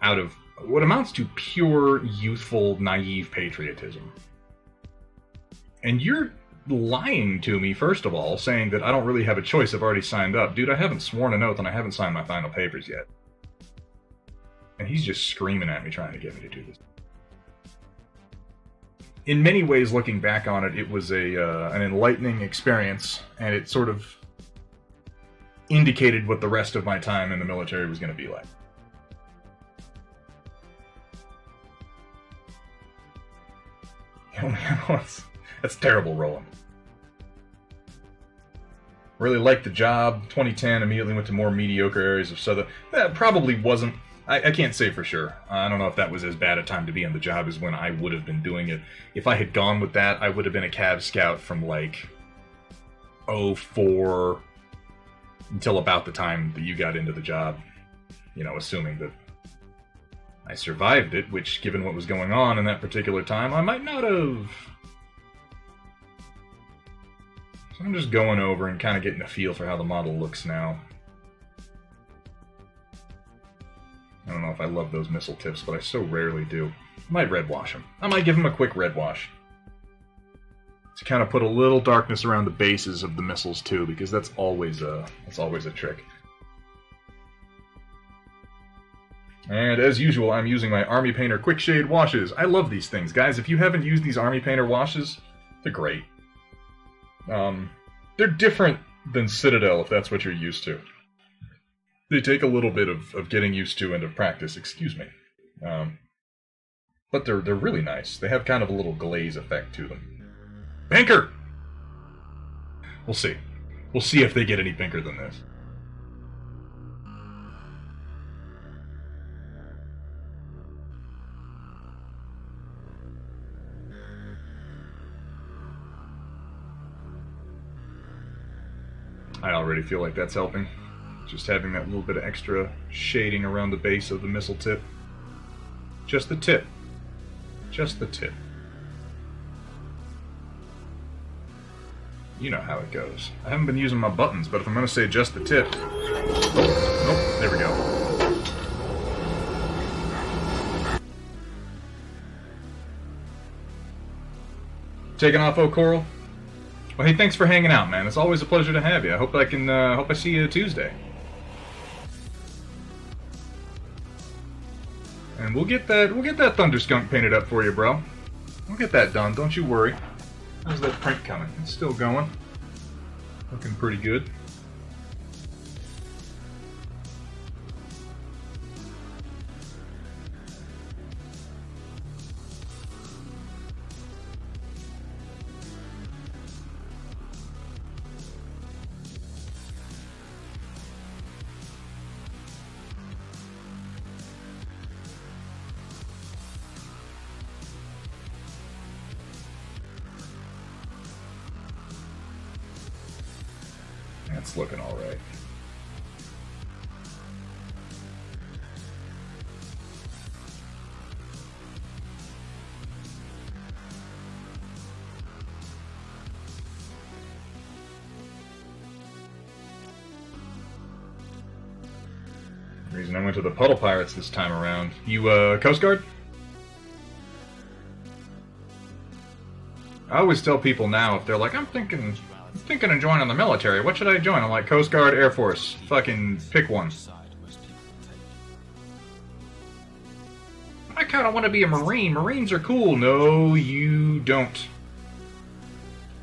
out of what amounts to pure, youthful, naive patriotism. And you're lying to me, first of all, saying that I don't really have a choice, I've already signed up. Dude, I haven't sworn an oath and I haven't signed my final papers yet. And he's just screaming at me trying to get me to do this. In many ways, looking back on it, it was an enlightening experience, and it sort of indicated what the rest of my time in the military was going to be like. Oh man, that's terrible, Roland. Really liked the job. 2010, immediately went to more mediocre areas of Southern. That probably wasn't... I can't say for sure. I don't know if that was as bad a time to be on the job as when I would have been doing it. If I had gone with that, I would have been a Cav Scout from like '04 until about the time that you got into the job. You know, assuming that I survived it, which, given what was going on in that particular time, I might not have. So I'm just going over and kind of getting a feel for how the model looks now. I don't know if I love those missile tips, but I so rarely do. I might red wash them. I might give them a quick red wash. To kind of put a little darkness around the bases of the missiles too, because that's always a trick. And as usual, I'm using my Army Painter Quick Shade washes. I love these things, guys. If you haven't used these Army Painter washes, they're great. They're different than Citadel, if that's what you're used to. They take a little bit of getting used to and of practice, excuse me. But they're really nice. They have kind of a little glaze effect to them. Pinker! We'll see. We'll see if they get any pinker than this. I already feel like that's helping. Just having that little bit of extra shading around the base of the missile tip. Just the tip. Just the tip. You know how it goes. I haven't been using my buttons, but if I'm going to say just the tip... Oh, nope, there we go. Taking off, oh Coral? Well, hey, thanks for hanging out, man. It's always a pleasure to have you. I hope I see you Tuesday. And we'll get that Thunder Skunk painted up for you, bro. We'll get that done, don't you worry. How's that print coming? It's still going. Looking pretty good. That's looking all right. The reason I went to the Puddle Pirates this time around. You, Coast Guard? I always tell people now, if they're like, I'm thinking of joining the military. What should I join? I'm like, Coast Guard, Air Force. Fucking pick one. I kind of want to be a Marine. Marines are cool. No, you don't.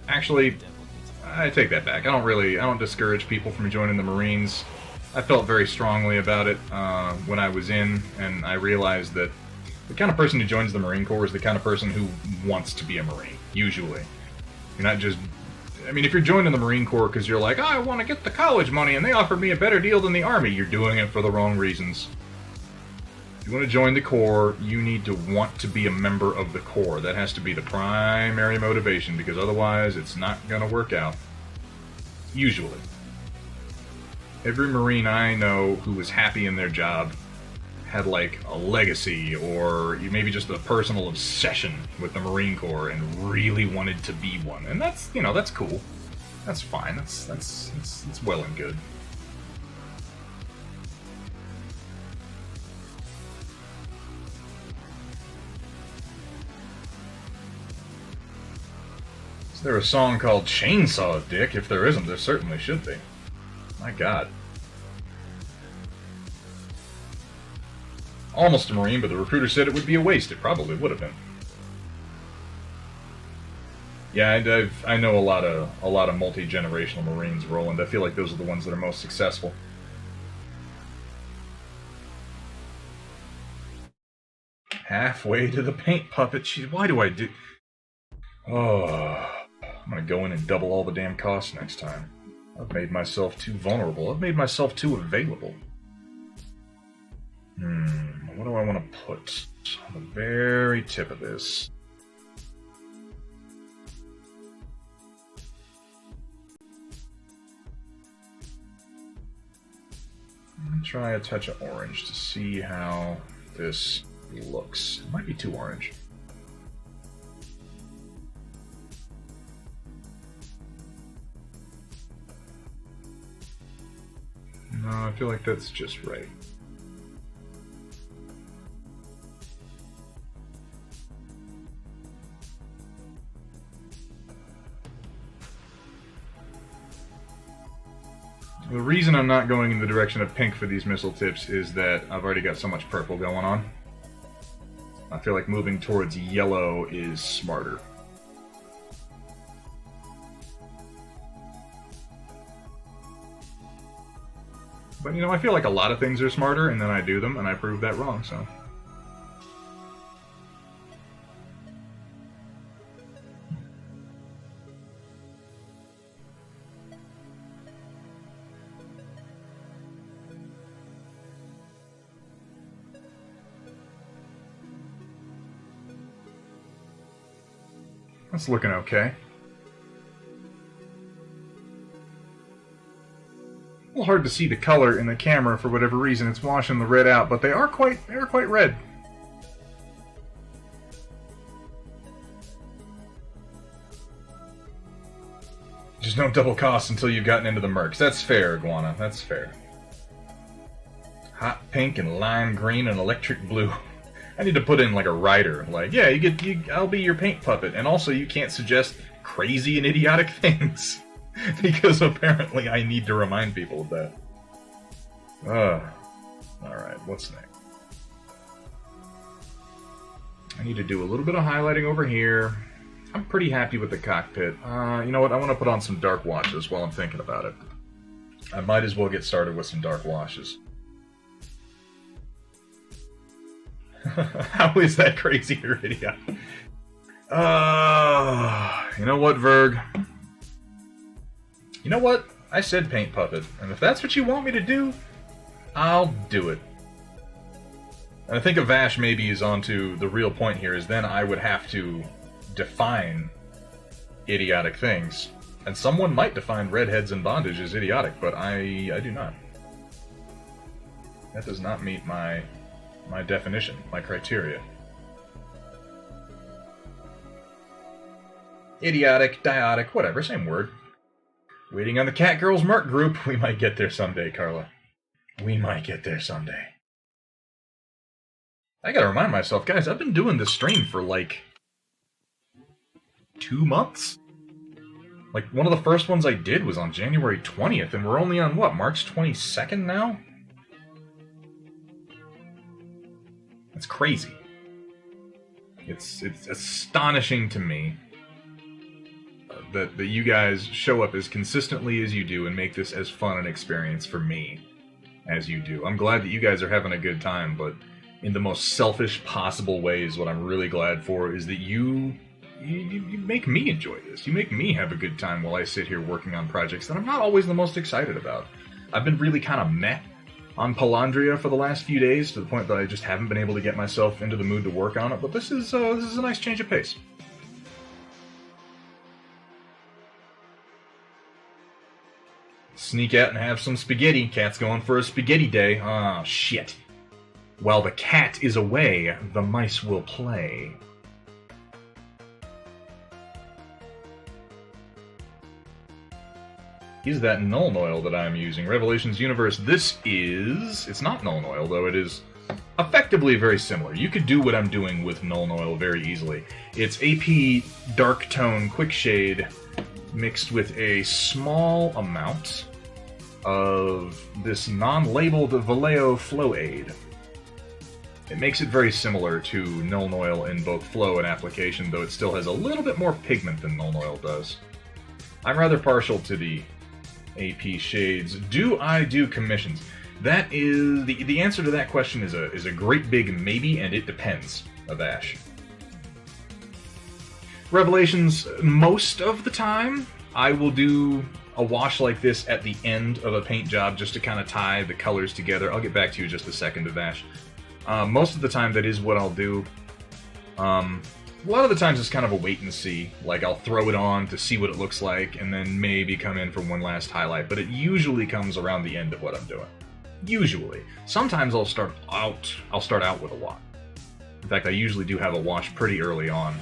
Actually, I take that back. I don't discourage people from joining the Marines. I felt very strongly about it when I was in, and I realized that the kind of person who joins the Marine Corps is the kind of person who wants to be a Marine, usually. You're not just... I mean, if you're joining the Marine Corps because you're like, oh, I want to get the college money and they offered me a better deal than the Army, you're doing it for the wrong reasons. If you want to join the Corps, you need to want to be a member of the Corps. That has to be the primary motivation, because otherwise it's not going to work out. Usually. Every Marine I know who was happy in their job had like a legacy or maybe just a personal obsession with the Marine Corps and really wanted to be one. And that's, you know, that's cool. That's fine. That's well and good. Is there a song called Chainsaw Dick? If there isn't, there certainly should be. My God. Almost a Marine, but the recruiter said it would be a waste. It probably would have been. Yeah, I know a lot of multi-generational Marines, Roland. I feel like those are the ones that are most successful. Halfway to the paint puppet. Jeez, why do I do... Oh, I'm gonna go in and double all the damn costs next time. I've made myself too vulnerable. I've made myself too available. What do I want to put on the very tip of this? Let me try a touch of orange to see how this looks. It might be too orange. No, I feel like that's just right. The reason I'm not going in the direction of pink for these missile tips is that I've already got so much purple going on. I feel like moving towards yellow is smarter. But, you know, I feel like a lot of things are smarter, and then I do them, and I prove that wrong, so... That's looking okay. A little hard to see the color in the camera for whatever reason. It's washing the red out, but they are quite red. Just don't double cost until you've gotten into the mercs. That's fair, Iguana. That's fair. Hot pink and lime green and electric blue. I need to put in like a rider. Like, yeah, I'll be your paint puppet, and also you can't suggest crazy and idiotic things. Because apparently I need to remind people of that. Alright, what's next? I need to do a little bit of highlighting over here. I'm pretty happy with the cockpit. You know what? I want to put on some dark washes while I'm thinking about it. I might as well get started with some dark washes. How is that crazy or idiotic? You know what, Verg? You know what? I said paint puppet, and if that's what you want me to do, I'll do it. And I think Avash maybe is onto the real point here, is then I would have to define idiotic things. And someone might define redheads in bondage as idiotic, but I do not. That does not meet my definition, my criteria. Idiotic, diotic, whatever, same word. Waiting on the Catgirls Merc group. We might get there someday, Carla. We might get there someday. I gotta remind myself, guys, I've been doing this stream for like 2 months? Like, one of the first ones I did was on January 20th, and we're only on, what, March 22nd now? That's crazy. It's astonishing to me that you guys show up as consistently as you do and make this as fun an experience for me as you do. I'm glad that you guys are having a good time, but in the most selfish possible ways, what I'm really glad for is that you make me enjoy this. You make me have a good time while I sit here working on projects that I'm not always the most excited about. I've been really kind of meh on Palandria for the last few days, to the point that I just haven't been able to get myself into the mood to work on it, but this is a nice change of pace. Sneak out and have some spaghetti. Cat's going for a spaghetti day. Ah, shit. While the cat is away, the mice will play. Is that Nuln Oil that I'm using? Revelations Universe. This is... It's not Nuln Oil, though. It is effectively very similar. You could do what I'm doing with Nuln Oil very easily. It's AP Dark Tone Quick Shade mixed with a small amount of this non-labeled Vallejo Flow Aid. It makes it very similar to Nuln Oil in both flow and application, though it still has a little bit more pigment than Nuln Oil does. I'm rather partial to the AP shades. Do I do commissions? That is... The answer to that question is a great big maybe, and it depends, Avash. Revelations, most of the time, I will do a wash like this at the end of a paint job just to kind of tie the colors together. I'll get back to you in just a second, Avash. Most of the time, that is what I'll do. A lot of the times, it's kind of a wait and see. Like, I'll throw it on to see what it looks like, and then maybe come in for one last highlight. But it usually comes around the end of what I'm doing. Usually. Sometimes I'll start out with a wash. In fact, I usually do have a wash pretty early on.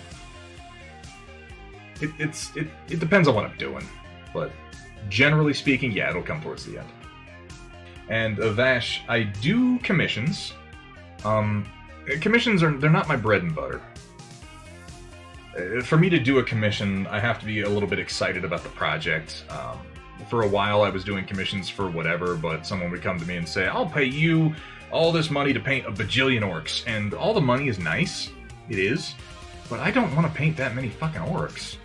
It depends on what I'm doing, but generally speaking, yeah, it'll come towards the end. And Avash, I do commissions. Commissions they're not my bread and butter. For me to do a commission, I have to be a little bit excited about the project. For a while, I was doing commissions for whatever, but someone would come to me and say, I'll pay you all this money to paint a bajillion orcs, and all the money is nice. It is. But I don't want to paint that many fucking orcs.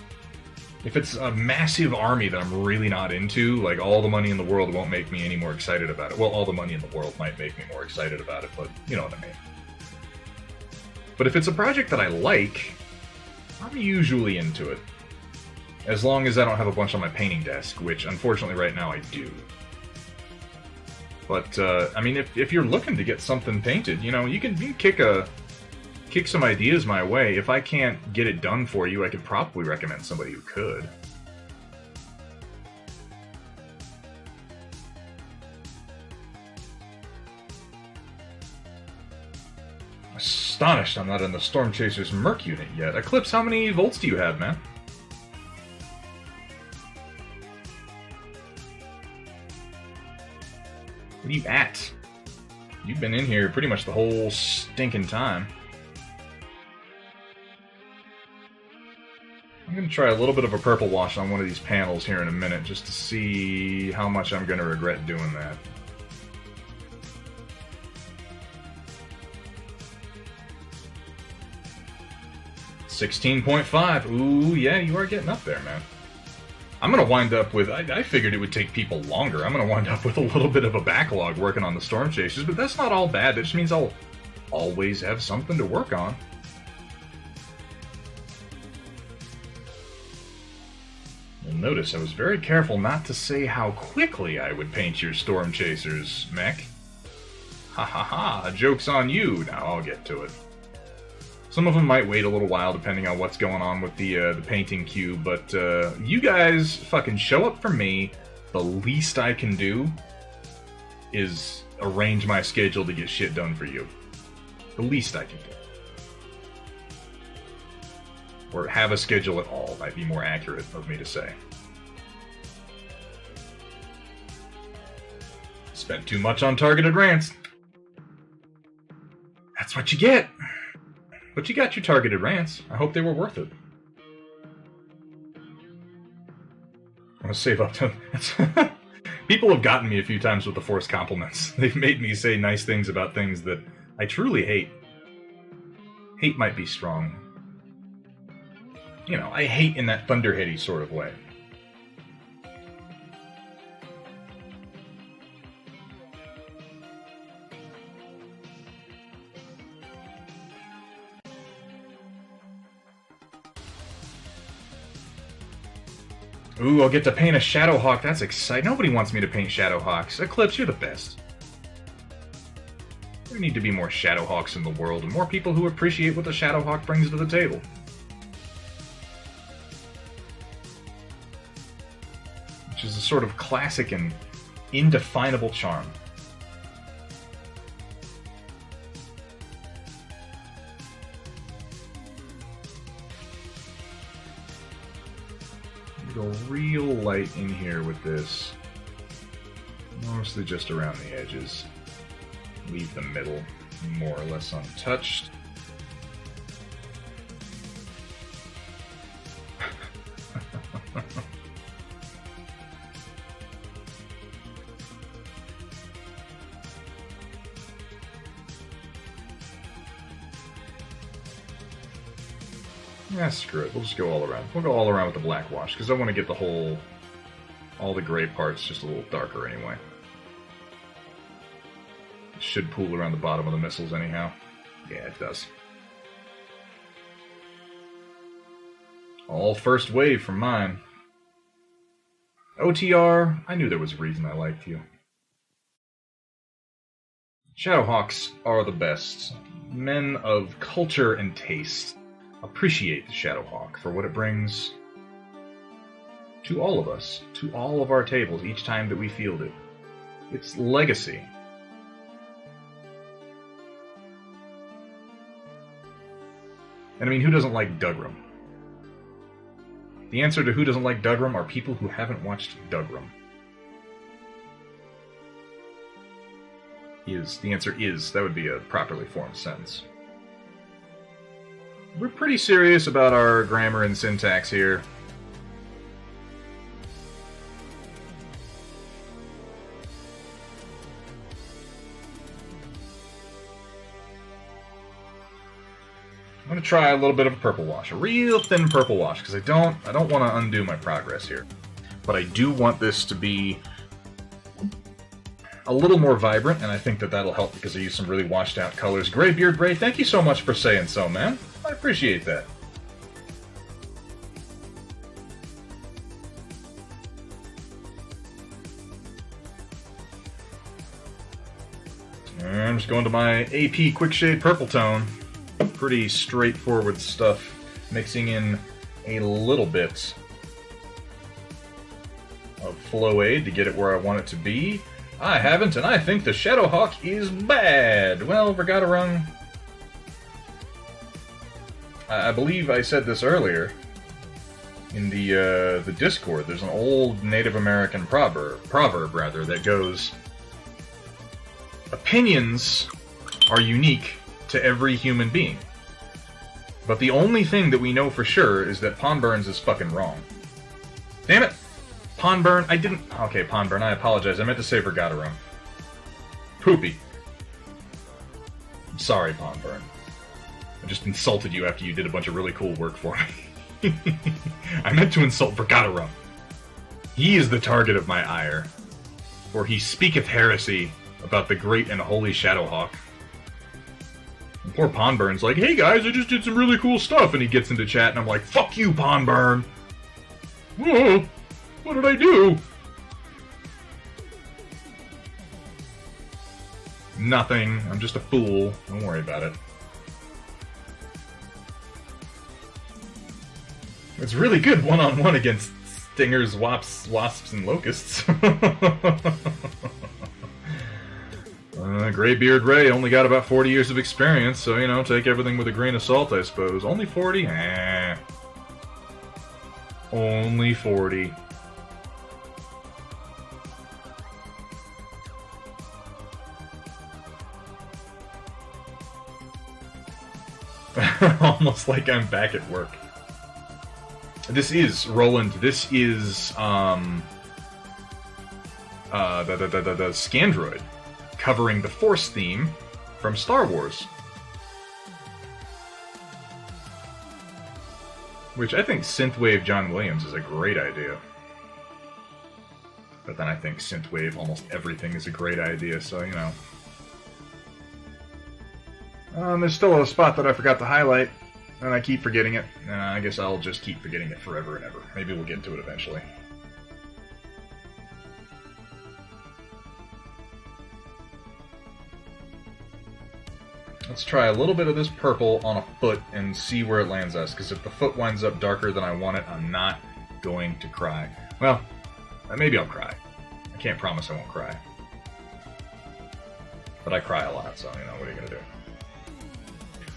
If it's a massive army that I'm really not into, like, all the money in the world won't make me any more excited about it. Well, all the money in the world might make me more excited about it, but you know what I mean. But if it's a project that I like, I'm usually into it. As long as I don't have a bunch on my painting desk, which, unfortunately, right now I do. But, I mean, if you're looking to get something painted, you know, you can kick some ideas my way. If I can't get it done for you, I could probably recommend somebody who could. Astonished I'm not in the Storm Chaser's Merc unit yet. Eclipse, how many volts do you have, man? What are you at? You've been in here pretty much the whole stinking time. I'm going to try a little bit of a purple wash on one of these panels here in a minute, just to see how much I'm going to regret doing that. $16.5. Ooh, yeah, you are getting up there, man. I'm going to wind up with... I figured it would take people longer. I'm going to wind up with a little bit of a backlog working on the Storm Chasers, but that's not all bad. That just means I'll always have something to work on. You'll notice I was very careful not to say how quickly I would paint your Storm Chasers, mech. Ha ha ha, joke's on you. Now I'll get to it. Some of them might wait a little while depending on what's going on with the painting queue, but you guys fucking show up for me. The least I can do is arrange my schedule to get shit done for you. The least I can do. Or have a schedule at all, might be more accurate of me to say. Spent too much on targeted rants. That's what you get. But you got your targeted rants. I hope they were worth it. I'm gonna save up to... People have gotten me a few times with the forced compliments. They've made me say nice things about things that I truly hate. Hate might be strong. You know, I hate in that thunderheady sort of way. Ooh, I'll get to paint a Shadowhawk. That's exciting. Nobody wants me to paint Shadowhawks. Eclipse, you're the best. There need to be more Shadowhawks in the world, and more people who appreciate what the Shadowhawk brings to the table. Which is a sort of classic and indefinable charm. Go real light in here with this. Mostly just around the edges. Leave the middle more or less untouched. Yeah, screw it. We'll just go all around. We'll go all around with the black wash, because I want to get all the gray parts just a little darker anyway. It should pool around the bottom of the missiles anyhow. Yeah, it does. All first wave from mine. OTR, I knew there was a reason I liked you. Shadowhawks are the best. Men of culture and taste appreciate the Shadowhawk for what it brings to all of us, to all of our tables, each time that we field it. Its legacy. And I mean, who doesn't like Dougram? The answer to who doesn't like Dougram are people who haven't watched Dougram. The answer is. That would be a properly formed sentence. We're pretty serious about our grammar and syntax here. I'm going to try a little bit of a purple wash, a real thin purple wash, because I don't want to undo my progress here. But I do want this to be a little more vibrant, and I think that that'll help because I use some really washed out colors. Graybeard Ray, thank you so much for saying so, man. I appreciate that. And I'm just going to my AP Quick Shade Purple Tone. Pretty straightforward stuff. Mixing in a little bit of Flow Aid to get it where I want it to be. I haven't, and I think the Shadowhawk is bad. Well, Vergatarung, I believe I said this earlier in the Discord. There's an old Native American proverb that goes, opinions are unique to every human being. But the only thing that we know for sure is that Pondburns is fucking wrong. Damn it! Pondburn, I didn't... Okay, Pondburn, I apologize. I meant to say Vergatarung. Poopy. I'm sorry, Pondburn. I just insulted you after you did a bunch of really cool work for me. I meant to insult Vergatarung. He is the target of my ire, for he speaketh heresy about the great and holy Shadowhawk. And poor Pondburn's like, hey guys, I just did some really cool stuff, and he gets into chat, and I'm like, fuck you, Pondburn! Whoa! What did I do? Nothing. I'm just a fool. Don't worry about it. It's really good one-on-one against stingers, wasps, and locusts. Graybeard Ray only got about 40 years of experience, so, you know, take everything with a grain of salt, I suppose. Only 40? Eh. Only 40. Almost like I'm back at work. This is, Roland, this is, the Scandroid, covering the Force theme from Star Wars. Which I think Synthwave John Williams is a great idea. But then I think Synthwave, almost everything is a great idea, so, you know. There's still a spot that I forgot to highlight, and I keep forgetting it. I guess I'll just keep forgetting it forever and ever. Maybe we'll get to it eventually. Let's try a little bit of this purple on a foot and see where it lands us, because if the foot winds up darker than I want it, I'm not going to cry. Well, maybe I'll cry. I can't promise I won't cry. But I cry a lot, so, you know, what are you gonna do?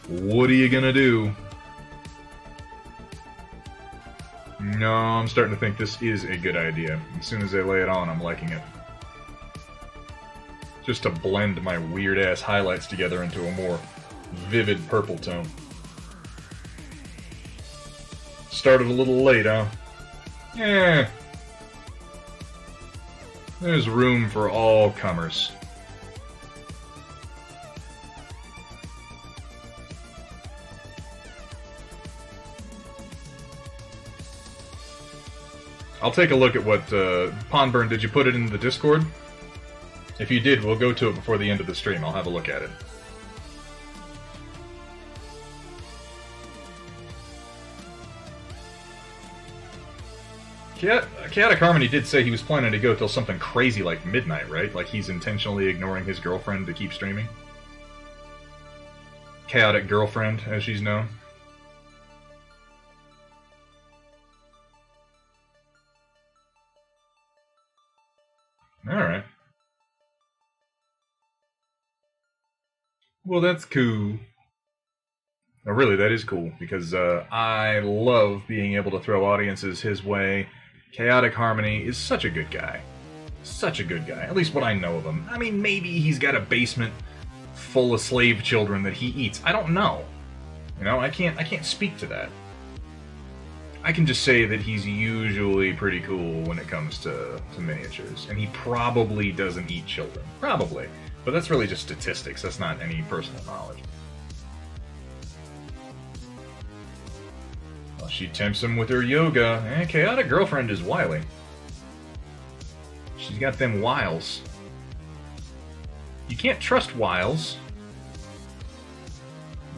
What are you gonna do? No, I'm starting to think this is a good idea. As soon as they lay it on, I'm liking it. Just to blend my weird-ass highlights together into a more vivid purple tone. Started a little late, huh? Yeah. There's room for all comers. I'll take a look at what, Pondburn, did you put it into the Discord? If you did, we'll go to it before the end of the stream. I'll have a look at it. Chaotic Harmony did say he was planning to go till something crazy like midnight, right? Like he's intentionally ignoring his girlfriend to keep streaming. Chaotic Girlfriend, as she's known. Alright. Well, that's cool. No, really, that is cool, because I love being able to throw audiences his way. Chaotic Harmony is such a good guy. Such a good guy. At least what I know of him. I mean, maybe he's got a basement full of slave children that he eats. I don't know. You know, I can't speak to that. I can just say that he's usually pretty cool when it comes to miniatures. And he probably doesn't eat children. Probably. But that's really just statistics. That's not any personal knowledge. Well, she tempts him with her yoga. Chaotic Girlfriend is wily. She's got them wiles. You can't trust wiles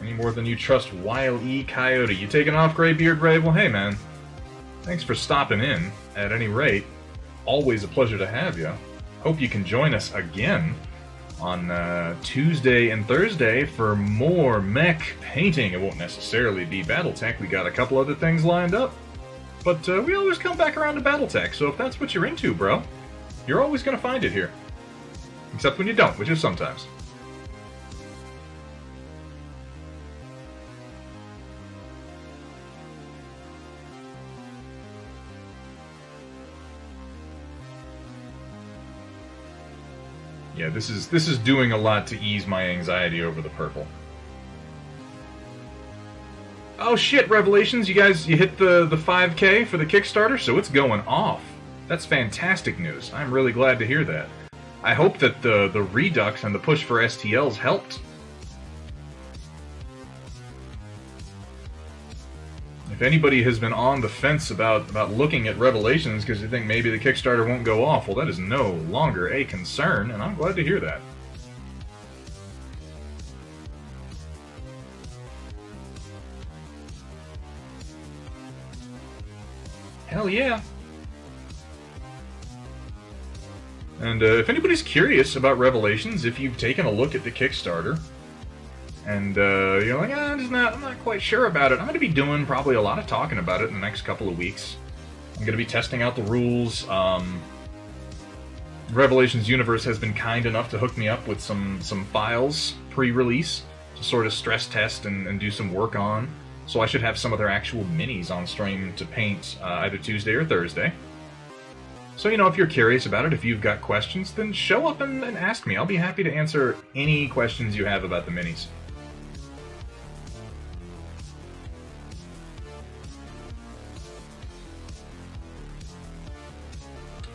any more than you trust Wile E. Coyote. You taking off, Greybeard Brave? Well, hey, man. Thanks for stopping in. At any rate, always a pleasure to have you. Hope you can join us again on Tuesday and Thursday for more mech painting. It won't necessarily be Battletech. We got a couple other things lined up. But we always come back around to Battletech, so if that's what you're into, bro, you're always going to find it here. Except when you don't, which is sometimes. Yeah, this is doing a lot to ease my anxiety over the purple. Oh shit, Revelations, you guys, you hit the 5K for the Kickstarter, so it's going off. That's fantastic news. I'm really glad to hear that. I hope that the Redux and the push for STLs helped. If anybody has been on the fence about looking at Revelations because they think maybe the Kickstarter won't go off, well, that is no longer a concern, and I'm glad to hear that. Hell yeah. And if anybody's curious about Revelations, if you've taken a look at the Kickstarter, and you're like, I'm not quite sure about it, I'm going to be doing probably a lot of talking about it in the next couple of weeks. I'm going to be testing out the rules. Revelations Universe has been kind enough to hook me up with some files pre-release to sort of stress test and do some work on. So I should have some of their actual minis on stream to paint either Tuesday or Thursday. So, you know, if you're curious about it, if you've got questions, then show up and ask me. I'll be happy to answer any questions you have about the minis.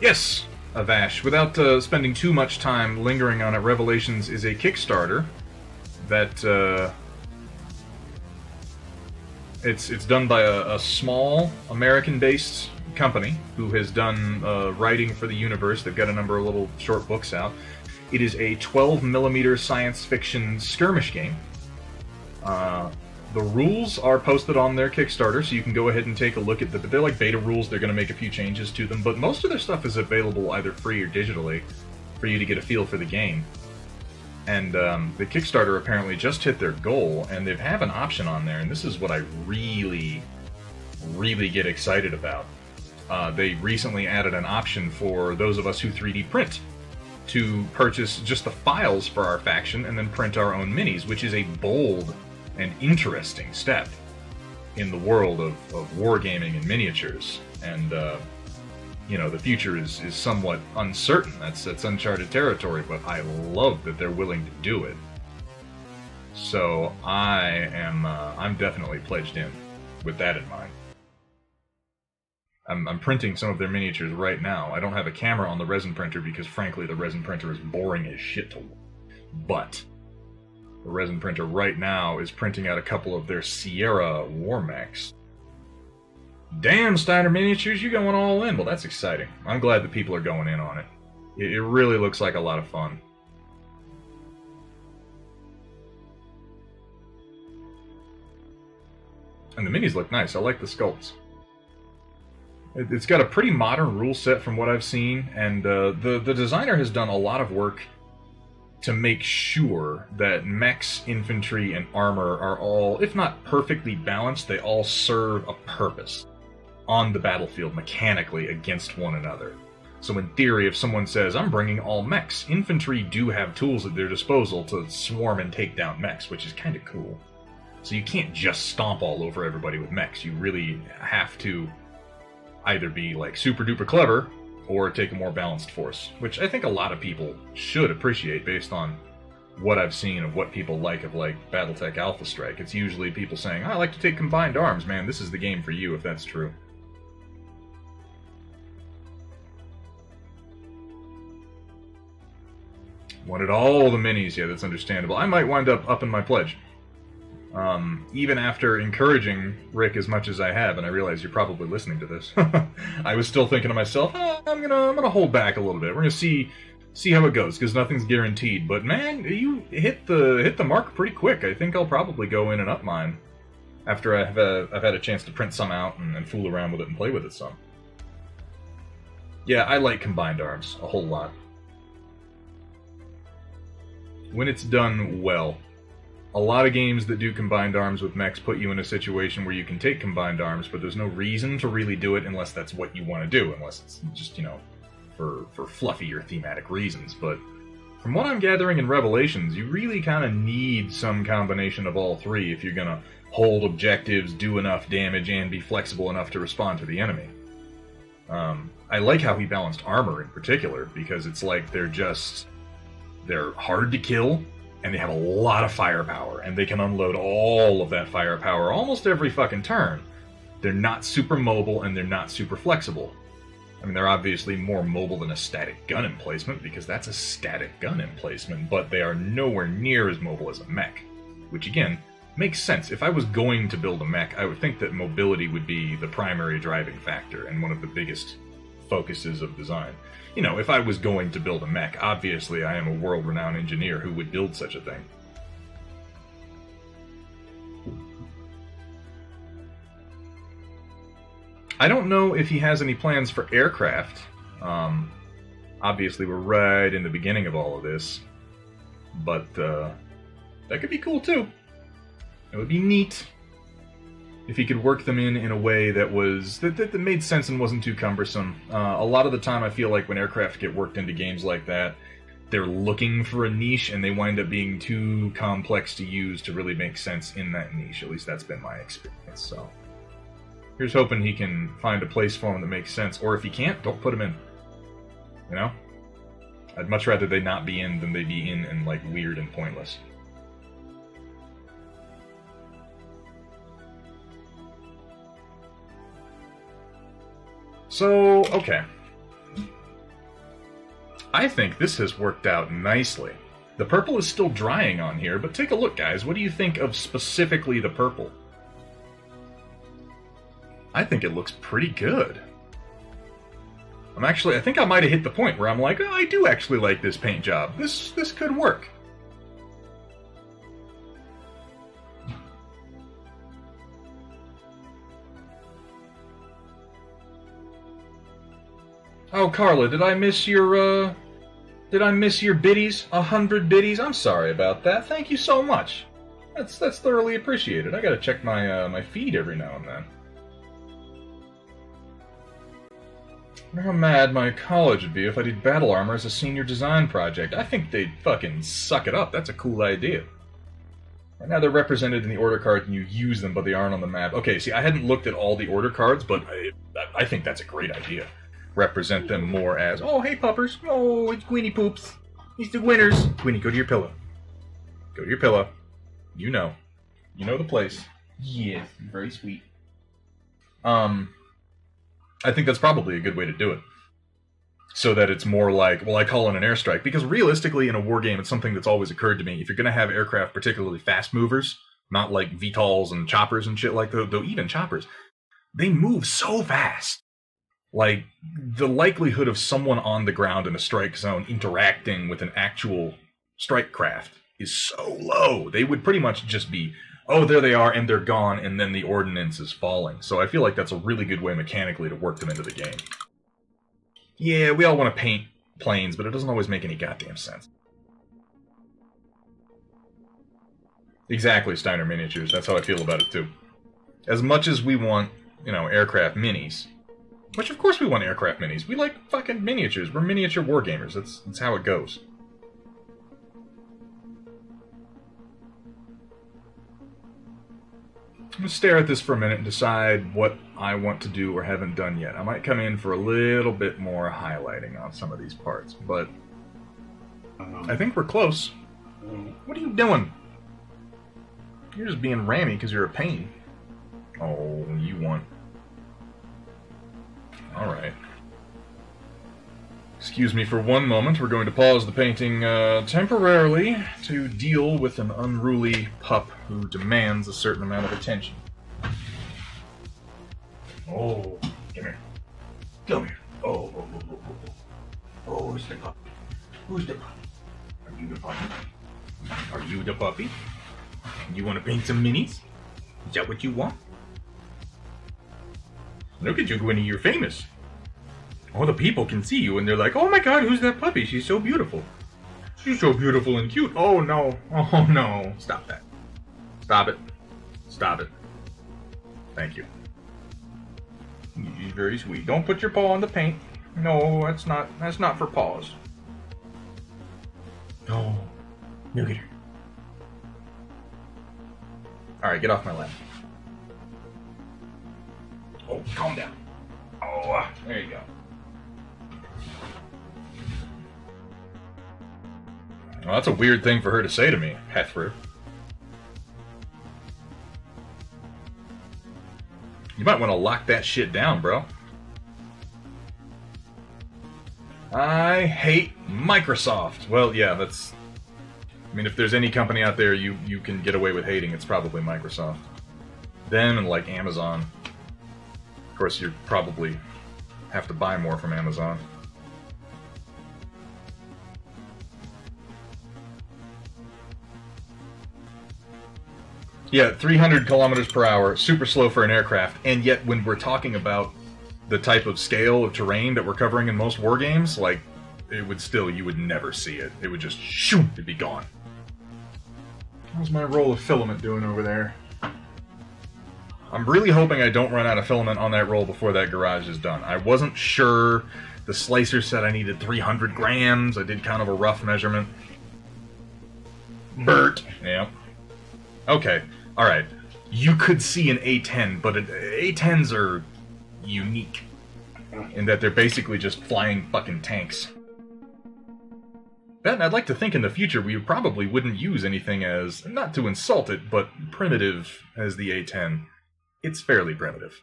Yes, Avash. Without spending too much time lingering on it, Revelations is a Kickstarter that it's done by a small American-based company who has done writing for the universe. They've got a number of little short books out. It is a 12mm science fiction skirmish game. The rules are posted on their Kickstarter, so you can go ahead and take a look at them. But they're like beta rules. They're going to make a few changes to them, but most of their stuff is available either free or digitally for you to get a feel for the game. And the Kickstarter apparently just hit their goal, and they have an option on there, and this is what I really, really get excited about. They recently added an option for those of us who 3D print to purchase just the files for our faction and then print our own minis, which is a bold and interesting step in the world of wargaming and miniatures. And, you know, the future is somewhat uncertain. That's uncharted territory, but I love that they're willing to do it. So I'm definitely pledged in with that in mind. I'm printing some of their miniatures right now. I don't have a camera on the resin printer because, frankly, the resin printer is boring as shit to work. But the resin printer right now is printing out a couple of their Sierra war mechs. Damn, Steiner Miniatures, you're going all in. Well, that's exciting. I'm glad that people are going in on it. It really looks like a lot of fun. And the minis look nice. I like the sculpts. It's got a pretty modern rule set from what I've seen, and the designer has done a lot of work to make sure that mechs, infantry, and armor are all, if not perfectly balanced, they all serve a purpose on the battlefield mechanically against one another. So in theory, if someone says, I'm bringing all mechs, infantry do have tools at their disposal to swarm and take down mechs, which is kind of cool. So you can't just stomp all over everybody with mechs. You really have to either be like super duper clever or take a more balanced force, which I think a lot of people should appreciate based on what I've seen of what people like of like Battletech Alpha Strike. It's usually people saying, I like to take combined arms, man, this is the game for you if that's true. Wanted all the minis, yeah, that's understandable. I might wind up upping my pledge. Even after encouraging Rick as much as I have, and I realize you're probably listening to this, I was still thinking to myself, I'm gonna hold back a little bit. We're gonna see how it goes, because nothing's guaranteed. But man, you hit the mark pretty quick. I think I'll probably go in and up mine after I've had a chance to print some out and fool around with it and play with it some. Yeah, I like combined arms a whole lot. When it's done well. A lot of games that do combined arms with mechs put you in a situation where you can take combined arms, but there's no reason to really do it unless that's what you want to do, unless it's just, you know, for fluffy or thematic reasons. But from what I'm gathering in Revelations, you really kind of need some combination of all three if you're going to hold objectives, do enough damage, and be flexible enough to respond to the enemy. I like how he balanced armor in particular, because it's like they're hard to kill, and they have a lot of firepower, and they can unload all of that firepower almost every fucking turn. They're not super mobile, and they're not super flexible. I mean, they're obviously more mobile than a static gun emplacement, because that's a static gun emplacement, but they are nowhere near as mobile as a mech. Which, again, makes sense. If I was going to build a mech, I would think that mobility would be the primary driving factor, and one of the biggest focuses of design. You know, if I was going to build a mech, obviously I am a world-renowned engineer who would build such a thing. I don't know if he has any plans for aircraft. Obviously we're right in the beginning of all of this, but that could be cool too. It would be neat if he could work them in a way that was that made sense and wasn't too cumbersome. A lot of the time I feel like when aircraft get worked into games like that, they're looking for a niche and they wind up being too complex to use to really make sense in that niche. At least that's been my experience. So here's hoping he can find a place for them that makes sense. Or if he can't, don't put them in. You know? I'd much rather they not be in than they be in and like weird and pointless. So, okay. I think this has worked out nicely. The purple is still drying on here, but take a look, guys. What do you think of specifically the purple? I think it looks pretty good. I think I might have hit the point where I'm like, oh, I do actually like this paint job. This could work. Oh, Carla, did I miss your biddies? 100 biddies? I'm sorry about that. Thank you so much. That's thoroughly appreciated. I gotta check my my feed every now and then. I wonder how mad my college would be if I did battle armor as a senior design project. I think they'd fucking suck it up. That's a cool idea. Right now they're represented in the order cards and you use them, but they aren't on the map. Okay, see, I hadn't looked at all the order cards, but I think that's a great idea. Represent them more as, oh, hey, puppers. Oh, it's Gwynny Poops. He's the winners. Gwynny, go to your pillow. Go to your pillow. You know. You know the place. Yes, very sweet. I think that's probably a good way to do it. So that it's more like, well, I call in an airstrike. Because realistically, in a war game, it's something that's always occurred to me. If you're going to have aircraft, particularly fast movers, not like VTOLs and choppers and shit like that, though even choppers, they move so fast. Like, the likelihood of someone on the ground in a strike zone interacting with an actual strike craft is so low. They would pretty much just be oh, there they are, and they're gone, and then the ordnance is falling. So I feel like that's a really good way mechanically to work them into the game. Yeah, we all want to paint planes, but it doesn't always make any goddamn sense. Exactly, Steiner Miniatures. That's how I feel about it, too. As much as we want, you know, aircraft minis, which of course we want aircraft minis. We like fucking miniatures. We're miniature wargamers. That's how it goes. I'm going to stare at this for a minute and decide what I want to do or haven't done yet. I might come in for a little bit more highlighting on some of these parts, but I think we're close. What are you doing? You're just being rammy because you're a pain. Oh, you want... Alright. Excuse me for one moment. We're going to pause the painting temporarily to deal with an unruly pup who demands a certain amount of attention. Oh, come here. Come here. Oh, who's the puppy? Who's the puppy? Are you the puppy? Are you the puppy? You want to paint some minis? Is that what you want? Look at you, Gwynny, you're famous. All the people can see you and they're like, oh my god, who's that puppy? She's so beautiful. She's so beautiful and cute. Oh no. Oh no. Stop that. Stop it. Stop it. Thank you. You're very sweet. Don't put your paw on the paint. No, that's not for paws. No. Look at her. Alright, get off my lap. Oh, calm down. Oh, there you go. Well, that's a weird thing for her to say to me, Hethford. You might want to lock that shit down, bro. I hate Microsoft. Well, yeah, that's... I mean, if there's any company out there you can get away with hating, it's probably Microsoft. Them and, like, Amazon. Of course, you probably have to buy more from Amazon. Yeah, 300 kilometers per hour, super slow for an aircraft, and yet when we're talking about the type of scale of terrain that we're covering in most war games, like, it would still, you would never see it. It would just, shoot, it'd be gone. How's my roll of filament doing over there? I'm really hoping I don't run out of filament on that roll before that garage is done. I wasn't sure. The slicer said I needed 300 grams. I did kind of a rough measurement. Bert. Yeah. Okay. Alright. You could see an A-10, but A-10s are unique in that they're basically just flying fucking tanks. And I'd like to think in the future we probably wouldn't use anything as, not to insult it, but primitive as the A-10. It's fairly primitive.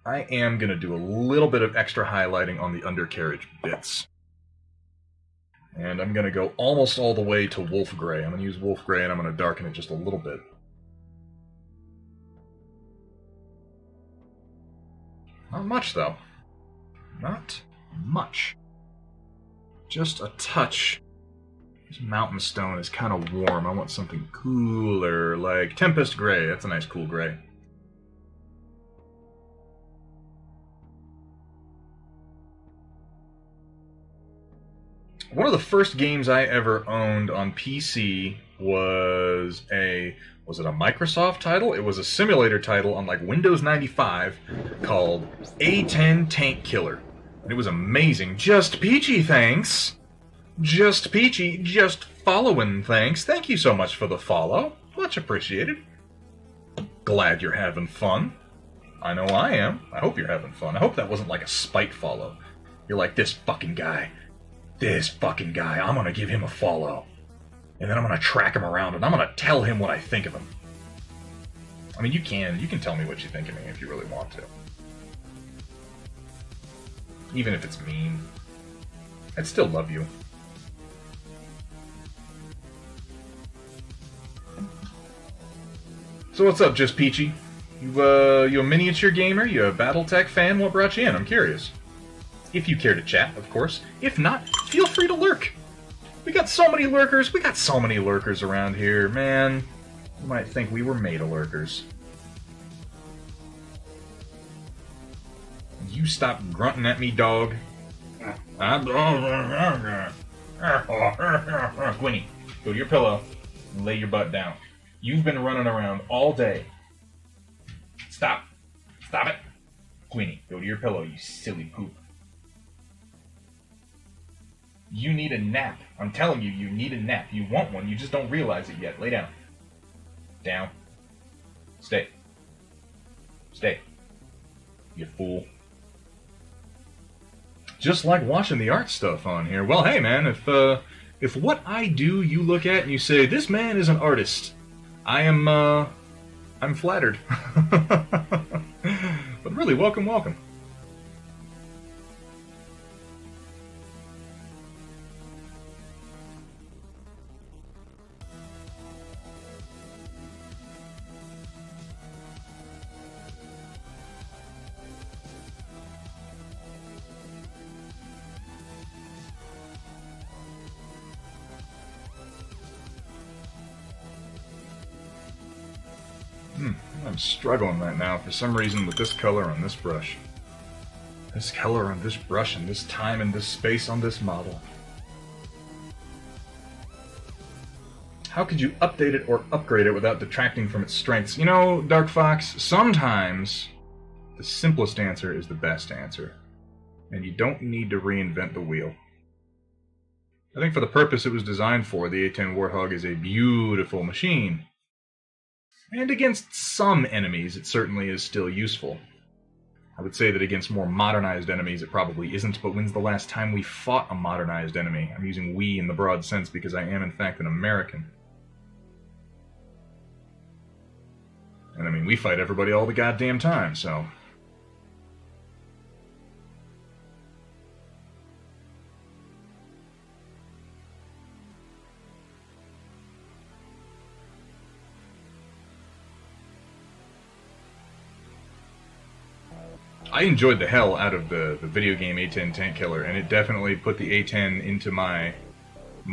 I am going to do a little bit of extra highlighting on the undercarriage bits. And I'm going to go almost all the way to Wolf Gray. I'm going to use Wolf Gray and I'm going to darken it just a little bit. Not much, though. Not much. Just a touch. This mountain stone is kind of warm. I want something cooler, like Tempest Gray. That's a nice cool gray. One of the first games I ever owned on PC was it a Microsoft title? It was a simulator title on like Windows 95 called A-10 Tank Killer. And it was amazing. Just peachy, thanks. Just peachy, just following, thanks. Thank you so much for the follow. Much appreciated. Glad you're having fun. I know I am. I hope you're having fun. I hope that wasn't like a spite follow. You're like, this fucking guy, I'm gonna give him a follow. And then I'm gonna track him around and I'm gonna tell him what I think of him. I mean, you can tell me what you think of me if you really want to. Even if it's mean. I'd still love you. So what's up, Just Peachy? You a miniature gamer? You a Battletech fan? What brought you in? I'm curious. If you care to chat, of course. If not, feel free to lurk. We got so many lurkers. We got so many lurkers around here, man. You might think we were made of lurkers. You stop grunting at me, dog. Gwynny, go to your pillow and lay your butt down. You've been running around all day. Stop. Stop it. Gwynny, go to your pillow, you silly poop. You need a nap. I'm telling you, you need a nap. You want one, you just don't realize it yet. Lay down. Down. Stay. Stay. You fool. Just like watching the art stuff on here. Well, hey man, if what I do you look at and you say, this man is an artist, I'm flattered. But really, welcome, welcome. I'm struggling right now for some reason with this color on this brush. This color on this brush and this time and this space on this model. How could you update it or upgrade it without detracting from its strengths? You know, Dark Fox, sometimes the simplest answer is the best answer. And you don't need to reinvent the wheel. I think for the purpose it was designed for, the A10 Warthog is a beautiful machine. And against some enemies, it certainly is still useful. I would say that against more modernized enemies, it probably isn't, but when's the last time we fought a modernized enemy? I'm using we in the broad sense because I am, in fact, an American. And I mean, we fight everybody all the goddamn time, so... I enjoyed the hell out of the video game A10 Tank Killer, and it definitely put the A10 into my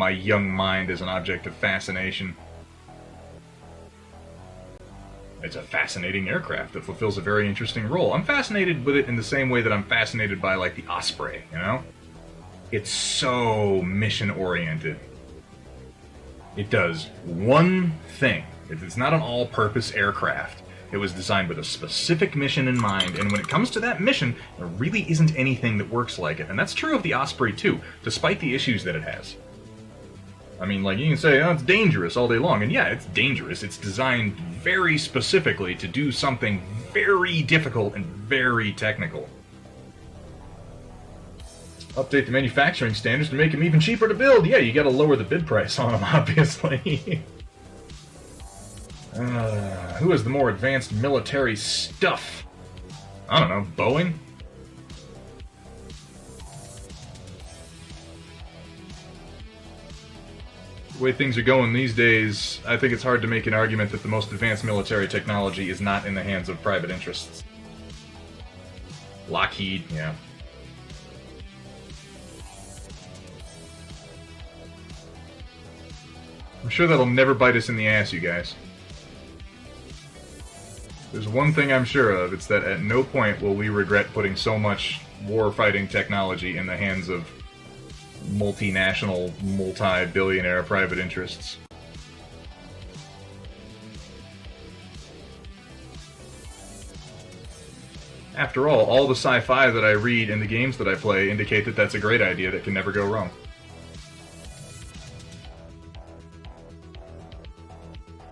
young mind as an object of fascination. It's a fascinating aircraft that fulfills a very interesting role. I'm fascinated with it in the same way that I'm fascinated by, like, the Osprey, you know? It's so mission-oriented. It does one thing. It's not an all-purpose aircraft. It was designed with a specific mission in mind, and when it comes to that mission, there really isn't anything that works like it. And that's true of the Osprey, too, despite the issues that it has. I mean, like, you can say, oh, it's dangerous all day long, and yeah, it's dangerous. It's designed very specifically to do something very difficult and very technical. Update the manufacturing standards to make them even cheaper to build. Yeah, you gotta lower the bid price on them, obviously. Who has the more advanced military stuff? I don't know, Boeing? The way things are going these days, I think it's hard to make an argument that the most advanced military technology is not in the hands of private interests. Lockheed, yeah. I'm sure that'll never bite us in the ass, you guys. There's one thing I'm sure of, it's that at no point will we regret putting so much war-fighting technology in the hands of multinational, multi-billionaire private interests. After all the sci-fi that I read and the games that I play indicate that that's a great idea that can never go wrong.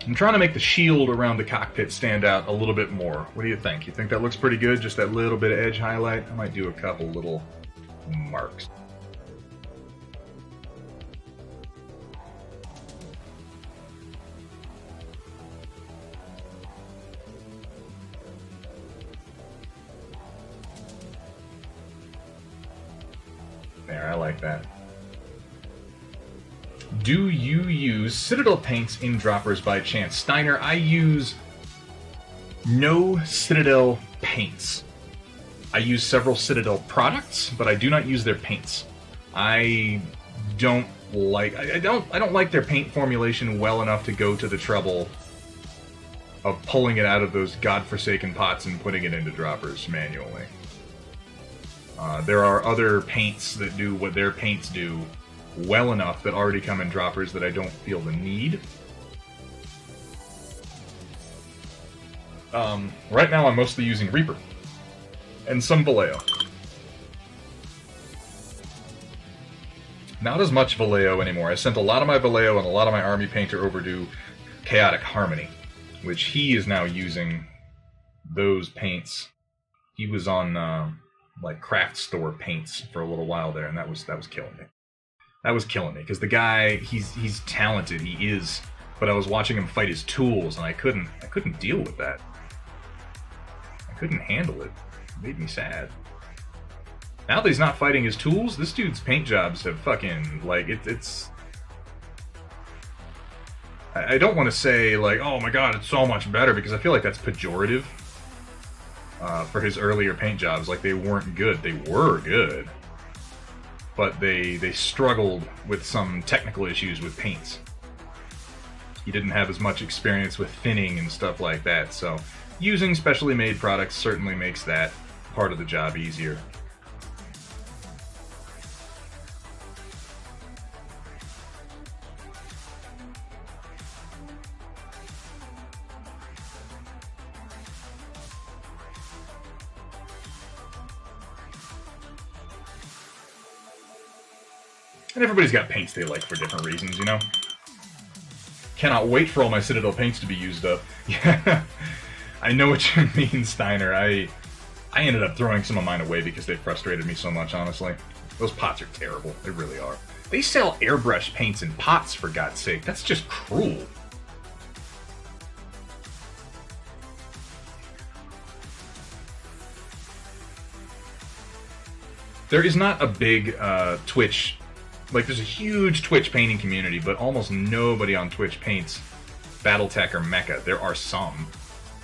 I'm trying to make the shield around the cockpit stand out a little bit more. What do you think? You think that looks pretty good? Just that little bit of edge highlight? I might do a couple little marks. There, I like that. Do you use Citadel paints in droppers by chance? Steiner, I use no Citadel paints. I use several Citadel products, but I do not use their paints. I don't like their paint formulation well enough to go to the trouble of pulling it out of those godforsaken pots and putting it into droppers manually. There are other paints that do what their paints do well enough that already come in droppers that I don't feel the need. Right now I'm mostly using Reaper. And some Vallejo. Not as much Vallejo anymore. I sent a lot of my Vallejo and a lot of my Army Painter over to Chaotic Harmony, which he is now using those paints. He was on like craft store paints for a little while there, and that was killing me. That was killing me because the guy, he's talented, he is, but I was watching him fight his tools, and I couldn't deal with that. I couldn't handle it. It made me sad. Now that he's not fighting his tools, this dude's paint jobs have fucking, like, it's... I don't want to say, like, oh my god, it's so much better, because I feel like that's pejorative for his earlier paint jobs. Like, they weren't good. They were good. But they struggled with some technical issues with paints. He didn't have as much experience with thinning and stuff like that, so using specially made products certainly makes that part of the job easier. And everybody's got paints they like for different reasons, you know? Cannot wait for all my Citadel paints to be used up. Yeah, I know what you mean, Steiner. I ended up throwing some of mine away because they frustrated me so much, honestly. Those pots are terrible. They really are. They sell airbrush paints in pots, for God's sake. That's just cruel. There is not a big Twitch... Like, there's a huge Twitch painting community, but almost nobody on Twitch paints Battletech or Mecha. There are some,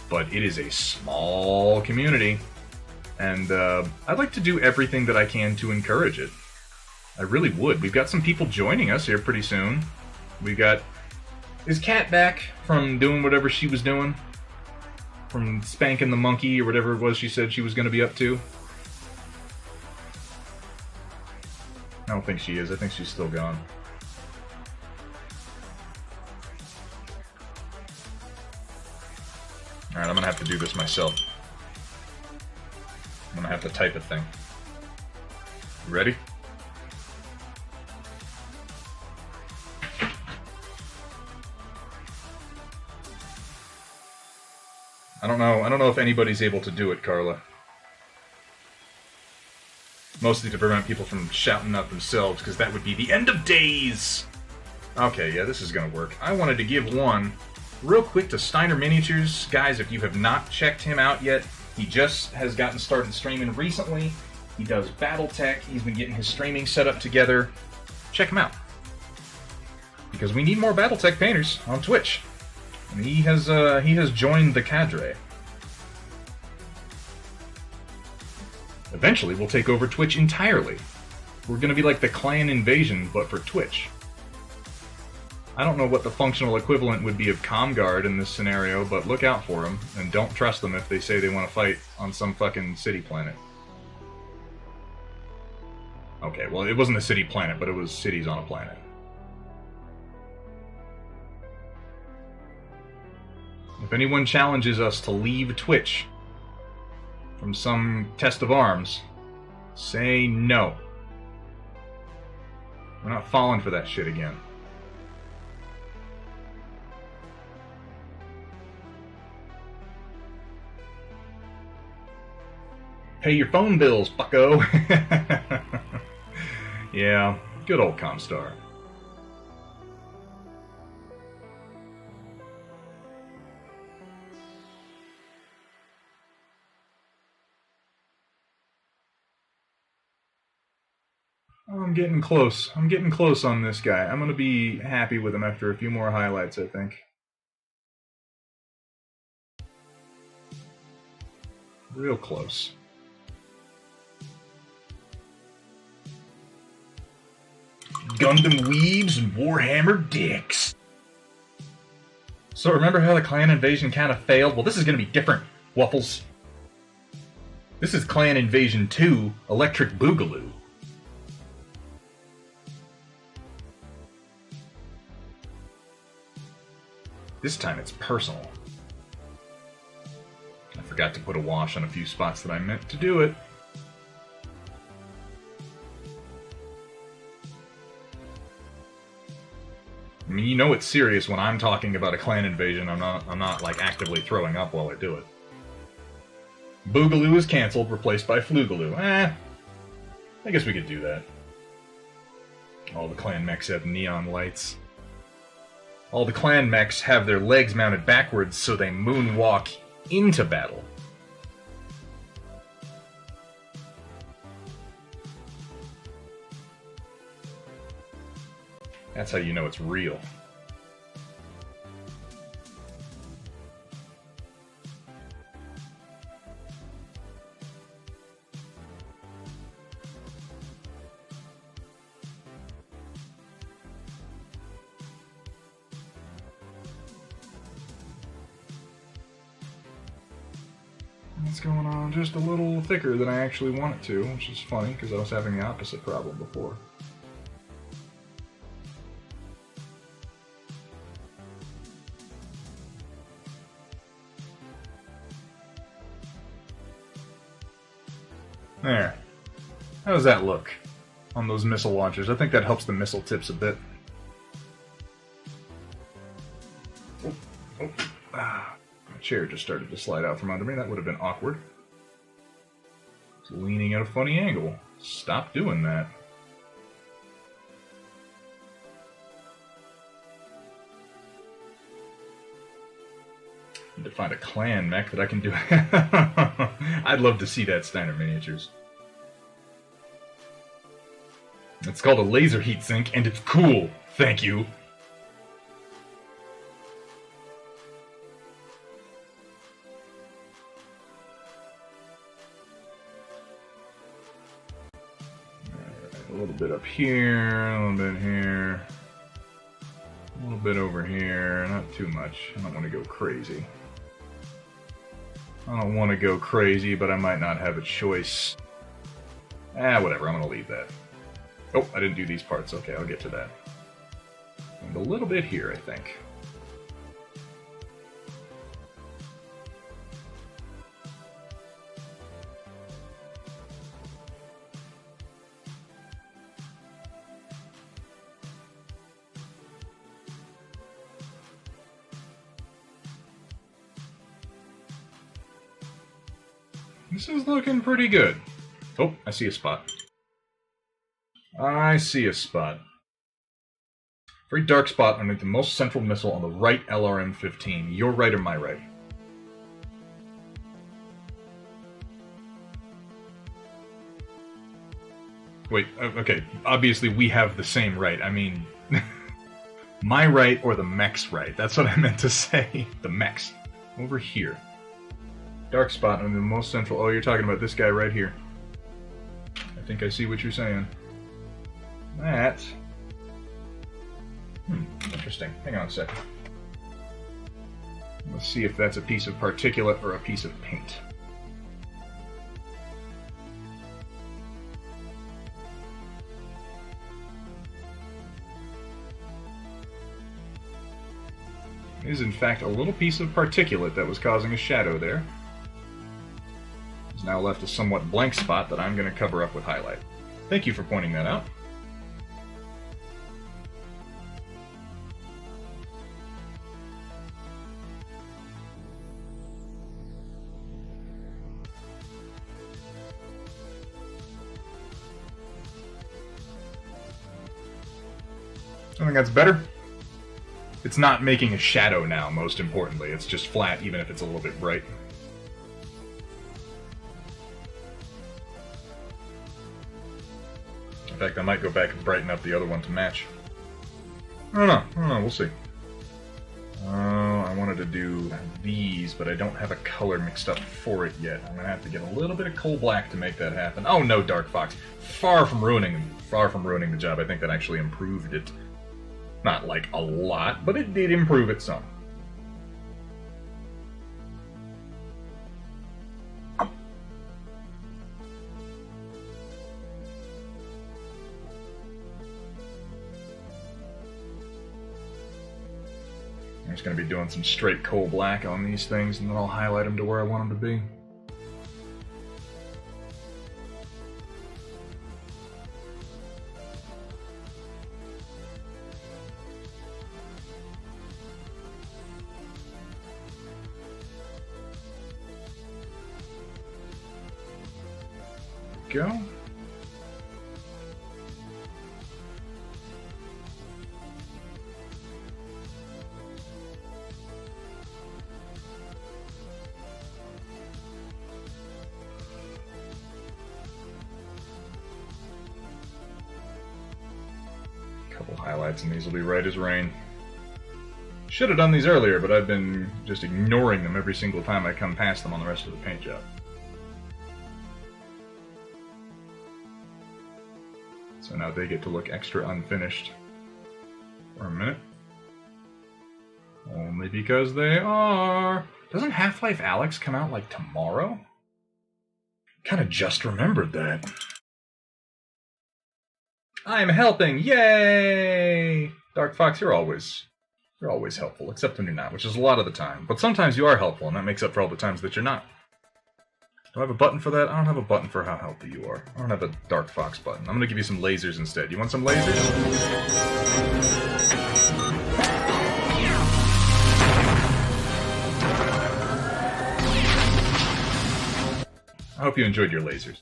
but it is a small community, and I'd like to do everything that I can to encourage it. I really would. We've got some people joining us here pretty soon. We got... Is Kat back from doing whatever she was doing? From spanking the monkey or whatever it was she said she was going to be up to? I don't think she is. I think she's still gone. Alright, I'm gonna have to do this myself. I'm gonna have to type a thing. You ready? I don't know if anybody's able to do it, Carla. Mostly to prevent people from shouting out themselves, because that would be the end of days! Okay, yeah, this is gonna work. I wanted to give one real quick to Steiner Miniatures. Guys, if you have not checked him out yet, he just has gotten started streaming recently. He does Battletech. He's been getting his streaming set up together. Check him out. Because we need more Battletech painters on Twitch. And he has joined the cadre. Eventually, we'll take over Twitch entirely. We're going to be like the Clan Invasion, but for Twitch. I don't know what the functional equivalent would be of ComGuard in this scenario, but look out for them, and don't trust them if they say they want to fight on some fucking city planet. Okay, well, it wasn't a city planet, but it was cities on a planet. If anyone challenges us to leave Twitch from some test of arms, say no. We're not falling for that shit again. Pay your phone bills, bucko. Yeah, good old Comstar. I'm getting close. I'm getting close on this guy. I'm going to be happy with him after a few more highlights, I think. Real close. Gundam weebs and Warhammer dicks. So remember how the clan invasion kind of failed? Well, this is going to be different, Waffles. This is Clan Invasion 2, Electric Boogaloo. This time it's personal. I forgot to put a wash on a few spots that I meant to do it. I mean, you know it's serious when I'm talking about a clan invasion. I'm not like actively throwing up while I do it. Boogaloo is cancelled, replaced by Flugaloo. I guess we could do that. All the clan mechs have neon lights. All the clan mechs have their legs mounted backwards so they moonwalk into battle. That's how you know it's real. It's going on just a little thicker than I actually want it to, which is funny because I was having the opposite problem before. There. How does that look on those missile launchers? I think that helps the missile tips a bit. My chair just started to slide out from under me. That would have been awkward. It's leaning at a funny angle. Stop doing that. Need to find a clan mech that I can do. I'd love to see that Steiner Miniatures. It's called a laser heatsink, and it's cool. Thank you. A little bit up here, a little bit here, a little bit over here. Not too much. I don't want to go crazy. I don't want to go crazy, but I might not have a choice. Whatever. I'm going to leave that. Oh, I didn't do these parts. Okay, I'll get to that. And a little bit here, I think. This is looking pretty good. Oh, I see a spot. I see a spot. Very dark spot underneath the most central missile on the right LRM-15. Your right or my right? Wait, okay. Obviously we have the same right. I mean, my right or the mech's right. That's what I meant to say. The mech's. Over here. Dark spot under the most central... Oh, you're talking about this guy right here. I think I see what you're saying. That... Interesting. Hang on a second. Let's see if that's a piece of particulate or a piece of paint. It is, in fact, a little piece of particulate that was causing a shadow there. There's now left a somewhat blank spot that I'm going to cover up with highlight. Thank you for pointing that out. I think that's better. It's not making a shadow now, most importantly. It's just flat, even if it's a little bit bright. In fact, I might go back and brighten up the other one to match. I don't know, we'll see. I wanted to do these, but I don't have a color mixed up for it yet. I'm going to have to get a little bit of coal black to make that happen. Oh no, Dark Fox. Far from ruining the job. I think that actually improved it. Not like a lot, but it did improve it some. I'm just going to be doing some straight coal black on these things, and then I'll highlight them to where I want them to be. Go. Couple highlights, and these will be right as rain. Should have done these earlier, but I've been just ignoring them every single time I come past them on the rest of the paint job. So now they get to look extra unfinished for a minute. Only because they are. Doesn't Half-Life Alyx come out like tomorrow? Kinda just remembered that. I'm helping! Yay! Dark Fox, you're always helpful, except when you're not, which is a lot of the time. But sometimes you are helpful, and that makes up for all the times that you're not. Do I have a button for that? I don't have a button for how helpful you are. I don't have a Dark Fox button. I'm gonna give you some lasers instead. You want some lasers? I hope you enjoyed your lasers.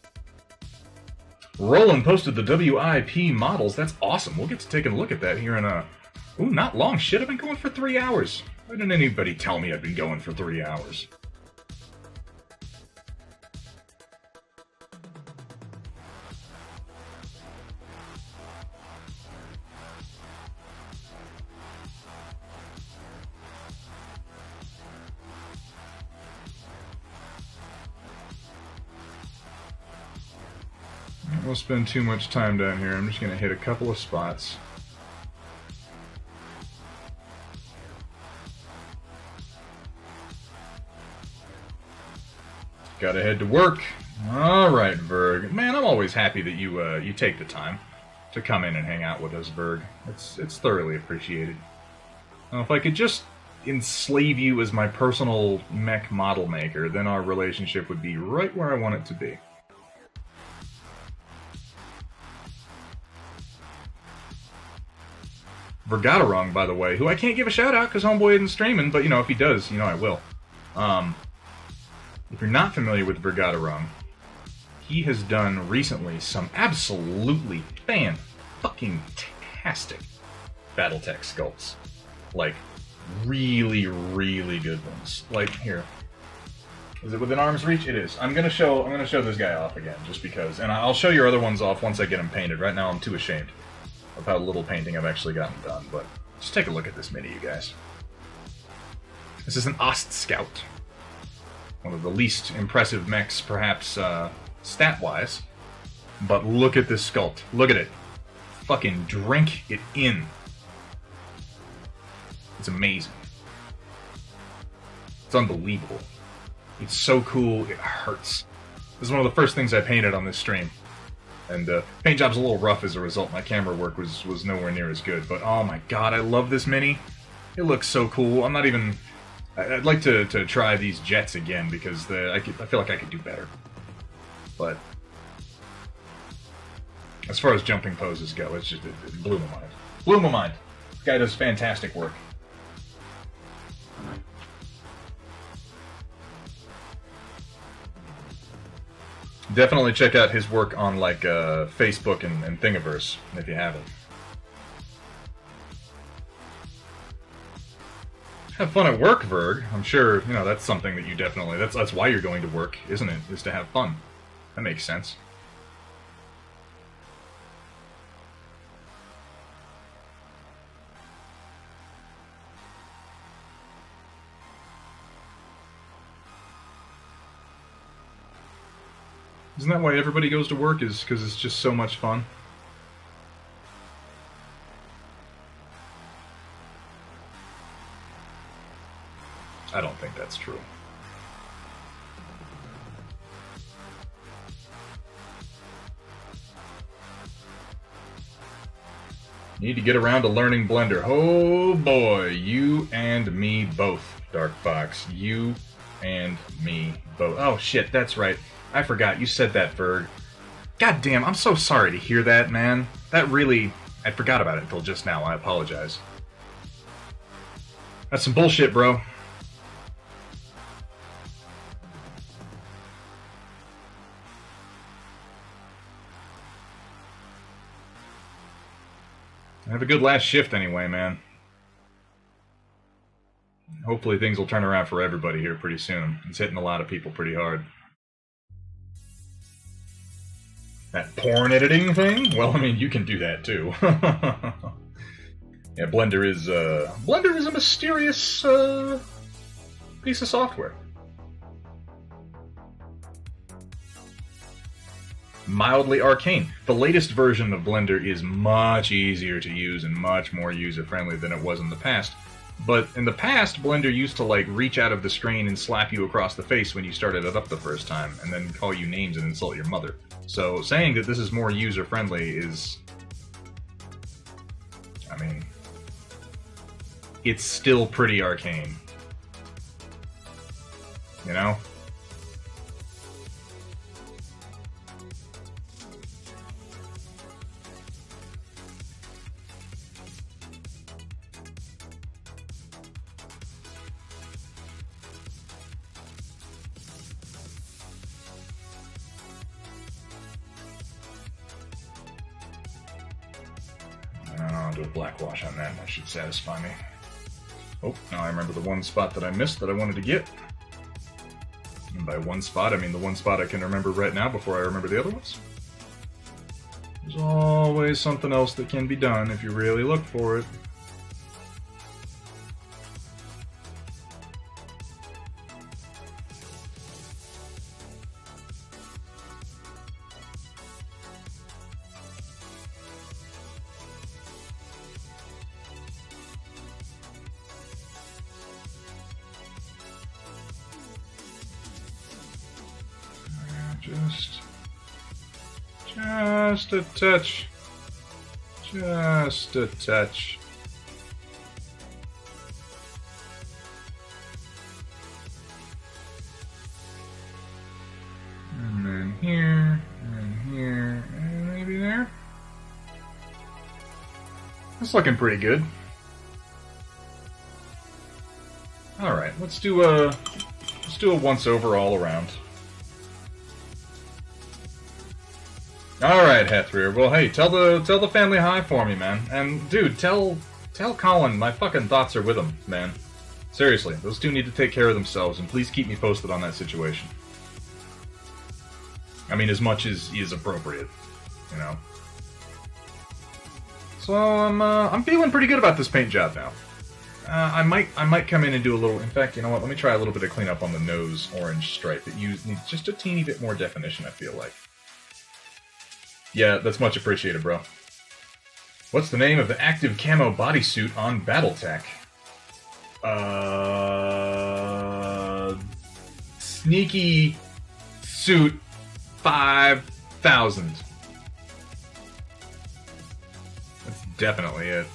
Roland posted the WIP models. That's awesome. We'll get to take a look at that here in a... Ooh, not long. Shit, I've been going for 3 hours. Why didn't anybody tell me I've been going for 3 hours? I won't spend too much time down here. I'm just going to hit a couple of spots. Gotta head to work. Alright, Verg. Man, I'm always happy that you take the time to come in and hang out with us, Verg. It's thoroughly appreciated. Now, if I could just enslave you as my personal mech model maker, then our relationship would be right where I want it to be. Vergatarung, by the way, who I can't give a shout out because Homeboy isn't streaming, but, you know, if he does, you know I will. If you're not familiar with Vergatarung, he has done recently some absolutely fan-fucking-tastic Battletech sculpts. Like, really, really good ones. Like, here. Is it within arm's reach? It is. I'm gonna show this guy off again, just because. And I'll show your other ones off once I get them painted. Right now I'm too ashamed of how little painting I've actually gotten done, but just take a look at this mini, you guys. This is an Ost Scout. One of the least impressive mechs, perhaps, stat-wise. But look at this sculpt. Look at it. Fucking drink it in. It's amazing. It's unbelievable. It's so cool, it hurts. This is one of the first things I painted on this stream. And paint job's a little rough as a result. My camera work was nowhere near as good. But oh my god, I love this mini. It looks so cool. I'm not even... I'd like to try these jets again because I feel like I could do better. But as far as jumping poses go, it blew my mind. Blew my mind. This guy does fantastic work. Definitely check out his work on like Facebook and Thingiverse if you haven't. Have fun at work, Verg. I'm sure, you know, that's something that you definitely... That's why you're going to work, isn't it? Is to have fun. That makes sense. Isn't that why everybody goes to work, is because it's just so much fun? I don't think that's true. Need to get around to learning Blender. Oh boy, you and me both, Dark Fox. You and me both. Oh shit, that's right. I forgot, you said that, Ferg. God damn, I'm so sorry to hear that, man. That really... I forgot about it until just now. I apologize. That's some bullshit, bro. Have a good last shift anyway, man. Hopefully things will turn around for everybody here pretty soon. It's hitting a lot of people pretty hard. That porn editing thing? Well, I mean, you can do that too. Yeah, Blender is a mysterious piece of software. Mildly arcane. The latest version of Blender is much easier to use and much more user-friendly than it was in the past. But in the past, Blender used to, like, reach out of the screen and slap you across the face when you started it up the first time, and then call you names and insult your mother. So saying that this is more user-friendly is... I mean... it's still pretty arcane. You know? I'll do a black wash on that. That should satisfy me. Oh, now I remember the one spot that I missed that I wanted to get. And by one spot, I mean the one spot I can remember right now before I remember the other ones. There's always something else that can be done if you really look for it. Just a touch. Just a touch. And then here, and maybe there. That's looking pretty good. Alright, let's do a once over all around. Alright, Hethrear. Well, hey, tell the family hi for me, man. And, dude, tell Colin my fucking thoughts are with him, man. Seriously, those two need to take care of themselves, and please keep me posted on that situation. I mean, as much as is appropriate, you know. So, I'm feeling pretty good about this paint job now. I might come in and do a little... In fact, you know what? Let me try a little bit of cleanup on the nose orange stripe. It needs just a teeny bit more definition, I feel like. Yeah, that's much appreciated, bro. What's the name of the active camo bodysuit on Battletech? Sneaky Suit 5000. That's definitely it.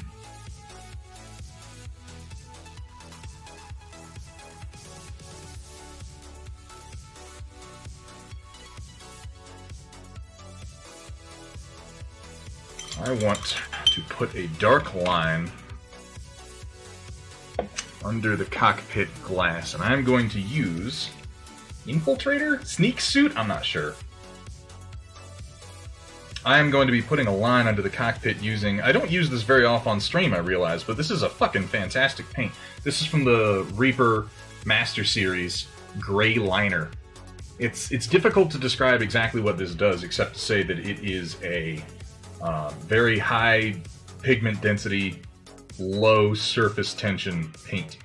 I want to put a dark line under the cockpit glass, and I'm going to use Infiltrator? Sneak Suit? I'm not sure. I am going to be putting a line under the cockpit using... I don't use this very often on stream, I realize, but this is a fucking fantastic paint. This is from the Reaper Master Series Gray Liner. It's difficult to describe exactly what this does, except to say that it is a... very high pigment density, low surface tension paint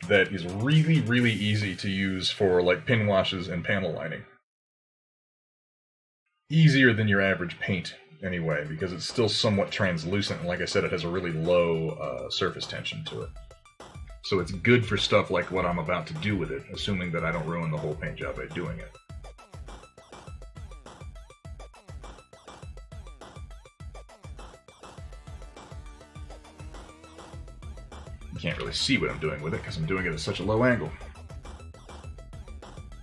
that is really, really easy to use for like pin washes and panel lining. Easier than your average paint, anyway, because it's still somewhat translucent, and like I said, it has a really low surface tension to it. So it's good for stuff like what I'm about to do with it, assuming that I don't ruin the whole paint job by doing it. You can't really see what I'm doing with it because I'm doing it at such a low angle.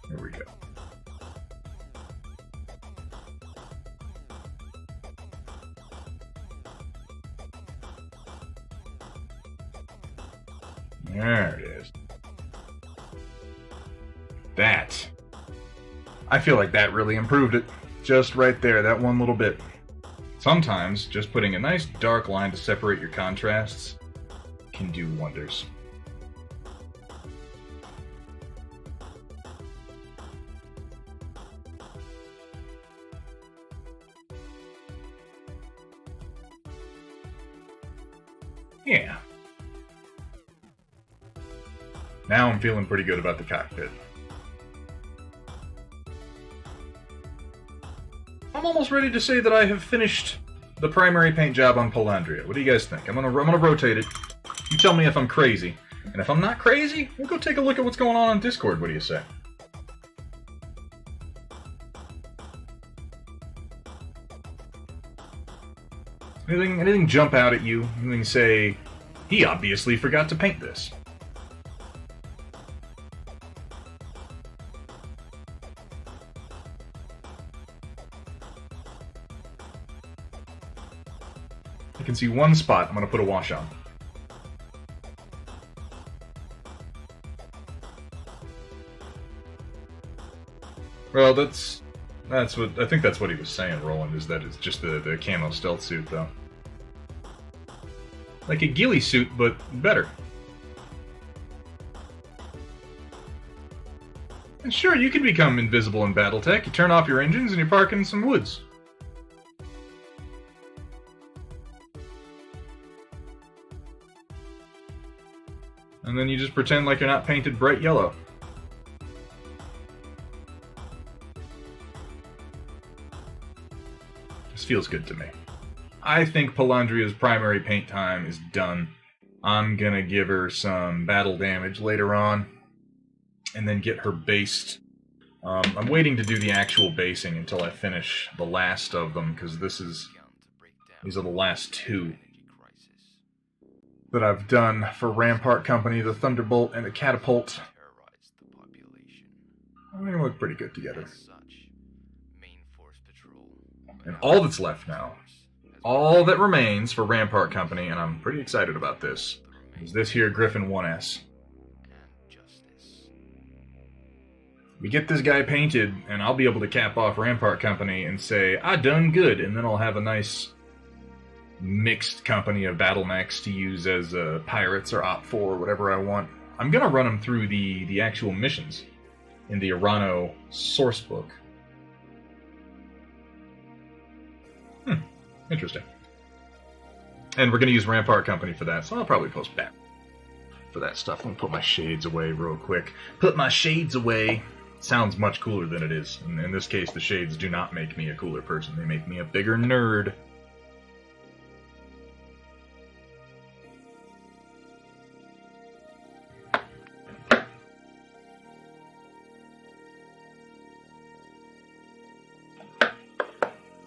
There we go. There it is. That. I feel like that really improved it. Just right there, that one little bit. Sometimes, just putting a nice dark line to separate your contrasts can do wonders. Yeah. Now I'm feeling pretty good about the cockpit. I'm almost ready to say that I have finished the primary paint job on Palandria. What do you guys think? I'm gonna rotate it. You tell me if I'm crazy. And if I'm not crazy, we'll go take a look at what's going on Discord. What do you say? Anything jump out at you? Anything say, he obviously forgot to paint this? I can see one spot I'm going to put a wash on. Well, that's what I think that's what he was saying, Roland, is that it's just the camo stealth suit, though. Like a ghillie suit, but better. And sure, you can become invisible in Battletech. You turn off your engines and you park in some woods. And then you just pretend like you're not painted bright yellow. This feels good to me. I think Palandria's primary paint time is done. I'm gonna give her some battle damage later on, and then get her based. I'm waiting to do the actual basing until I finish the last of them, because these are the last two that I've done for Rampart Company, the Thunderbolt and the Catapult. I think they look pretty good together. And all that's left now, all that remains for Rampart Company, and I'm pretty excited about this, is this here Griffin 1S. We get this guy painted, and I'll be able to cap off Rampart Company and say, I done good, and then I'll have a nice mixed company of battle mechs to use as pirates or Op 4 or whatever I want. I'm going to run them through the actual missions in the Arano sourcebook. Interesting. And we're going to use Rampart Company for that, so I'll probably post back for that stuff. Let me put my shades away real quick. Put my shades away. Sounds much cooler than it is. And in this case, the shades do not make me a cooler person. They make me a bigger nerd.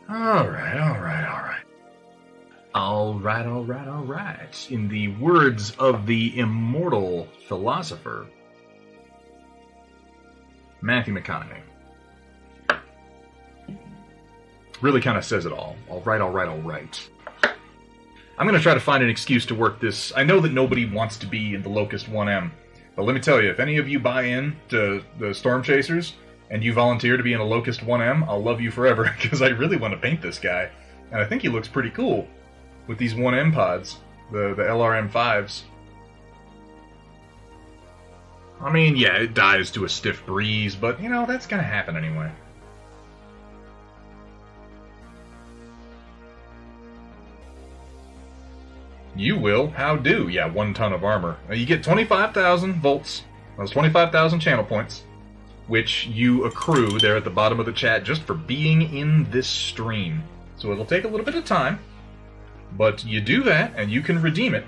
Alright. In the words of the immortal philosopher, Matthew McConaughey. Really kind of says it all. Alright. I'm going to try to find an excuse to work this. I know that nobody wants to be in the Locust 1M, but let me tell you, if any of you buy in to the Storm Chasers, and you volunteer to be in a Locust 1M, I'll love you forever, because I really want to paint this guy. And I think he looks pretty cool with these 1M pods, the LRM5s. I mean, yeah, it dies to a stiff breeze, but, you know, that's gonna happen anyway. You will? How do? Yeah, 1 ton of armor. You get 25,000 volts. Those 25,000 channel points, which you accrue there at the bottom of the chat just for being in this stream. So it'll take a little bit of time, but you do that, and you can redeem it.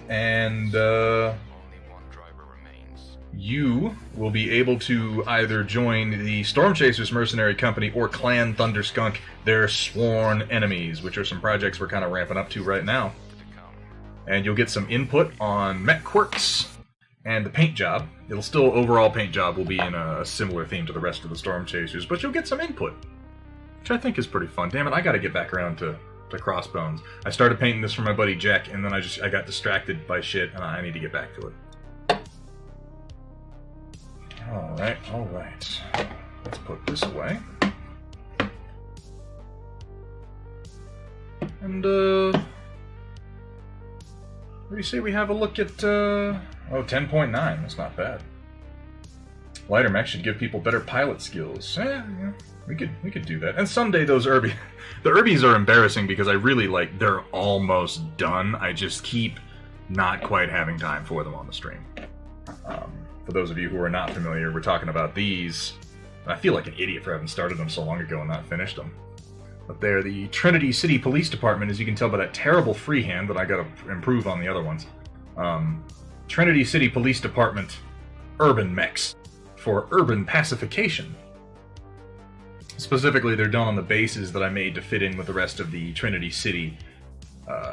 And, you will be able to either join the Storm Chasers Mercenary Company or Clan Thunderskunk, their sworn enemies, which are some projects we're kind of ramping up to right now. and you'll get some input on mech quirks and the paint job. It'll still, overall paint job will be in a similar theme to the rest of the Storm Chasers, but you'll get some input, which I think is pretty fun. Damn it, I gotta get back around to Crossbones. I started painting this for my buddy Jack, and then I got distracted by shit, and I need to get back to it. Alright. Let's put this away. And, what do you say we have a look at, 10.9, that's not bad. Lighter mech should give people better pilot skills. Yeah, we could do that. And someday those the Urbies are embarrassing because I really, they're almost done. I just keep not quite having time for them on the stream. For those of you who are not familiar, we're talking about these. And I feel like an idiot for having started them so long ago and not finished them. But they're the Trinity City Police Department, as you can tell by that terrible freehand that I gotta improve on the other ones. Trinity City Police Department urban mechs for urban pacification. Specifically, they're done on the bases that I made to fit in with the rest of the Trinity City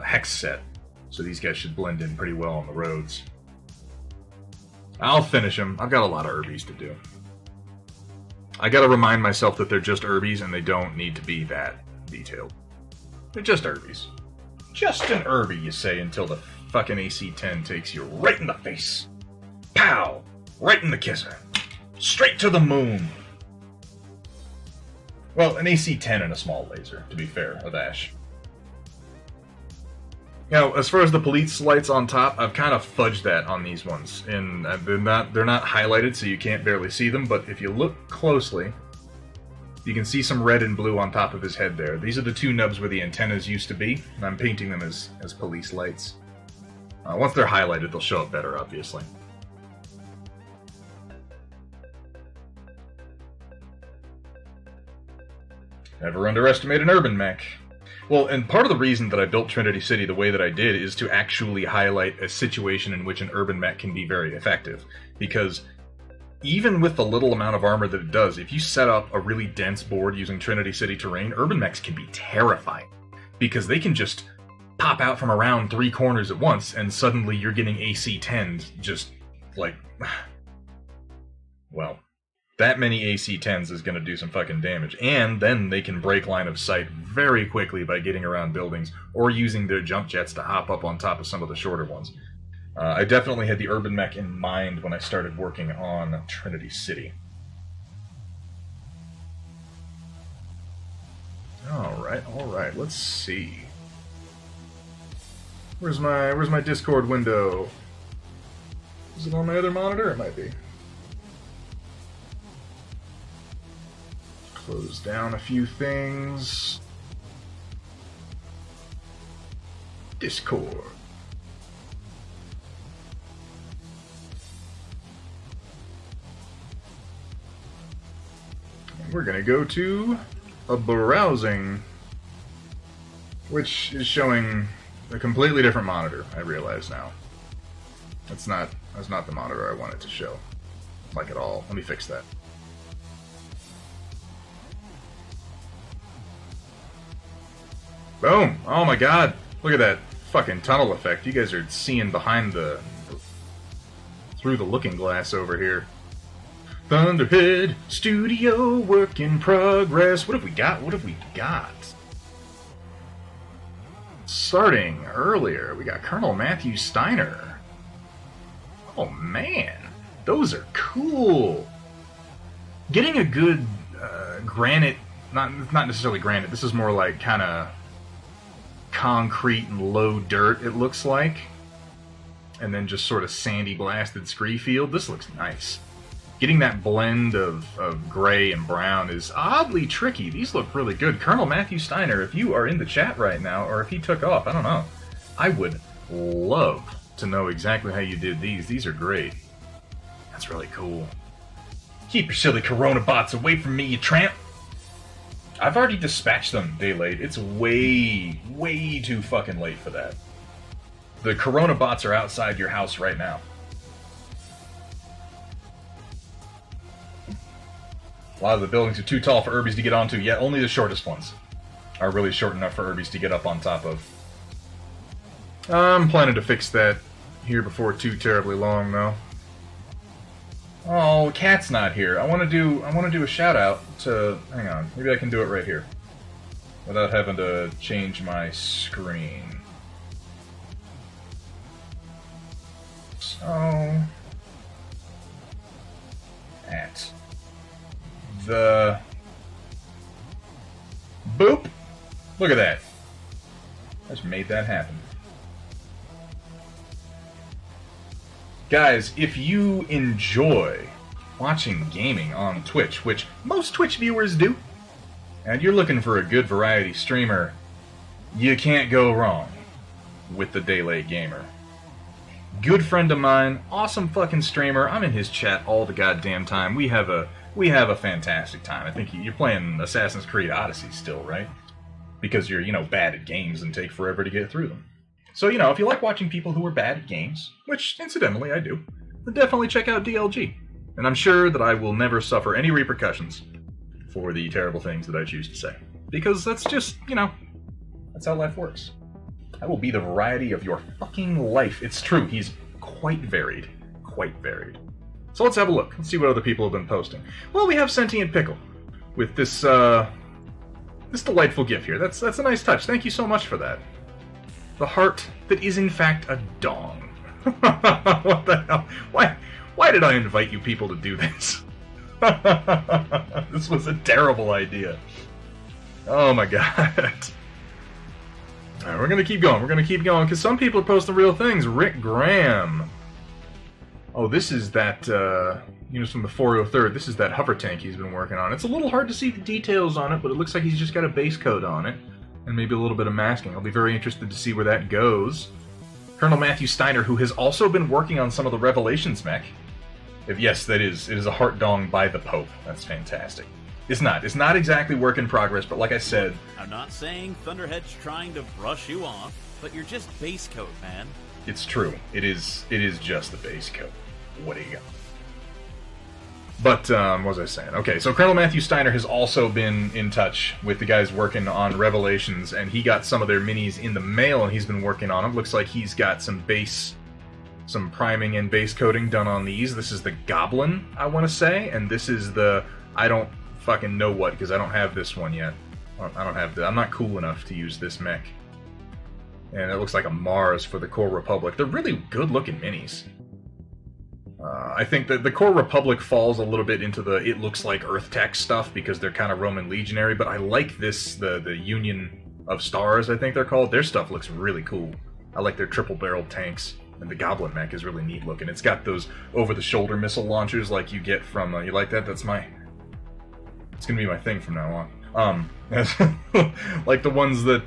hex set. So these guys should blend in pretty well on the roads. I'll finish them. I've got a lot of Urbies to do. I gotta remind myself that they're just Urbies and they don't need to be that detailed. They're just Urbies. Just an Urbie, you say, until the fucking AC-10 takes you right in the face. Pow! Right in the kisser. Straight to the moon. Well, an AC-10 and a small laser, to be fair, of Ash. Now, as far as the police lights on top, I've kind of fudged that on these ones. And they're not highlighted, so you can't barely see them, but if you look closely, you can see some red and blue on top of his head there. These are the two nubs where the antennas used to be, and I'm painting them as police lights. Once they're highlighted, they'll show up better, obviously. Never underestimate an urban mech. Well, and part of the reason that I built Trinity City the way that I did is to actually highlight a situation in which an urban mech can be very effective. Because even with the little amount of armor that it does, if you set up a really dense board using Trinity City terrain, urban mechs can be terrifying. Because they can just pop out from around 3 corners at once, and suddenly you're getting AC-10s just, well, that many AC-10s is going to do some fucking damage. And then they can break line of sight very quickly by getting around buildings, or using their jump jets to hop up on top of some of the shorter ones. I definitely had the urban mech in mind when I started working on Trinity City. Alright, let's see. Where's my Discord window? Is it on my other monitor? It might be. Close down a few things. Discord. And we're gonna go to a browsing, which is showing a completely different monitor, I realize now. That's not the monitor I wanted to show, like at all. Let me fix that. Boom! Oh my god! Look at that fucking tunnel effect. You guys are seeing behind through the looking glass over here. Thunderhead Studio work in progress. What have we got? Starting earlier, we got Colonel Matthew Steiner. Oh man, those are cool. Getting a good granite, not necessarily granite, this is more like kind of concrete and low dirt, it looks like. And then just sort of sandy blasted scree field. This looks nice. Getting that blend of gray and brown is oddly tricky. These look really good. Colonel Matthew Steiner, if you are in the chat right now, or if he took off, I don't know. I would love to know exactly how you did these. These are great. That's really cool. Keep your silly Corona bots away from me, you tramp! I've already dispatched them day late. It's way, way too fucking late for that. The Corona bots are outside your house right now. A lot of the buildings are too tall for Urbies to get onto, yet only the shortest ones are really short enough for Urbies to get up on top of. I'm planning to fix that here before too terribly long, though. Oh, Cat's not here. I want to do a shout out to. Hang on, maybe I can do it right here, without having to change my screen. So, at the boop. Look at that. I just made that happen. Guys, if you enjoy watching gaming on Twitch, which most Twitch viewers do, and you're looking for a good variety streamer, you can't go wrong with the Daylight Gamer. Good friend of mine, awesome fucking streamer. I'm in his chat all the goddamn time. We have a fantastic time. I think you're playing Assassin's Creed Odyssey still, right? Because you're, bad at games and take forever to get through them. So, if you like watching people who are bad at games, which, incidentally, I do, then definitely check out DLG. And I'm sure that I will never suffer any repercussions for the terrible things that I choose to say. Because that's just, that's how life works. I will be the variety of your fucking life. It's true, he's quite varied. Quite varied. So let's have a look. Let's see what other people have been posting. Well, we have Sentient Pickle with this, this delightful GIF here. That's a nice touch. Thank you so much for that. The heart that is in fact a dong. What the hell? Why did I invite you people to do this? This was a terrible idea. Oh my god. Alright, we're gonna keep going. We're gonna keep going, because some people are posting real things. Rick Graham. Oh, this is that, from the 403rd. This is that hover tank he's been working on. It's a little hard to see the details on it, but it looks like he's just got a base coat on it. And maybe a little bit of masking. I'll be very interested to see where that goes. Colonel Matthew Steiner, who has also been working on some of the Revelations mech. Yes, it is a heart dong by the Pope. That's fantastic. It's not exactly work in progress, but like I said... I'm not saying Thunderhead's trying to brush you off, but you're just base coat, man. It's true. It is just the base coat. What do you got? But, what was I saying? Okay, so Colonel Matthew Steiner has also been in touch with the guys working on Revelations, and he got some of their minis in the mail, and he's been working on them. Looks like he's got some priming and base coating done on these. This is the Goblin, I want to say, and this is the, I don't fucking know what, because I don't have this one yet. I'm not cool enough to use this mech. And it looks like a Mars for the Core Republic. They're really good-looking minis. I think that the Core Republic falls a little bit into the it looks like Earth Tech stuff because they're kind of Roman legionary, but I like this, the Union of Stars, I think they're called. Their stuff looks really cool. I like their triple-barreled tanks, and the Goblin mech is really neat looking. It's got those over-the-shoulder missile launchers like you get from, you like that? It's gonna be my thing from now on. Like the ones that,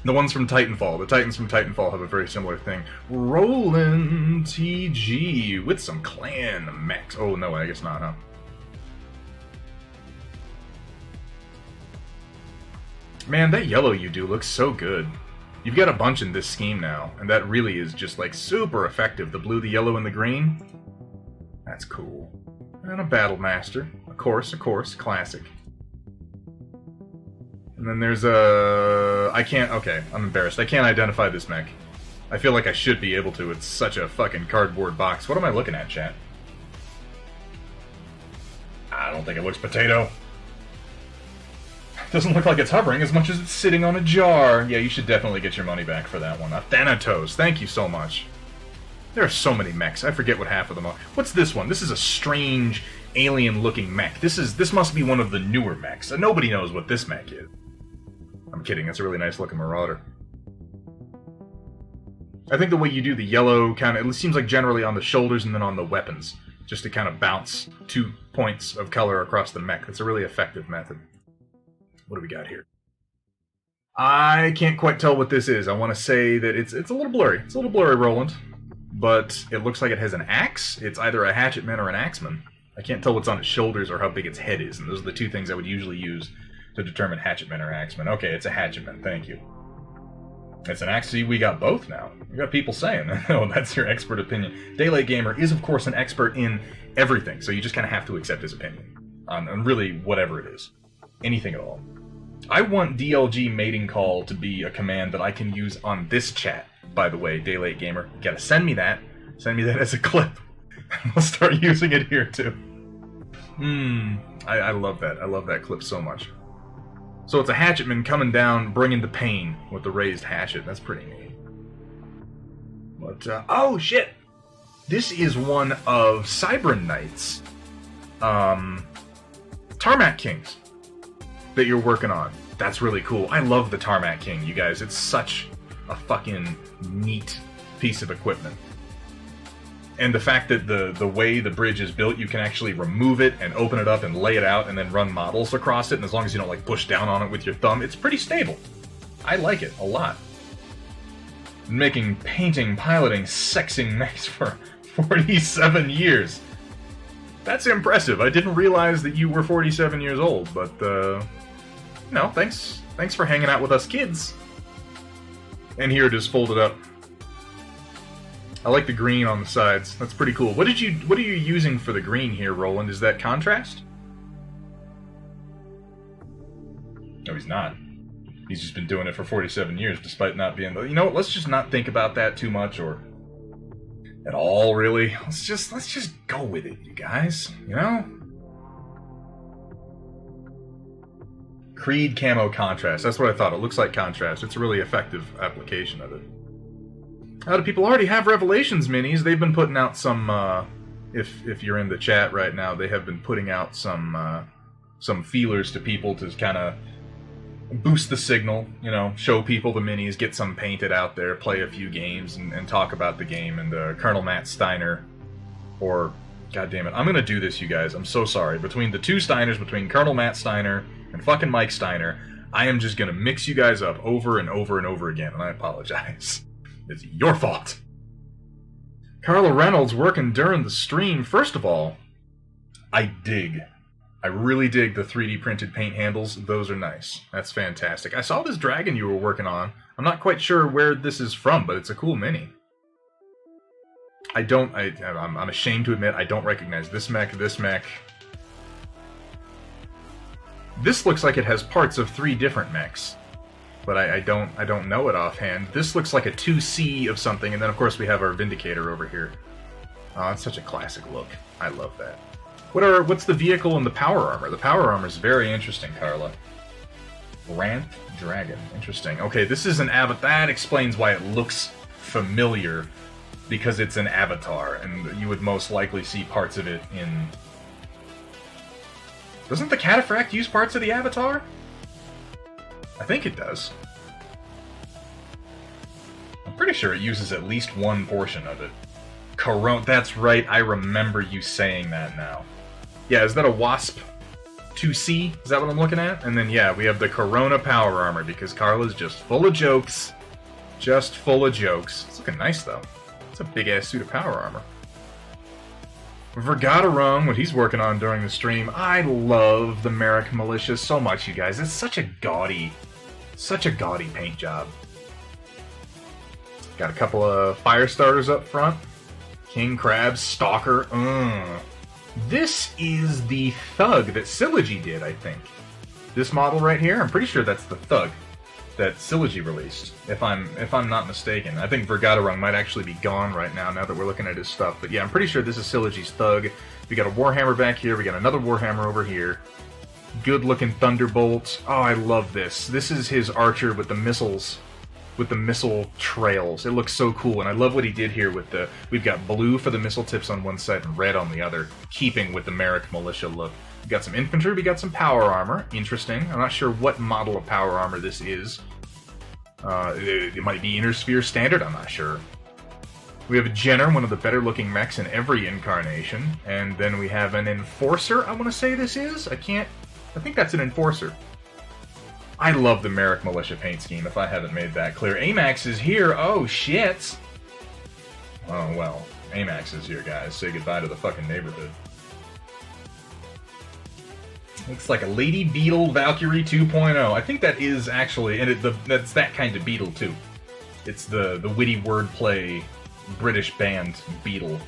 the ones from Titanfall. The Titans from Titanfall have a very similar thing. Roland TG with some clan mechs. Oh, no, I guess not, huh? Man, that yellow you do looks so good. You've got a bunch in this scheme now, and that really is just, like, super effective. The blue, the yellow, and the green. That's cool. And a Battle Master. Of course, classic. And then there's a... okay, I'm embarrassed. I can't identify this mech. I feel like I should be able to. It's such a fucking cardboard box. What am I looking at, chat? I don't think it looks potato. Doesn't look like it's hovering as much as it's sitting on a jar. Yeah, you should definitely get your money back for that one. A Thanatos, thank you so much. There are so many mechs. I forget what half of them are. What's this one? This is a strange, alien-looking mech. This must be one of the newer mechs. Nobody knows what this mech is. I'm kidding, it's a really nice-looking Marauder. I think the way you do the yellow kind of... It seems like generally on the shoulders and then on the weapons. Just to kind of bounce 2 points of color across the mech. That's a really effective method. What do we got here? I can't quite tell what this is. I want to say that it's a little blurry. It's a little blurry, Roland. But it looks like it has an axe. It's either a hatchetman or an axeman. I can't tell what's on its shoulders or how big its head is, and those are the two things I would usually use to determine hatchetman or axeman. Okay, it's a hatchetman, thank you. It's an axe. See, we got both now. We got people saying, oh, that's your expert opinion. Daylight Gamer is, of course, an expert in everything, so you just kind of have to accept his opinion on really whatever it is. Anything at all. I want DLG mating call to be a command that I can use on this chat, by the way, Daylate Gamer. You gotta send me that. Send me that as a clip. And we'll start using it here, too. I love that. I love that clip so much. So it's a hatchetman coming down, bringing the pain with the raised hatchet. That's pretty neat. But, oh, shit! This is one of Cybran Knight's, Tarmac Kings that you're working on. That's really cool. I love the Tarmac King, you guys. It's such a fucking neat piece of equipment. And the fact that the way the bridge is built, you can actually remove it and open it up and lay it out and then run models across it, and as long as you don't, like, push down on it with your thumb, it's pretty stable. I like it a lot. Making painting, piloting, sexing mechs for 47 years. That's impressive. I didn't realize that you were 47 years old, but, no, thanks for hanging out with us kids. And here it is folded up. I like the green on the sides. That's pretty cool. What are you using for the green here, Roland? Is that contrast? No, he's not. He's just been doing it for 47 years, despite not being... You know what? Let's just not think about that too much, or at all, really. Let's just go with it, you guys. You know? Creed camo contrast. That's what I thought. It looks like contrast. It's a really effective application of it. How do people already have Revelations minis? They've been putting out some, if you're in the chat right now, they have been putting out some feelers to people to kind of boost the signal, you know, show people the minis, get some painted out there, play a few games, and talk about the game. And Colonel Matt Steiner, or, God damn it, I'm going to do this, you guys. I'm so sorry. Between the two Steiners, between Colonel Matt Steiner and fucking Mike Steiner, I am just going to mix you guys up over and over and over again, and I apologize. It's your fault. Carla Reynolds working during the stream. First of all, I really dig the 3D printed paint handles. Those are nice. That's fantastic. I saw this dragon you were working on. I'm not quite sure where this is from, but it's a cool mini. I'm ashamed to admit I don't recognize this mech, this mech. This looks like it has parts of 3 different mechs. But I don't know it offhand. This looks like a 2C of something, and then of course we have our Vindicator over here. Oh, it's such a classic look. I love that. What's the vehicle and the power armor? The power armor is very interesting, Carla. Ramp Dragon. Interesting. Okay, this is an avatar. That explains why it looks familiar, because it's an avatar, and you would most likely see parts of it in... Doesn't the Cataphract use parts of the avatar? I think it does. I'm pretty sure it uses at least one portion of it. Corona, that's right, I remember you saying that now. Yeah, is that a Wasp 2C? Is that what I'm looking at? And then, yeah, we have the Corona power armor, because Carla's just full of jokes. Just full of jokes. It's looking nice, though. It's a big-ass suit of power armor. Vergaderung, what he's working on during the stream. I love the Merrick Militia so much, you guys. It's such a gaudy paint job. Got a couple of fire starters up front. King Crab, Stalker. This is the Thug that Sylogy did, I think. This model right here, I'm pretty sure that's the Thug that Sylogy released, if I'm not mistaken. I think Vergaderung might actually be gone right now that we're looking at his stuff. But yeah, I'm pretty sure this is Sylogy's Thug. We got a Warhammer back here, we got another Warhammer over here. Good looking Thunderbolt. Oh, I love this. This is his archer with the missiles, with the missile trails. It looks so cool, and I love what he did here with the... We've got blue for the missile tips on one side and red on the other, keeping with the Merrick Militia look. We got some infantry, we got some power armor. Interesting. I'm not sure what model of power armor this is. It might be Inner Sphere Standard, I'm not sure. We have a Jenner, one of the better looking mechs in every incarnation. And then we have an Enforcer, I want to say this is? I think that's an Enforcer. I love the Merrick Militia paint scheme, if I haven't made that clear. AMAX is here, oh shit! Oh well, AMAX is here, guys. Say goodbye to the fucking neighborhood. Looks like a Lady Beetle Valkyrie 2.0. I think that is actually, and that's that kind of Beetle too. It's the witty wordplay British band Beetle.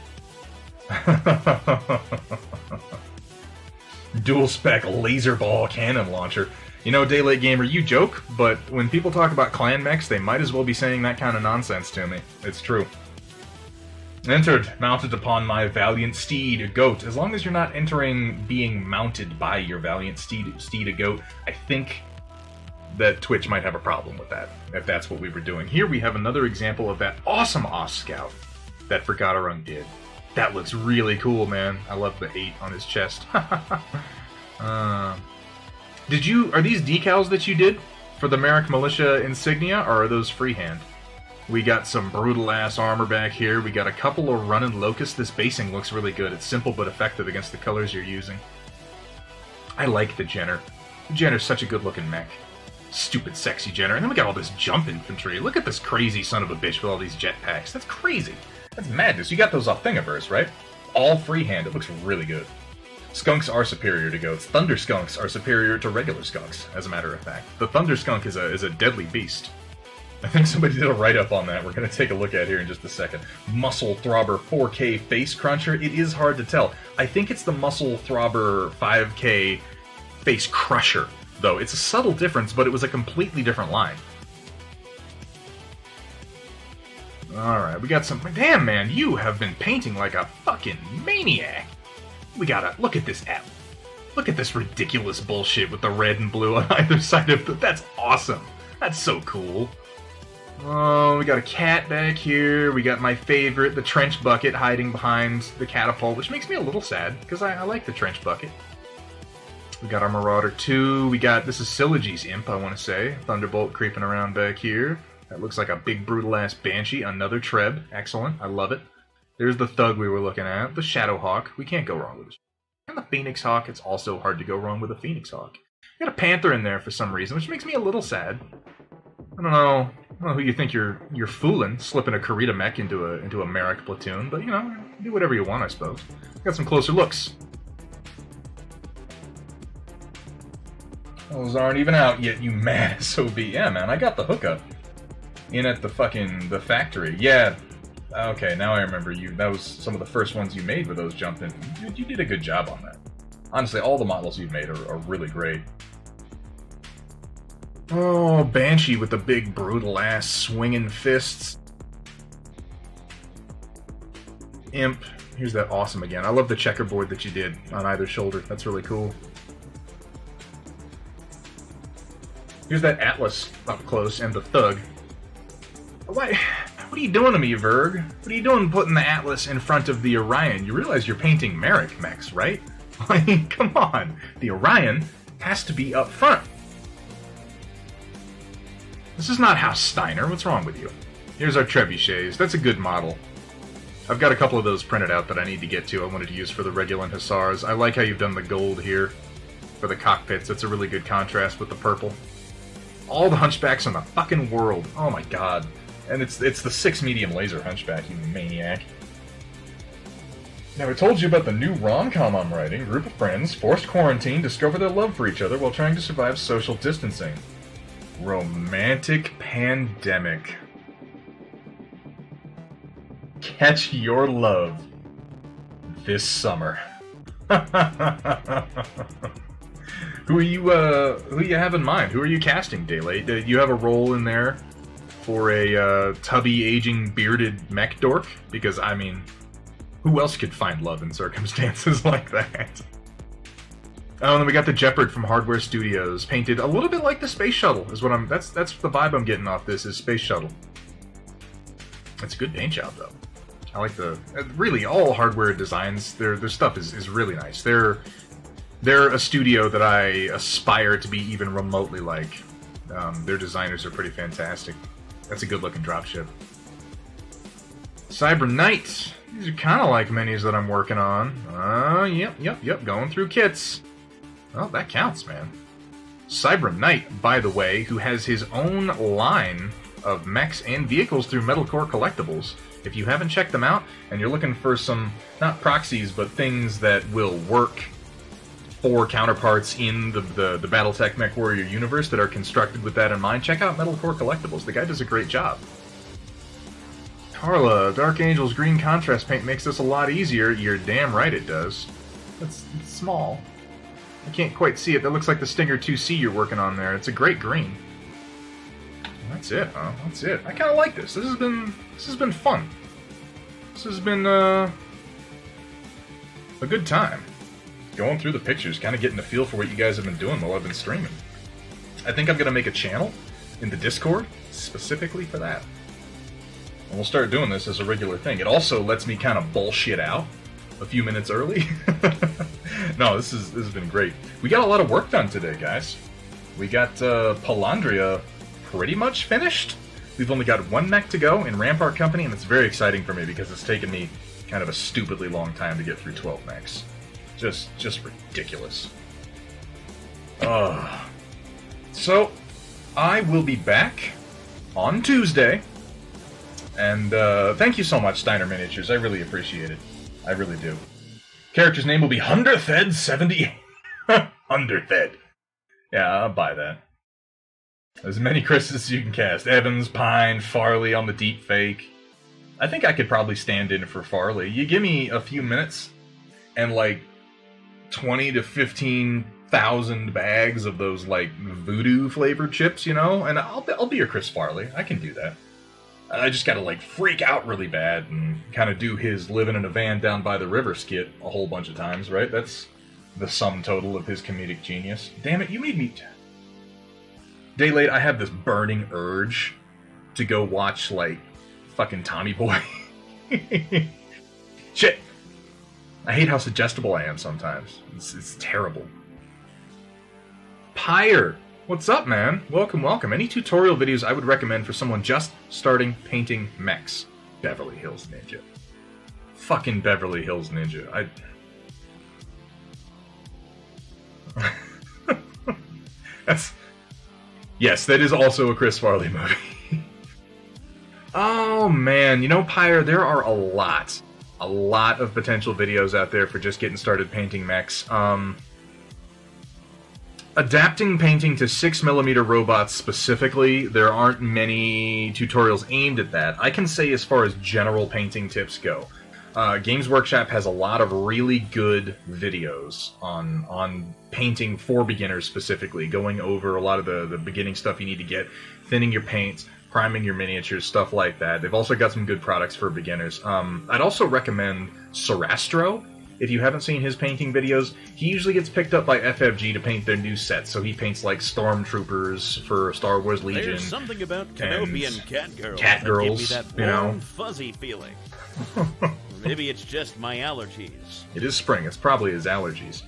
Dual spec laser ball cannon launcher. You know, Daylight Gamer, you joke, but when people talk about clan mechs, they might as well be saying that kind of nonsense to me. It's true. Entered, mounted upon my valiant steed, a goat. As long as you're not entering being mounted by your valiant steed, a goat, I think that Twitch might have a problem with that, if that's what we were doing. Here we have another example of that awesome Oss Scout that Forgotten did. That looks really cool, man. I love the 8 on his chest. Are these decals that you did for the Merrick Militia insignia, or are those freehand? We got some brutal-ass armor back here. We got a couple of running locusts. This basing looks really good. It's simple but effective against the colors you're using. I like the Jenner. The Jenner's such a good-looking mech. Stupid, sexy Jenner. And then we got all this jump infantry. Look at this crazy son of a bitch with all these jetpacks. That's crazy. That's madness. You got those off Thingiverse, right? All freehand. It looks really good. Skunks are superior to goats. Thunder Skunks are superior to regular skunks, as a matter of fact. The Thunder Skunk is a deadly beast. I think somebody did a write-up on that. We're going to take a look at here in just a second. Muscle Throbber 4K Face Cruncher. It is hard to tell. I think it's the Muscle Throbber 5K Face Crusher, though. It's a subtle difference, but it was a completely different line. Alright, we got some... Damn, man, you have been painting like a fucking maniac. We gotta... Look at this app. Look at this ridiculous bullshit with the red and blue on either side of the... That's awesome. That's so cool. Oh, we got a cat back here. We got my favorite, the trench bucket, hiding behind the catapult, which makes me a little sad, because I like the trench bucket. We got our Marauder 2. We got, this is Syllogy's imp, I want to say. Thunderbolt creeping around back here. That looks like a big brutal-ass Banshee. Another Treb. Excellent. I love it. There's the Thug we were looking at. The Shadowhawk. We can't go wrong with it. And the Phoenix Hawk. It's also hard to go wrong with a Phoenix Hawk. We got a Panther in there for some reason, which makes me a little sad. I don't know who you think you're fooling, slipping a Karita mech into a Merrick platoon, but you know, do whatever you want, I suppose. Got some closer looks. Those aren't even out yet, you mad SOB. Yeah, man, I got the hookup in at the factory. Yeah. Okay, now I remember you. That was some of the first ones you made with those jump in. You did a good job on that. Honestly, all the models you've made are really great. Oh, Banshee with the big brutal-ass swinging fists. Imp. Here's that awesome again. I love the checkerboard that you did on either shoulder. That's really cool. Here's that Atlas up close and the Thug. What are you doing to me, Verg? What are you doing putting the Atlas in front of the Orion? You realize you're painting Merrick mechs, right? Like, come on. The Orion has to be up front. This is not House Steiner. What's wrong with you? Here's our trebuchets. That's a good model. I've got a couple of those printed out that I need to get to. I wanted to use for the Regulant Hussars. I like how you've done the gold here for the cockpits. That's a really good contrast with the purple. All the Hunchbacks in the fucking world. Oh my god. And it's the 6 medium laser Hunchback, you maniac. Now, I told you about the new rom-com I'm writing. Group of friends, forced quarantine, discover their love for each other while trying to survive social distancing. Romantic pandemic. Catch your love this summer. Who you have in mind? Who are you casting, Daylight? Do you have a role in there for a tubby, aging, bearded mech dork? Because, I mean, who else could find love in circumstances like that? Oh, and then we got the Jeopard from Hardware Studios, painted a little bit like the Space Shuttle. Is what that's the vibe I'm getting off this, is Space Shuttle. It's a good paint job, though. I like the... Really, all Hardware designs, their stuff is really nice. They're a studio that I aspire to be even remotely like. Their designers are pretty fantastic. That's a good-looking dropship. Cyber Knight. These are kind of like minis that I'm working on. Yep, going through kits. Well, that counts, man. Cyber Knight, by the way, who has his own line of mechs and vehicles through Metalcore Collectibles. If you haven't checked them out, and you're looking for some, not proxies, but things that will work for counterparts in the Battletech MechWarrior universe that are constructed with that in mind, check out Metalcore Collectibles. The guy does a great job. Carla, Dark Angel's green contrast paint makes this a lot easier. You're damn right it does. It's small. I can't quite see it. That looks like the Stinger 2C you're working on there. It's a great green. That's it, huh? That's it. I kind of like this. This has been fun. This has been a good time. Going through the pictures, kind of getting a feel for what you guys have been doing while I've been streaming. I think I'm going to make a channel in the Discord specifically for that. And we'll start doing this as a regular thing. It also lets me kind of bullshit out a few minutes early. No, this has been great. We got a lot of work done today, guys. We got Palandria pretty much finished. We've only got one mech to go in Rampart Company, and it's very exciting for me because it's taken me kind of a stupidly long time to get through 12 mechs. Just ridiculous. So, I will be back on Tuesday. And thank you so much, Steiner Miniatures. I really appreciate it. I really do. Character's name will be Hunderthed70. Hunderthed. Yeah, I'll buy that. As many Chris's as you can cast. Evans, Pine, Farley on the deep fake. I think I could probably stand in for Farley. You give me a few minutes and like 20 to 15,000 bags of those like voodoo flavored chips, you know, and I'll be your Chris Farley. I can do that. I just gotta like freak out really bad and kind of do his living in a van down by the river skit a whole bunch of times, right? That's the sum total of his comedic genius. Damn it, you made me... Day late, I have this burning urge to go watch, like, fucking Tommy Boy. Shit! I hate how suggestible I am sometimes. It's terrible. Pyre! What's up, man? Welcome, welcome. Any tutorial videos I would recommend for someone just starting painting mechs? Beverly Hills Ninja. Fucking Beverly Hills Ninja. Yes, that is also a Chris Farley movie. Oh, man. You know, Pyre, there are a lot of potential videos out there for just getting started painting mechs. Adapting painting to 6mm robots specifically, there aren't many tutorials aimed at that. I can say as far as general painting tips go, Games Workshop has a lot of really good videos on painting for beginners specifically, going over a lot of the beginning stuff you need to get, thinning your paints, priming your miniatures, stuff like that. They've also got some good products for beginners. I'd also recommend Sarastro. If you haven't seen his painting videos, he usually gets picked up by FFG to paint their new sets. So he paints like stormtroopers for Star Wars Legion. There's something about Kenobi and Catgirl that gives me that you know, warm, fuzzy feeling. Maybe it's just my allergies. It is spring. It's probably his allergies.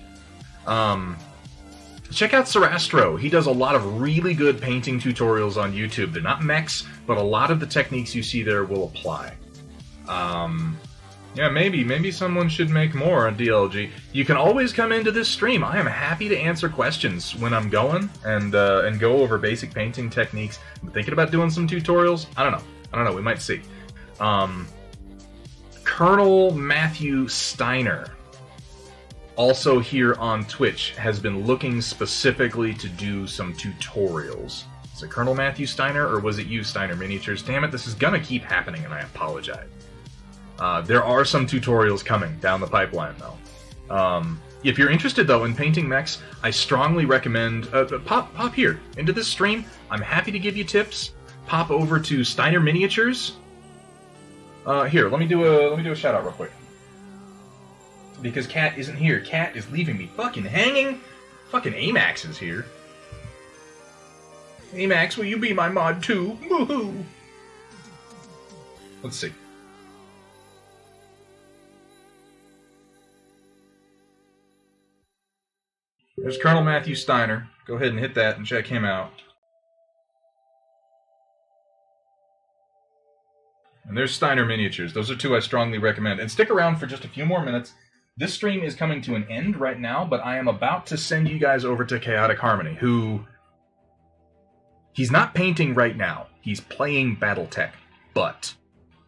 Check out Sarastro. He does a lot of really good painting tutorials on YouTube. They're not mechs, but a lot of the techniques you see there will apply. Yeah, maybe someone should make more on DLG. You can always come into this stream. I am happy to answer questions when I'm going and go over basic painting techniques. I'm thinking about doing some tutorials. I don't know. We might see. Colonel Matthew Steiner, also here on Twitch, has been looking specifically to do some tutorials. Is it Colonel Matthew Steiner, or was it you, Steiner Miniatures? Damn it, this is gonna keep happening, and I apologize. There are some tutorials coming down the pipeline, though. If you're interested, though, in painting mechs, I strongly recommend pop here into this stream. I'm happy to give you tips. Pop over to Steiner Miniatures. Here, let me do a shout out real quick. Because Cat isn't here. Cat is leaving me fucking hanging. Fucking Amax is here. Amax, will you be my mod too? Woohoo! Let's see. There's Colonel Matthew Steiner. Go ahead and hit that and check him out. And there's Steiner Miniatures. Those are two I strongly recommend. And stick around for just a few more minutes. This stream is coming to an end right now, but I am about to send you guys over to Chaotic Harmony, who... He's not painting right now. He's playing Battletech, but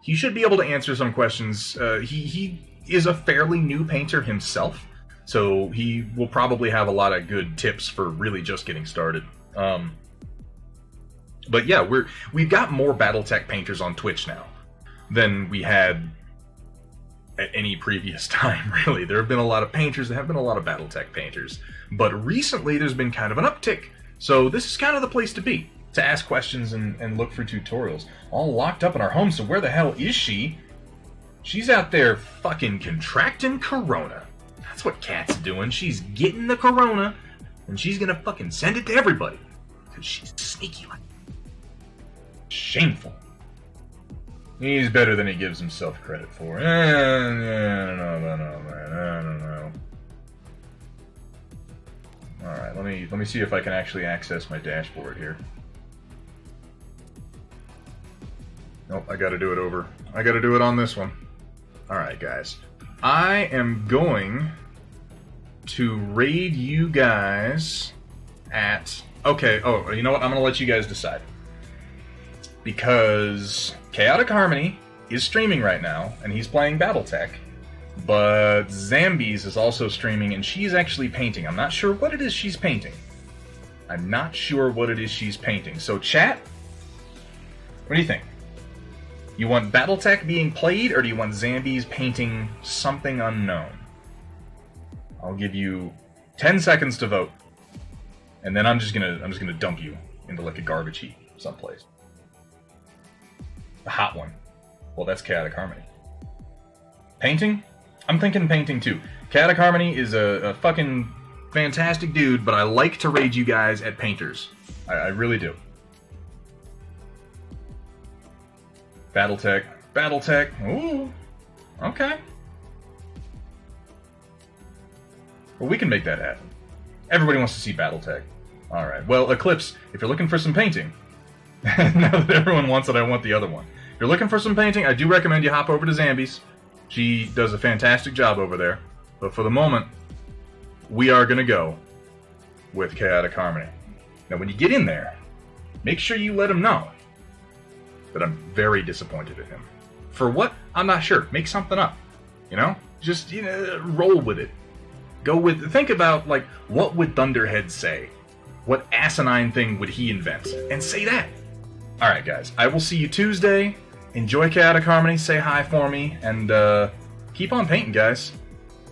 he should be able to answer some questions. He is a fairly new painter himself, so he will probably have a lot of good tips for really just getting started. But yeah, we've got more Battletech painters on Twitch now than we had at any previous time, really. There have been a lot of painters, there have been a lot of Battletech painters, but recently there's been kind of an uptick. So this is kind of the place to be, to ask questions and look for tutorials. All locked up in our home, so where the hell is she? She's out there fucking contracting corona. That's what Kat's doing. She's getting the corona, and she's gonna fucking send it to everybody. Because she's sneaky like shameful. He's better than he gives himself credit for. I don't know. Alright, let me see if I can actually access my dashboard here. Nope, I gotta do it on this one. Alright, guys. I am going to raid you guys at... Okay, oh, you know what? I'm gonna let you guys decide. Because Chaotic Harmony is streaming right now, and he's playing Battletech. But Zambies is also streaming, and she's actually painting. I'm not sure what it is she's painting. So, chat, what do you think? You want Battletech being played, or do you want Zambies painting something unknown? I'll give you 10 seconds to vote, and then I'm just gonna dump you into like a garbage heap someplace. The hot one. Well, that's Chaotic Harmony. Painting? I'm thinking painting too. Chaotic Harmony is a fucking fantastic dude, but I like to raid you guys at painters. I really do. Battletech. Ooh. Okay. Well, we can make that happen. Everybody wants to see Battletech. Alright. Well, Eclipse, if you're looking for some painting, now that everyone wants it, I want the other one. If you're looking for some painting, I do recommend you hop over to Zambies. She does a fantastic job over there. But for the moment, we are going to go with Chaotic Harmony. Now, when you get in there, make sure you let him know that I'm very disappointed in him. For what? I'm not sure. Make something up. You know? Just, roll with it. Think about, like, what would Thunderhead say? What asinine thing would he invent? And say that. Alright, guys. I will see you Tuesday. Enjoy Chaotic Harmony. Say hi for me. And, keep on painting, guys.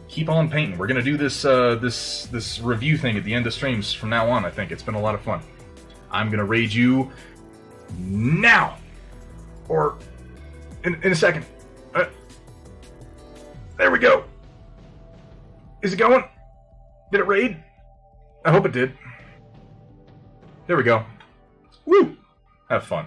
Keep on painting. We're gonna do this, this review thing at the end of streams from now on, I think. It's been a lot of fun. I'm gonna raid you now! Or in a second. There we go. Is it going? Did it raid? I hope it did. There we go. Woo! Have fun.